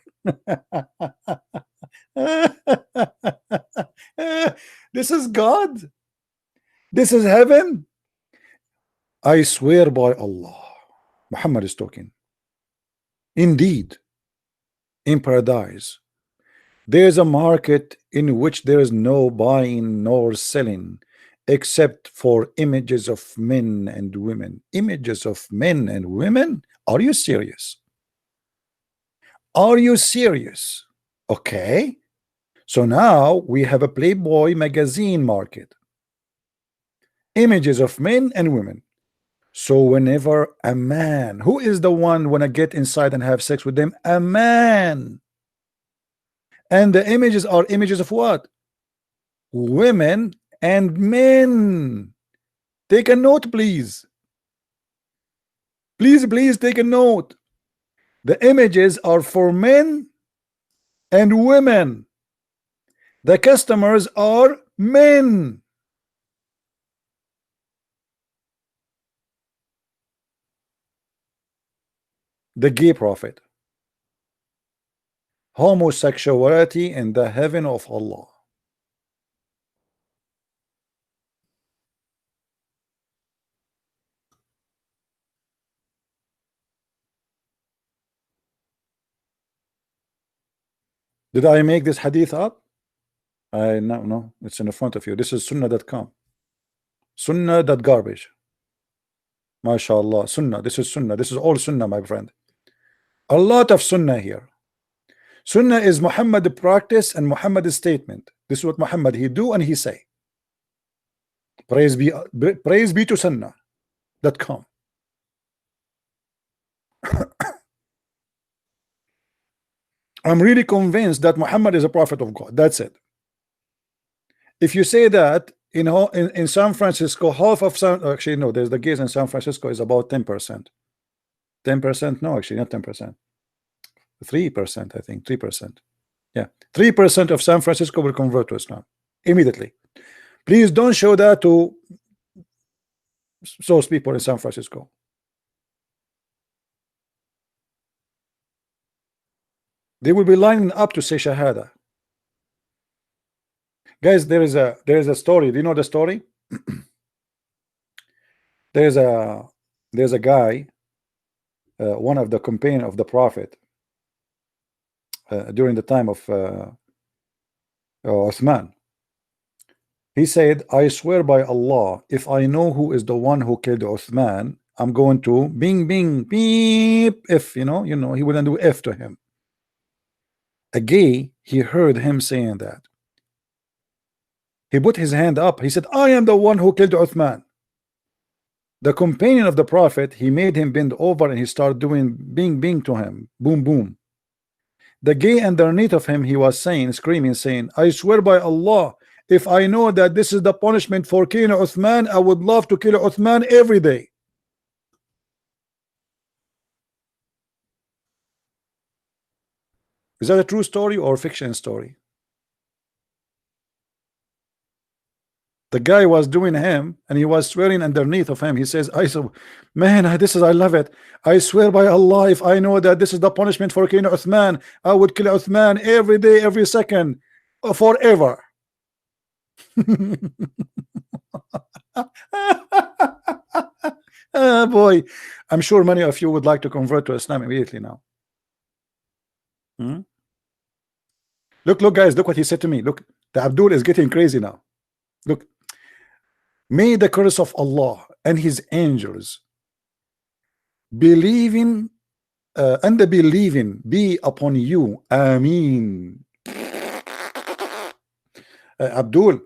This is God. This is heaven. I swear by Allah, Muhammad is talking. Indeed, in paradise, there is a market in which there is no buying nor selling except for images of men and women. Images of men and women? Are you serious? Are you serious? Okay. So now we have a Playboy magazine market. Images of men and women. So whenever a man, who is the one wanna get inside and have sex with them? A man. And the images are images of what? Women and men. Take a note, please. Please take a note. The images are for men and women. The customers are men. The gay prophet. Homosexuality in the heaven of Allah. Did I make this hadith up? No, it's in the front of you. This is sunnah.com. Sunnah.garbage. MashaAllah. Sunnah. This is sunnah. This is all sunnah, my friend. A lot of sunnah here. Sunnah is Muhammad practice and Muhammad's statement. This is what Muhammad he do and he say. Praise be to sunnah.com. I'm really convinced that Muhammad is a prophet of God. That's it. If you say that in San Francisco, half of actually no, there's the gays in San Francisco is about 10%. 10%? No, actually not 10%. 3%, I think. 3%. Yeah, 3% of San Francisco will convert to Islam immediately. Please don't show that to those people in San Francisco. They will be lining up to say Shahada. Guys, there is a story. Do you know the story? there's a guy, one of the companion of the Prophet during the time of Uthman. He said, I swear by Allah, if I know who is the one who killed Uthman, I'm going to bing bing beep if you know he wouldn't do F to him. A gay, he heard him saying that. He put his hand up. He said, I am the one who killed Uthman. The companion of the Prophet, he made him bend over and he started doing bing bing to him. Boom boom. The gay underneath of him, he was saying, screaming, saying, I swear by Allah, if I know that this is the punishment for killing Uthman, I would love to kill Uthman every day. Is that a true story or fiction story? The guy was doing him and he was swearing underneath of him. He says, I love it. I swear by Allah, if I know that this is the punishment for killing Uthman, I would kill Uthman every day, every second, forever. Boy, I'm sure many of you would like to convert to Islam immediately now. Look, guys, look what he said to me. Look, the Abdul is getting crazy now. Look, may the curse of Allah and his angels believing and the believing be upon you. Ameen. Abdul,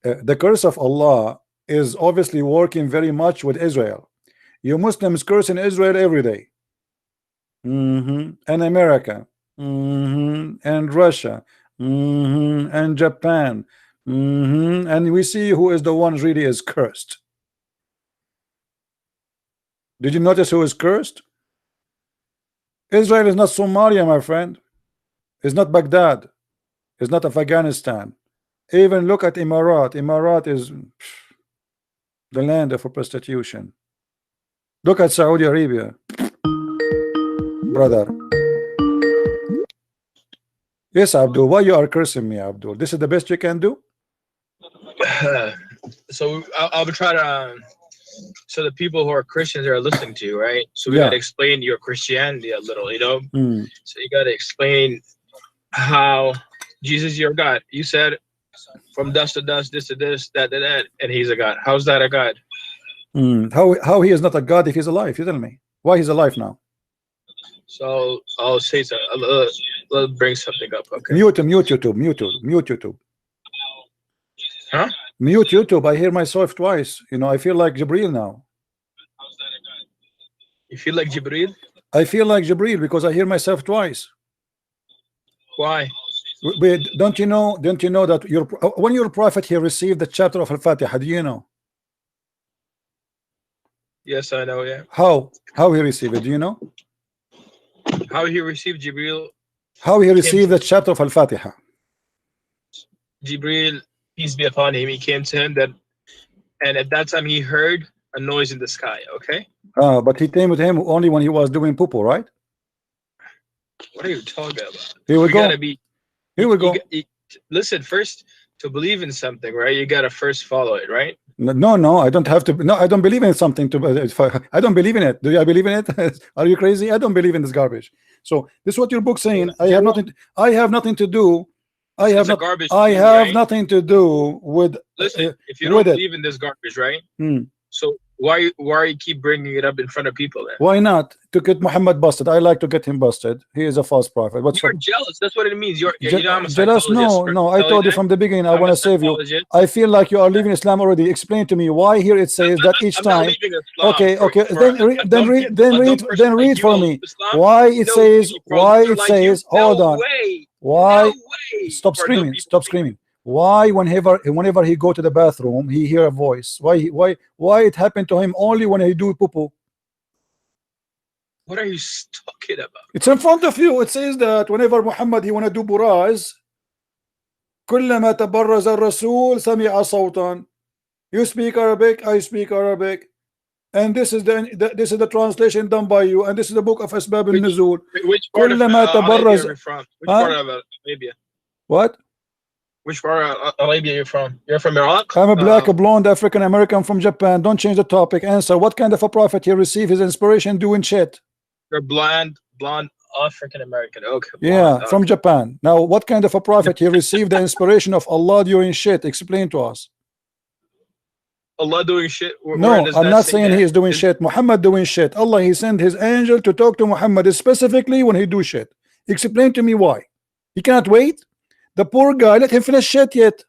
the curse of Allah is obviously working very much with Israel. You Muslims curse in Israel every day. And America. And Russia, and Japan, and we see who is the one really is cursed. Did you notice who is cursed? Israel is not Somalia, my friend. It's not Baghdad. It's not Afghanistan. Even look at Emirat. Emirat is the land of prostitution. Look at Saudi Arabia, brother. Yes, Abdul. Why you are cursing me, Abdul? This is the best you can do. So I'll try to. So the people who are Christians are listening to you, right? So we Yeah. got to explain your Christianity a little, you know. Mm. So you got to explain how Jesus is your God. You said from dust to dust, this to this, that to that, and he's a God. How's that a God? Mm. How he is not a god if he's alive? You tell me. Why he's alive now? So I'll say so. I'll bring something up. Okay. Mute YouTube. Mute YouTube. Huh? Mute YouTube. I hear myself twice. You know, I feel like Jibril now. You feel like Jibreel? I feel like Jibril because I hear myself twice. Why? Wait, don't you know that when your prophet he received the chapter of Al-Fatiha? Do you know Yes, I know. Yeah. how he received it? Do you know How he received Jibreel? how he received the chapter of Al-Fatiha? Jibreel, peace be upon him, he came to him and at that time he heard a noise in the sky. Okay. But he came with him only when he was doing poo-poo, right? What are you talking about? Here we You go. gotta be. Here we go. Listen, first to believe in something, right? You gotta first follow it, right? No, I don't have to. No, I don't believe in something I don't believe in it. Do I believe in it? Are you crazy? I don't believe in this garbage. So this is what your book saying. I have nothing to do. I have It's a garbage. I thing, have right? nothing to do with. Listen, if you with don't it. believe in this garbage, right? Hmm. So why you keep bringing it up in front of people then? Why not to get Muhammad busted? I like to get him busted. He is a false prophet. What's You're up? jealous. That's what it means. You know, I'm a Jealous? psychologist, No. I told you from the beginning. I I'm want a to save you. psychologist. I feel like you are leaving Islam already. Explain to me why here it says that each I'm not time. leaving Islam Okay. for Then a read. dumb Then kid, a dumb person read like for you. me. Islam? Why it No says? way, bro. Why You're it like says? you. Hold No on. way. Why? No way. Stop For dumb screaming. people Stop like you. screaming. Why whenever he go to the bathroom he hear a voice? Why it happened to him only when he do poo-poo? What are you talking about? It's in front of you. It says that whenever Muhammad he want to do buraz, كلما تبرز الرسول سمع صوتا. You speak Arabic, I speak Arabic, and this is the translation done by you, and this is the book of Asbab al-Nuzul. Which part of كلما Arabia تبرز. are you from? Which part of Arabia? What? Which part of Arabia are you from? You're from Iraq? I'm a black, blonde African American from Japan. Don't change the topic. Answer. What kind of a prophet he received his inspiration doing shit? You're blonde African American. Okay. Yeah, blonde, from Japan. Now, what kind of a prophet he received the inspiration of Allah during shit? Explain to us. Allah doing shit. Where No, does I'm that not say saying that? he is doing shit. Muhammad doing shit. Allah, he sent his angel to talk to Muhammad specifically when he do shit. Explain to me why. He cannot wait. The poor guy, let him finish shit yet.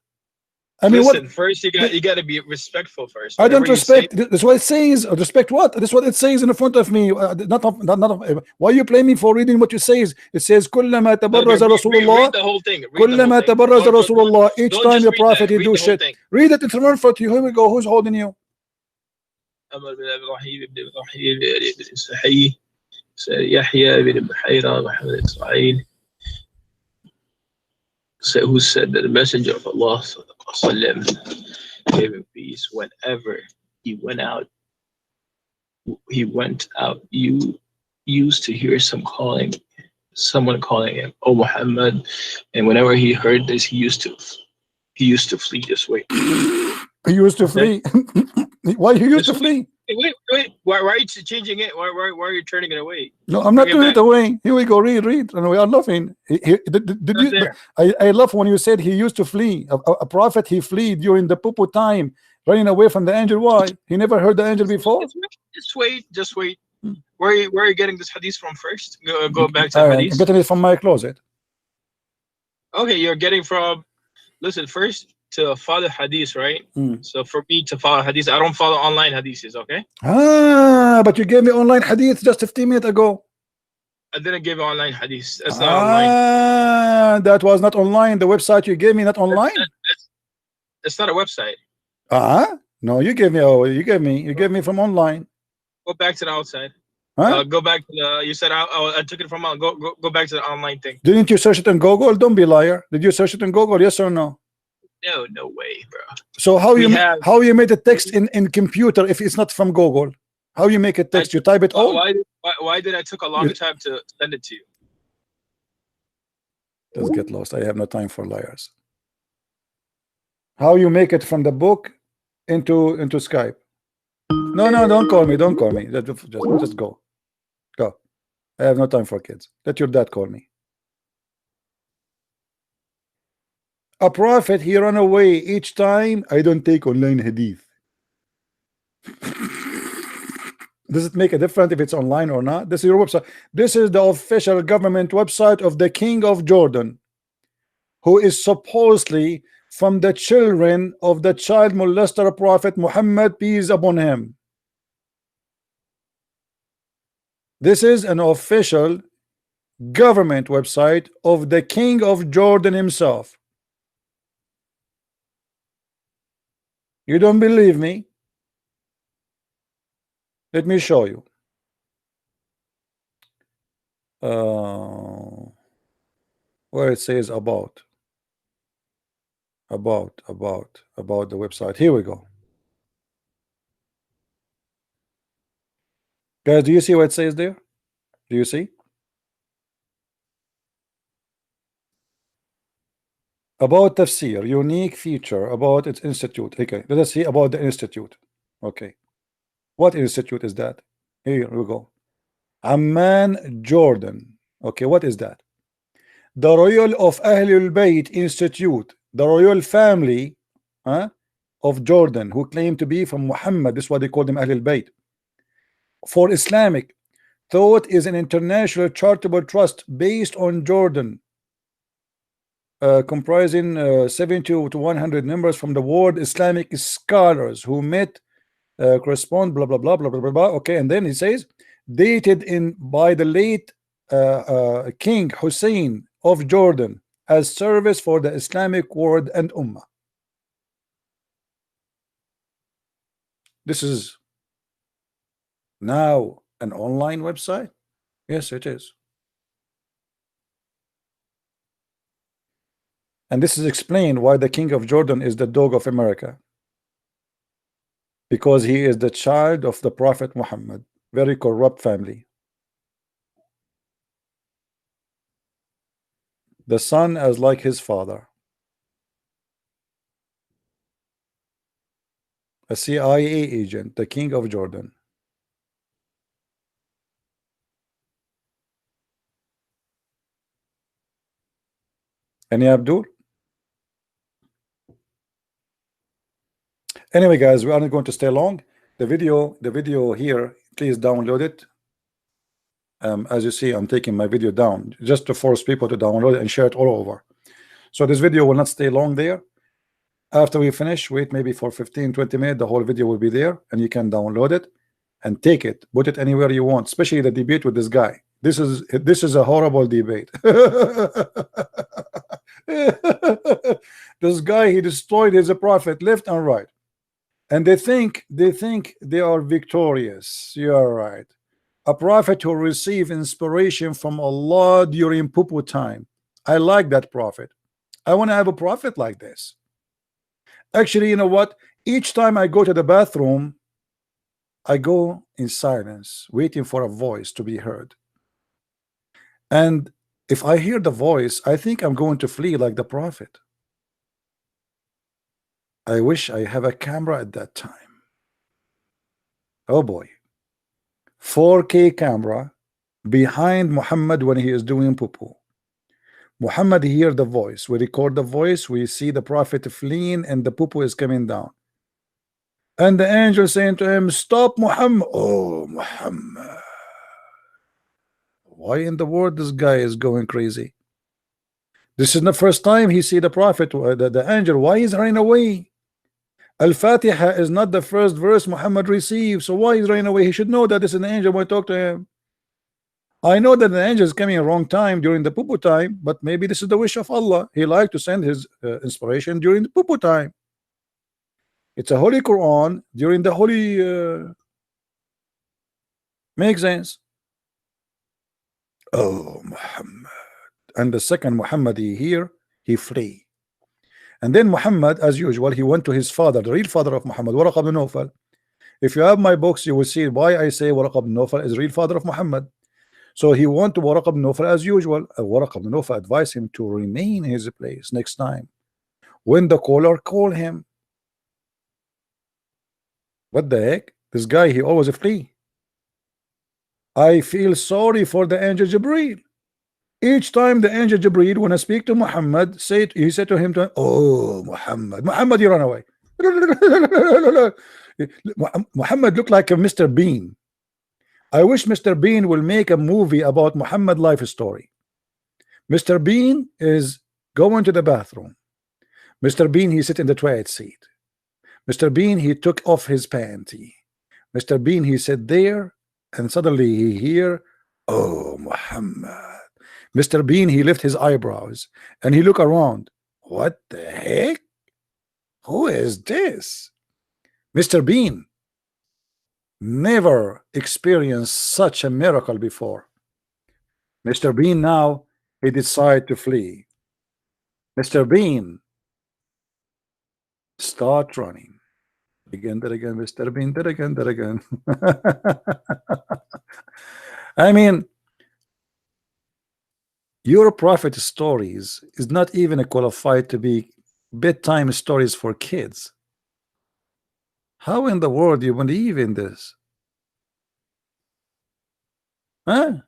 I mean, Listen, what? first you got to be respectful first. I don't Whatever you say- respect. That's what it says. Respect what? That's what it says in front of me. Why you blame me for reading what you says? It says كلما تبرز رسول الله. Read the whole thing. Read the كلما whole thing. تبرز Don't- رسول الله. Each don't time just the read prophet that. he Read do the whole shit. thing. Read it. It's in front of you. Here we go. Who's holding you? أمر بن أبي رحيم بن رحيم بن سحي يحيى بن بحيرة محمد إسماعيل who said that the messenger of Allah gave him peace whenever he went out, you used to hear someone calling him, "Oh Muhammad," and whenever he heard this, he used to flee this way. He used to flee. Why he used to flee? Wait. Why are you changing it? Why are you turning it away? No, I'm not Bring it turning it back. away. Here we go. Read. And we are laughing. Did you, there. I love when you said he used to flee. A prophet, he fled during the poo-poo time, running away from the angel. Why? He never heard the angel before? Just wait. Where are you getting this hadith from first? Go back to I'm hadith. getting it from my closet. Okay, you're getting from. Listen, first to follow hadith, right? Mm. So for me to follow hadith, I don't follow online hadiths, okay? But you gave me online hadith just 15 minutes ago. I didn't give online hadith. That's not online. That was not online. The website you gave me not online. It's not a website. No, you gave me from online. Go back to the outside. Huh? Go back to the. You said I took it from. Go back to the online thing. Didn't you search it on Google? Don't be a liar. Did you search it on Google? Yes or no? no way, bro. So how We you have- how you made a text in computer if it's not from Google? How you make a text? You type it all? Why did I took a long time to send it to you? Let's get lost. I have no time for liars. How you make it from the book into Skype? No, don't call me. Don't call me. Just go. Go. I have no time for kids. Let your dad call me. A prophet, he run away each time. I don't take online hadith. Does it make a difference if it's online or not? This is your website. This is the official government website of the King of Jordan, who is supposedly from the children of the child molester Prophet Muhammad, peace upon him. This is an official government website of the King of Jordan himself. You don't believe me? Let me show you. Where it says about the website. Here we go. Guys, do you see what it says there? Do you see? About tafsir, unique feature about its institute. Okay, let us see about the institute. Okay, what institute is that? Here we go. Amman, Jordan. Okay, what is that? The Royal of Ahlul Bayt Institute, the royal family of Jordan, who claim to be from Muhammad. This is what they call them, Ahlul Bayt. For Islamic thought is an international charitable trust based on Jordan, comprising 70 to 100 members from the world Islamic scholars who met, correspond, blah blah blah blah blah blah blah. Okay, and then he says, dated in by the late King Hussein of Jordan as service for the Islamic world and Ummah. This is now an online website. Yes, it is. And this is explained why the King of Jordan is the dog of America, because he is the child of the Prophet Muhammad. Very corrupt family. The son as like his father. A CIA agent, the King of Jordan. Any Abdul? Anyway, guys, we are not going to stay long. The video here, please download it. As you see, I'm taking my video down just to force people to download it and share it all over. So this video will not stay long there. After we finish, wait maybe for 15-20 minutes, the whole video will be there and you can download it and take it, put it anywhere you want, especially the debate with this guy. This is a horrible debate. This guy, he destroyed his prophet left and right, and they think they are victorious. You are right. A prophet who received inspiration from Allah during Pupu time. I like that prophet. I want to have a prophet like this. Actually, you know what? Each time I go to the bathroom, I go in silence, waiting for a voice to be heard. And if I hear the voice, I think I'm going to flee like the prophet. I wish I have a camera at that time. Oh boy. 4K camera behind Muhammad when he is doing Pupu. Muhammad hear the voice. We record the voice. We see the prophet fleeing and the Pupu is coming down. And the angel saying to him, stop Muhammad. Oh, Muhammad. Why in the world this guy is going crazy? This is the first time he see the prophet, the angel. Why is running away? Al-Fatiha is not the first verse Muhammad received. So why is running away? He should know that this is an angel when I talk to him. I know that the angel is coming at wrong time during the Pupu time, but maybe this is the wish of Allah. He liked to send his inspiration during the Pupu time. It's a holy Quran during the holy makes sense. Oh, Muhammad. And the second Muhammadi here, he flee. And then Muhammad, as usual, he went to his father, the real father of Muhammad, Waraq ibn Nawfal. If you have my books, you will see why I say Waraq ibn Nawfal is real father of Muhammad. So he went to Waraq ibn Nawfal as usual. Waraq ibn Nawfal advised him to remain in his place next time when the caller called him. What the heck? This guy, he always flee. I feel sorry for the angel Jibreel. Each time the angel Jibreel, when I speak to Muhammad, he said to him, oh Muhammad, Muhammad, you run away. Muhammad looked like a Mr. Bean. I wish Mr. Bean will make a movie about Muhammad life story. Mr. Bean is going to the bathroom. Mr. Bean, he sit in the toilet seat. Mr. Bean, he took off his panty. Mr. Bean, he sat there, and suddenly he hear, oh Muhammad. Mr. Bean, he lift his eyebrows and he look around. What the heck? Who is this? Mr. Bean never experienced such a miracle before. Mr. Bean now, he decide to flee. Mr. Bean start running. Again, that again, Mr. Bean, that again, that again. I mean, your prophet stories is not even qualified to be bedtime stories for kids. How in the world do you believe in this? Huh?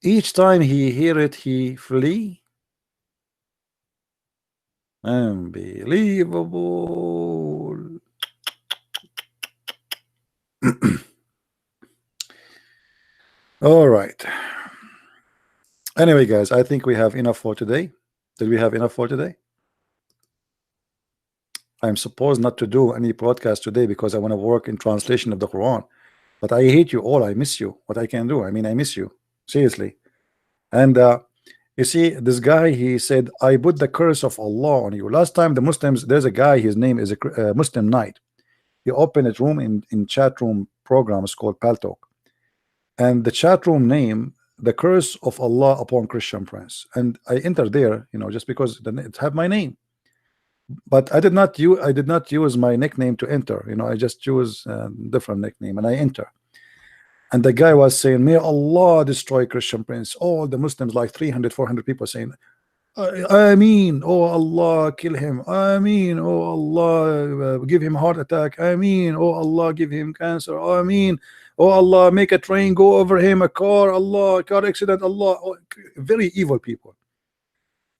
Each time he hear it, he flee. Unbelievable. All right. Anyway, guys, I think we have enough for today. Did we have enough for today? I'm supposed not to do any broadcast today because I want to work in translation of the Quran. But I hate you all. I miss you. What I can do? I mean, I miss you. Seriously. And you see, this guy, he said, I put the curse of Allah on you. Last time, the Muslims, there's a guy, his name is a Muslim Knight. He opened a room in chat room programs called Paltalk. And the chat room name, the curse of Allah upon Christian Prince. And I entered there, you know, just because it had my name. But I did not use my nickname to enter. You know, I just choose a different nickname and I enter. And the guy was saying, may Allah destroy Christian Prince. All the Muslims, like 300, 400 people saying, Ameen, oh Allah, kill him. Ameen, oh Allah, give him heart attack. Ameen, oh Allah, give him cancer. Ameen, oh Allah, make a train go over him, a car, Allah, car accident, Allah. Oh, very evil people.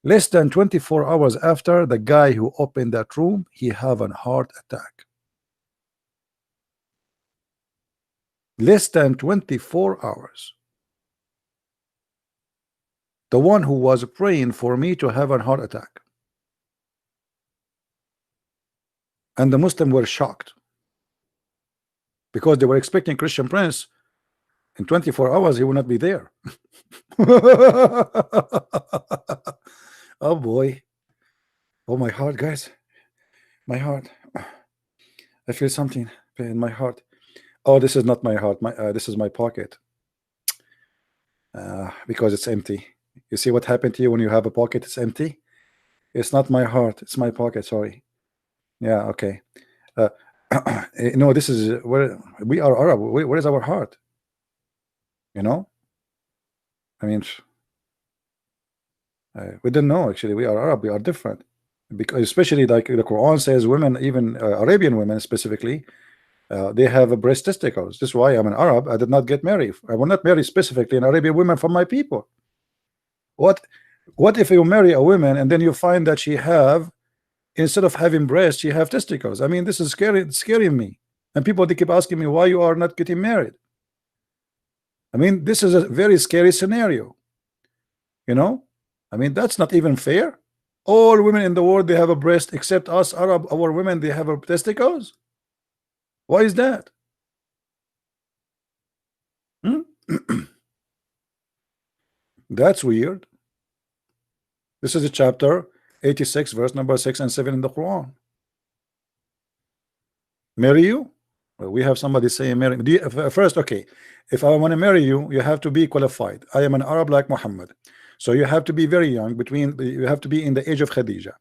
Less than 24 hours after, the guy who opened that room, he have a heart attack. Less than 24 hours. The one who was praying for me to have a heart attack. And the Muslims were shocked. Because they were expecting Christian Prince in 24 hours, he will not be there. Oh boy. Oh, my heart, guys. My heart. I feel something in my heart. Oh, this is not my heart. This is my pocket. Because it's empty. You see what happened to you when you have a pocket, it's empty? It's not my heart, it's my pocket, sorry. Yeah, okay. No, this is where we are Arab. Where is our heart? You know? I mean, we didn't know actually. We are Arab, we are different. Because especially like the Quran says, women, even Arabian women specifically, they have breast testicles. This is why I'm an Arab. I did not get married. I will not marry specifically an Arabian woman from my people. What if you marry a woman and then you find that she have, instead of having breasts, she have testicles? I mean, this is scaring me. And people, they keep asking me why you are not getting married. I mean, this is a very scary scenario. You know, I mean, that's not even fair. All women in the world, they have a breast except us Arab. Our women, they have a testicles. Why is that? That's weird. This is a chapter 86, verse number 6 and 7 in the Quran. Marry you? Well, we have somebody saying marry me. First, okay, if I want to marry you, you have to be qualified. I am an Arab like Muhammad. So you have to be very young, you have to be in the age of Khadija.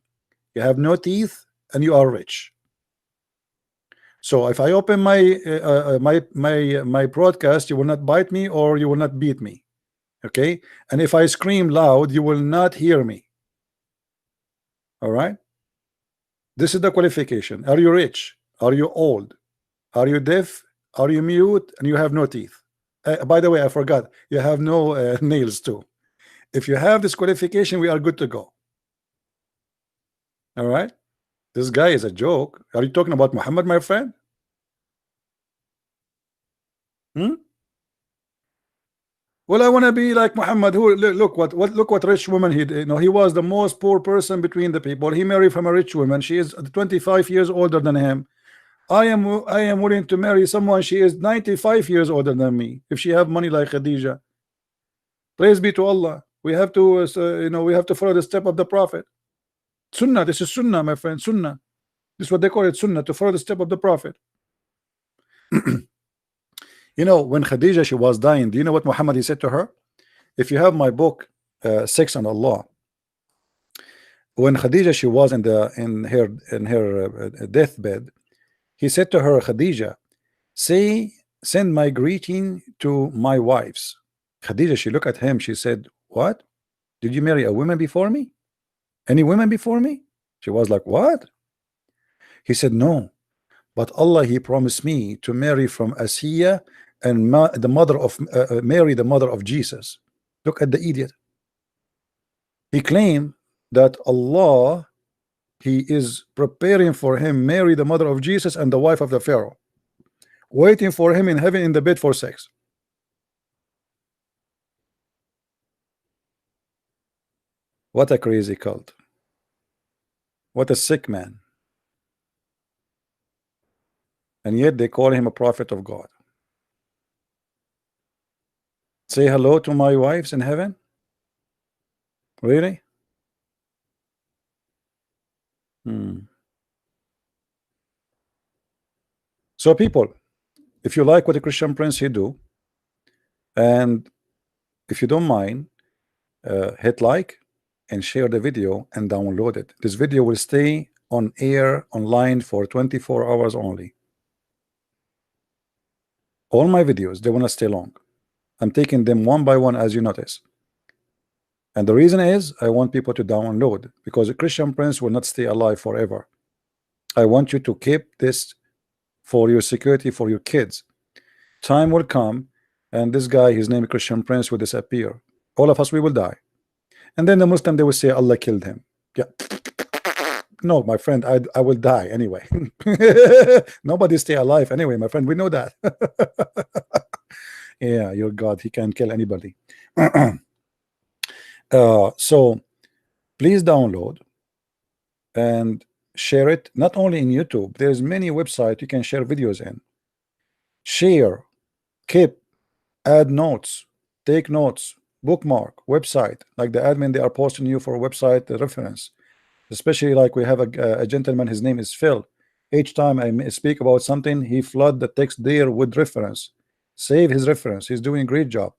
You have no teeth and you are rich. So if I open my broadcast, you will not bite me or you will not beat me. Okay? And if I scream loud, you will not hear me. All right? This is the qualification. Are you rich? Are you old? Are you deaf? Are you mute? And you have no teeth. By the way, I forgot. You have no nails too. If you have this qualification, we are good to go. All right? This guy is a joke. Are you talking about Muhammad, my friend? Well, I want to be like Muhammad. Who look what rich woman he did. You know, he was the most poor person between the people. He married from a rich woman. She is 25 years older than him. I am willing to marry someone. She is 95 years older than me. If she have money like Khadija, praise be to Allah. We have to, we have to follow the step of the Prophet. Sunnah. This is Sunnah, my friend. Sunnah. This is what they call it. Sunnah, to follow the step of the Prophet. You know, when Khadija, she was dying, do you know what Muhammad he said to her? If you have my book, Sex and Allah, when Khadija, she was in her deathbed, he said to her, Khadija, send my greeting to my wives. Khadija, she looked at him, she said, what? Did you marry a woman before me? Any women before me? She was like, what? He said, no, but Allah, he promised me to marry from Asiya and the mother of Mary, the mother of Jesus. Look at the idiot. He claimed that Allah, he is preparing for him Mary, the mother of Jesus, and the wife of the Pharaoh, waiting for him in heaven in the bed for sex. What a crazy cult. What a sick man. And yet they call him a prophet of God. Say hello to my wives in heaven? Really? So people, if you like what the Christian Prince he do, and if you don't mind, hit like and share the video and download it. This video will stay on air online for 24 hours only. All my videos, they want to stay long. I'm taking them one by one, as you notice. And the reason is I want people to download, because a Christian Prince will not stay alive forever. I want you to keep this for your security, for your kids. Time will come and this guy, his name is Christian Prince, will disappear. All of us, we will die. And then the Muslim, they will say Allah killed him. Yeah. No, my friend, I will die anyway. Nobody stay alive anyway, my friend. We know that. Yeah, your God, he can kill anybody. So please download and share it, not only in YouTube. There's many websites you can share videos in. Share, keep, add notes, take notes, bookmark, website, like the admin, they are posting you for a website reference. Especially like we have a gentleman, his name is Phil. Each time I speak about something, he flood the text there with reference. Save his reference. He's doing a great job.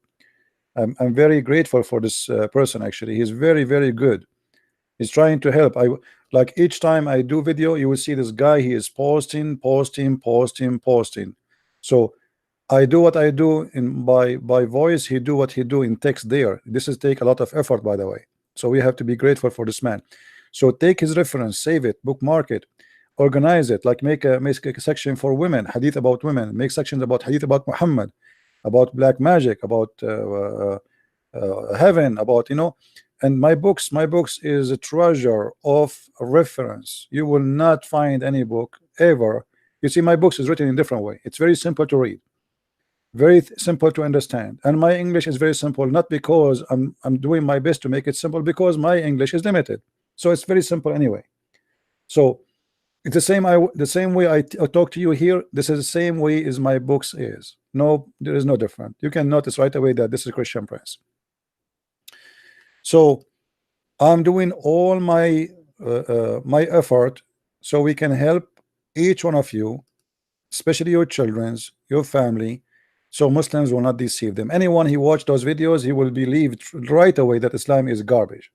I'm very grateful for this person. Actually, he's very, very good. He's trying to help. Like each time I do video, you will see this guy, he is posting. So I do what I do in by voice, he do what he do in text there. This is take a lot of effort, by the way. So we have to be grateful for this man. So take his reference, save it, bookmark it, organize it, like make a section for women, hadith about women, make sections about hadith about Muhammad, about black magic, about heaven, about, you know. And my books is a treasure of reference. You will not find any book ever. You see, my books is written in a different way. It's very simple to read, very simple to understand, and my English is very simple, not because I'm doing my best to make it simple, because my English is limited. So it's very simple anyway. So it's the same way I talk to you here. This is the same way as my books is. No, there is no different. You can notice right away that this is Christian Prince. So I'm doing all my my effort so we can help each one of you, especially your children's, your family, So Muslims will not deceive them. Anyone he watched those videos, he will believe right away that Islam is garbage.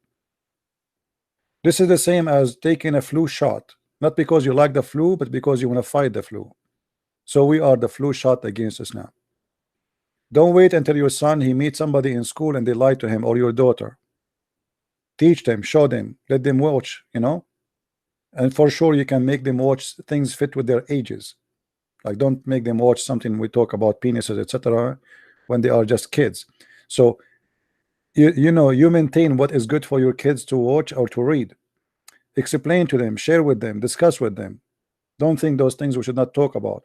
This is the same as taking a flu shot, not because you like the flu, but because you want to fight the flu. So we are the flu shot against Islam. Don't wait until your son he meets somebody in school and they lie to him, or your daughter. Teach them, show them, let them watch, you know. And for sure you can make them watch things fit with their ages. Like, don't make them watch something we talk about penises, etc., when they are just kids. So you know, you maintain what is good for your kids to watch or to read. Explain to them, share with them, discuss with them. Don't think those things we should not talk about.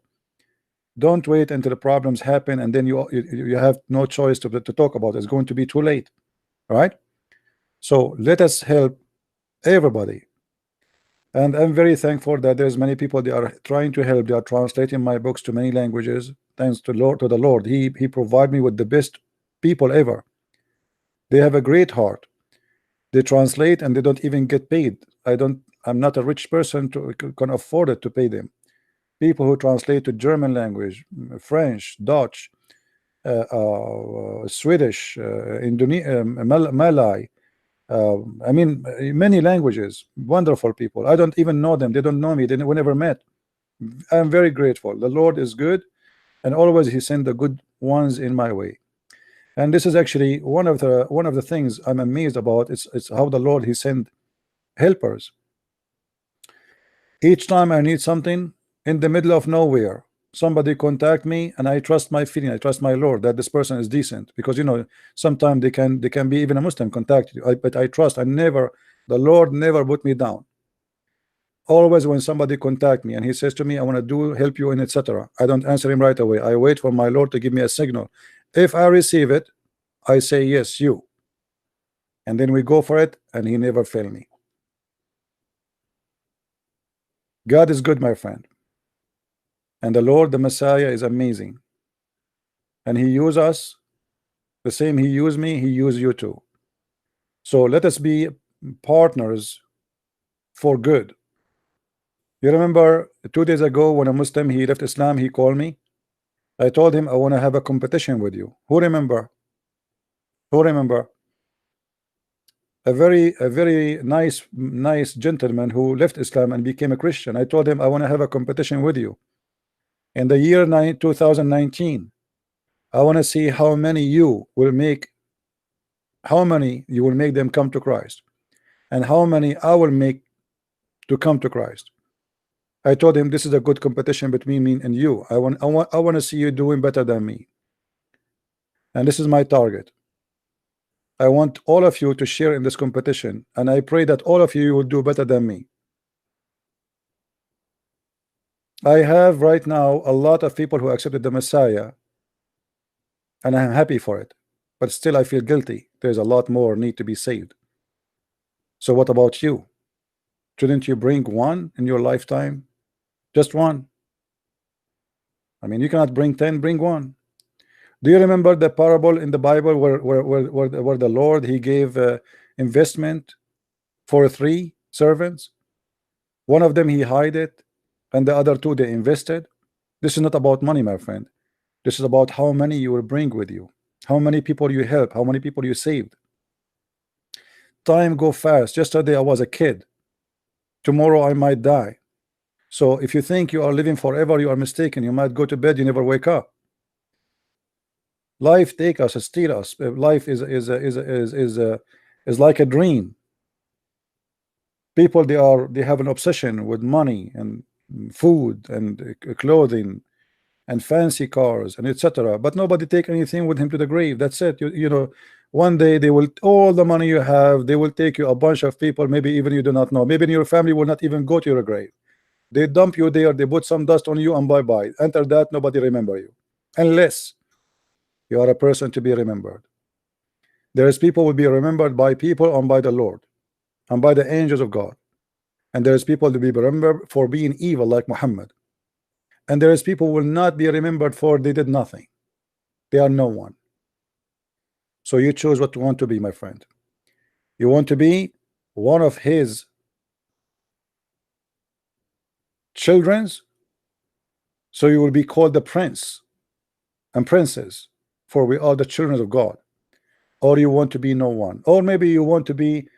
Don't wait until the problems happen and then you have no choice to talk about it. It's going to be too late. All right? So let us help everybody. And I'm very thankful that there's many people, they are trying to help. They are translating my books to many languages. Thanks to the Lord. He provided me with the best people ever. They have a great heart. They translate and they don't even get paid. I'm not a rich person to can afford it to pay them. People who translate to German language, French, Dutch, Swedish, Malay, I mean, many languages. Wonderful people. I don't even know them. They don't know me. We never met. I'm very grateful. The Lord is good, and always He sent the good ones in my way. And this is actually one of the things I'm amazed about. It's how the Lord He sent helpers. Each time I need something, in the middle of nowhere, somebody contact me, and I trust my feeling. I trust my Lord that this person is decent, because you know sometimes they can be even a Muslim contact you. But I trust. The Lord never put me down. Always when somebody contact me and he says to me, I want to help you in etc., I don't answer him right away. I wait for my Lord to give me a signal. If I receive it, I say yes, you, and then we go for it, and He never failed me. God is good, my friend. And the Lord, the Messiah, is amazing. And He used us the same He used me, He used you too. So let us be partners for good. You remember 2 days ago when a Muslim, he left Islam, he called me. I told him I want to have a competition with you. Who remember? Who remember? A very nice gentleman who left Islam and became a Christian. I told him I want to have a competition with you. In the year 2019, I want to see how many you will make them come to Christ, and how many I will make to come to Christ. I told him this is a good competition between me and you. I want to see you doing better than me, and this is my target. I want all of you to share in this competition, and I pray that all of you will do better than me. I have right now a lot of people who accepted the Messiah, and I'm happy for it, but still I feel guilty. There's a lot more need to be saved. So what about you? Shouldn't you bring one in your lifetime? Just one. I mean, you cannot bring 10, bring one. Do you remember the parable in the Bible where the Lord He gave investment for 3 servants? One of them He hid it, and the other 2 they invested. This is not about money, my friend. This is about how many you will bring with you, how many people you help, how many people you saved. Time go fast. Yesterday I was a kid. Tomorrow I might die. So if you think you are living forever, you are mistaken. You might go to bed, you never wake up. Life take us, steal us. Life is like a dream. People they have an obsession with money and food and clothing and fancy cars and etc. But nobody take anything with him to the grave. That's it. You know, one day they will, all the money you have, they will take you, a bunch of people, maybe even you do not know. Maybe your family will not even go to your grave. They dump you there, they put some dust on you, and bye-bye. Enter that, nobody remember you, unless you are a person to be remembered. There is people will be remembered by people and by the Lord and by the angels of God, and there is people to be remembered for being evil like Muhammad, and there is people who will not be remembered for they did nothing. They are no one. So you choose what you want to be, my friend. You want to be one of His children's, so you will be called the prince. and princes, for we are the children of God. Or you want to be no one, or maybe you want to be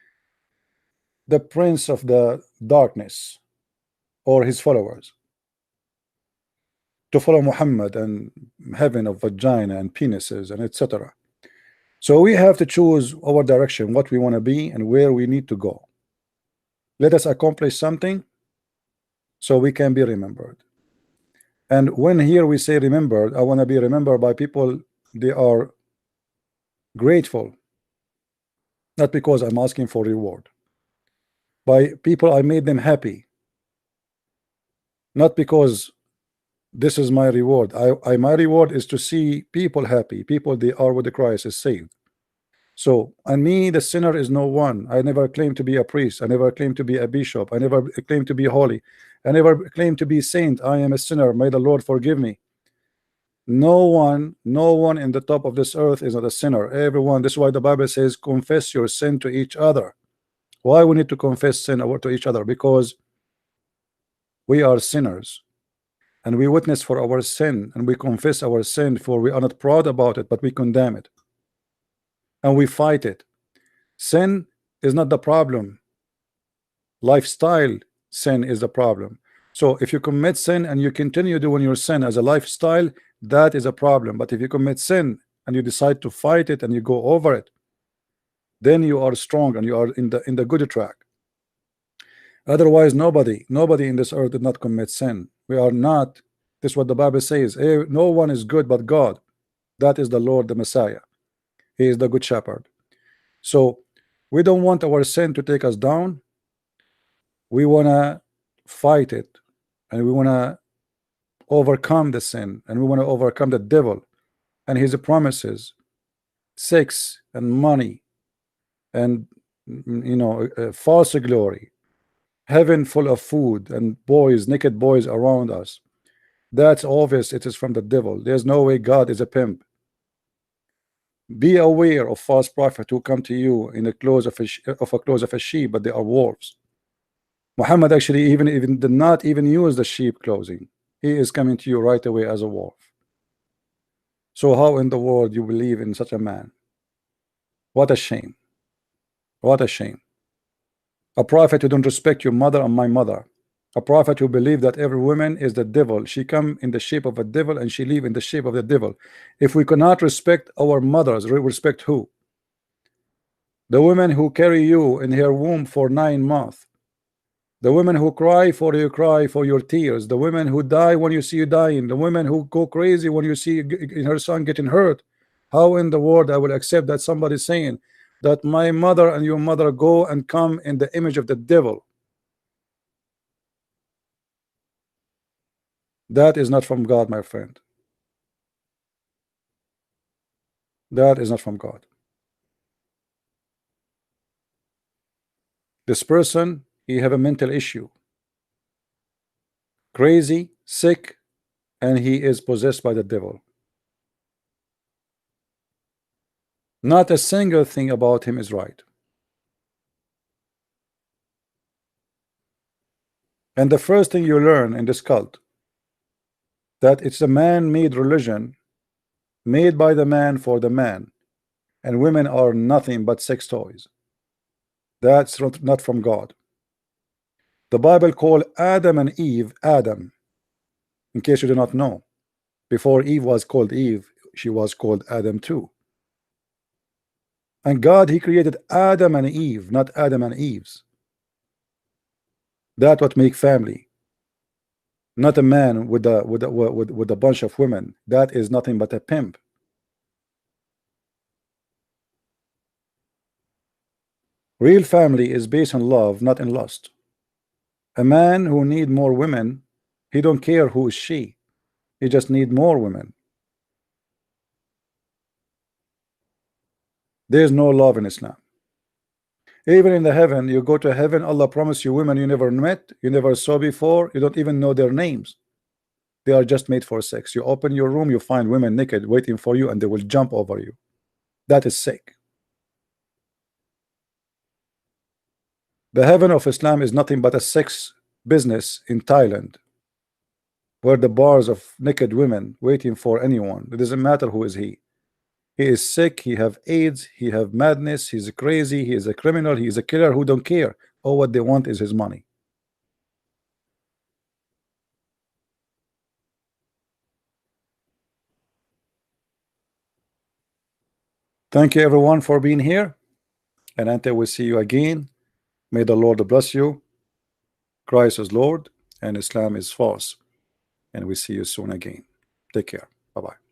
the prince of the darkness, or his followers, to follow Muhammad and heaven of vagina and penises and etc. So we have to choose our direction, what we want to be and where we need to go. Let us accomplish something so we can be remembered. And when here we say remembered, I want to be remembered by people they are grateful, not because I'm asking for reward. By people I made them happy, not because this is my reward. My reward is to see people happy, people they are with the Christ is saved. So, and me, the sinner, is no one. I never claim to be a priest. I never claim to be a bishop. I never claim to be holy. I never claim to be saint. I am a sinner. May the Lord forgive me. No one in the top of this earth is not a sinner. Everyone. This is why the Bible says, confess your sin to each other. Why we need to confess sin to each other? Because we are sinners. And we witness for our sin, and we confess our sin, for we are not proud about it, but we condemn it. And we fight it. Sin is not the problem. Lifestyle sin is the problem. So if you commit sin and you continue doing your sin as a lifestyle, that is a problem. But if you commit sin and you decide to fight it and you go over it, then you are strong and you are in the good track. Otherwise, nobody in this earth did not commit sin. We are not. This is what the Bible says. No one is good but God. That is the Lord, the Messiah. He is the good shepherd. So we don't want our sin to take us down. We want to fight it, and we want to overcome the sin, and we want to overcome the devil and his promises, sex and money, and false glory, heaven full of food, and boys, naked boys around us. That's obvious. It is from the devil. There's no way God is a pimp. Be aware of false prophets who come to you in the clothes of a sheep, but they are wolves. Muhammad actually even did not even use the sheep clothing. He is coming to you right away as a wolf. So how in the world you believe in such a man? What a shame. What a shame. A prophet who don't respect your mother and my mother. A prophet who believe that every woman is the devil. She come in the shape of a devil and she live in the shape of the devil. If we cannot respect our mothers, respect who? The women who carry you in her womb for 9 months. The women who cry for you, cry for your tears. The women who die when you see you dying. The women who go crazy when you see her son getting hurt. How in the world I will accept that somebody saying that my mother and your mother go and come in the image of the devil? That is not from God, my friend. That is not from God. This person, he have a mental issue, crazy, sick, and he is possessed by the devil. Not a single thing about him is right. And the first thing you learn in this cult, that it's a man-made religion, made by the man for the man, and women are nothing but sex toys. That's not from God. The Bible called Adam and Eve Adam. In case you do not know, before Eve was called Eve, she was called Adam too. And God, he created Adam and Eve, not Adam and Eve's. That's what make family. Not a man with a bunch of women. That is nothing but a pimp. Real family is based on love, not in lust. A man who need more women, he don't care who is she. He just need more women. There is no love in Islam. Even in the heaven, you go to heaven, Allah promised you women you never met, you never saw before, you don't even know their names. They are just made for sex. You open your room, you find women naked waiting for you, and they will jump over you. That is sick. The heaven of Islam is nothing but a sex business in Thailand. where the bars of naked women waiting for anyone. It doesn't matter who is he. He is sick, he have AIDS, he have madness, he's crazy, he is a criminal, he is a killer who don't care. All what they want is his money. Thank you everyone for being here, and until we see you again, may the Lord bless you. Christ is Lord and Islam is false, and we see you soon again. Take care. Bye-bye.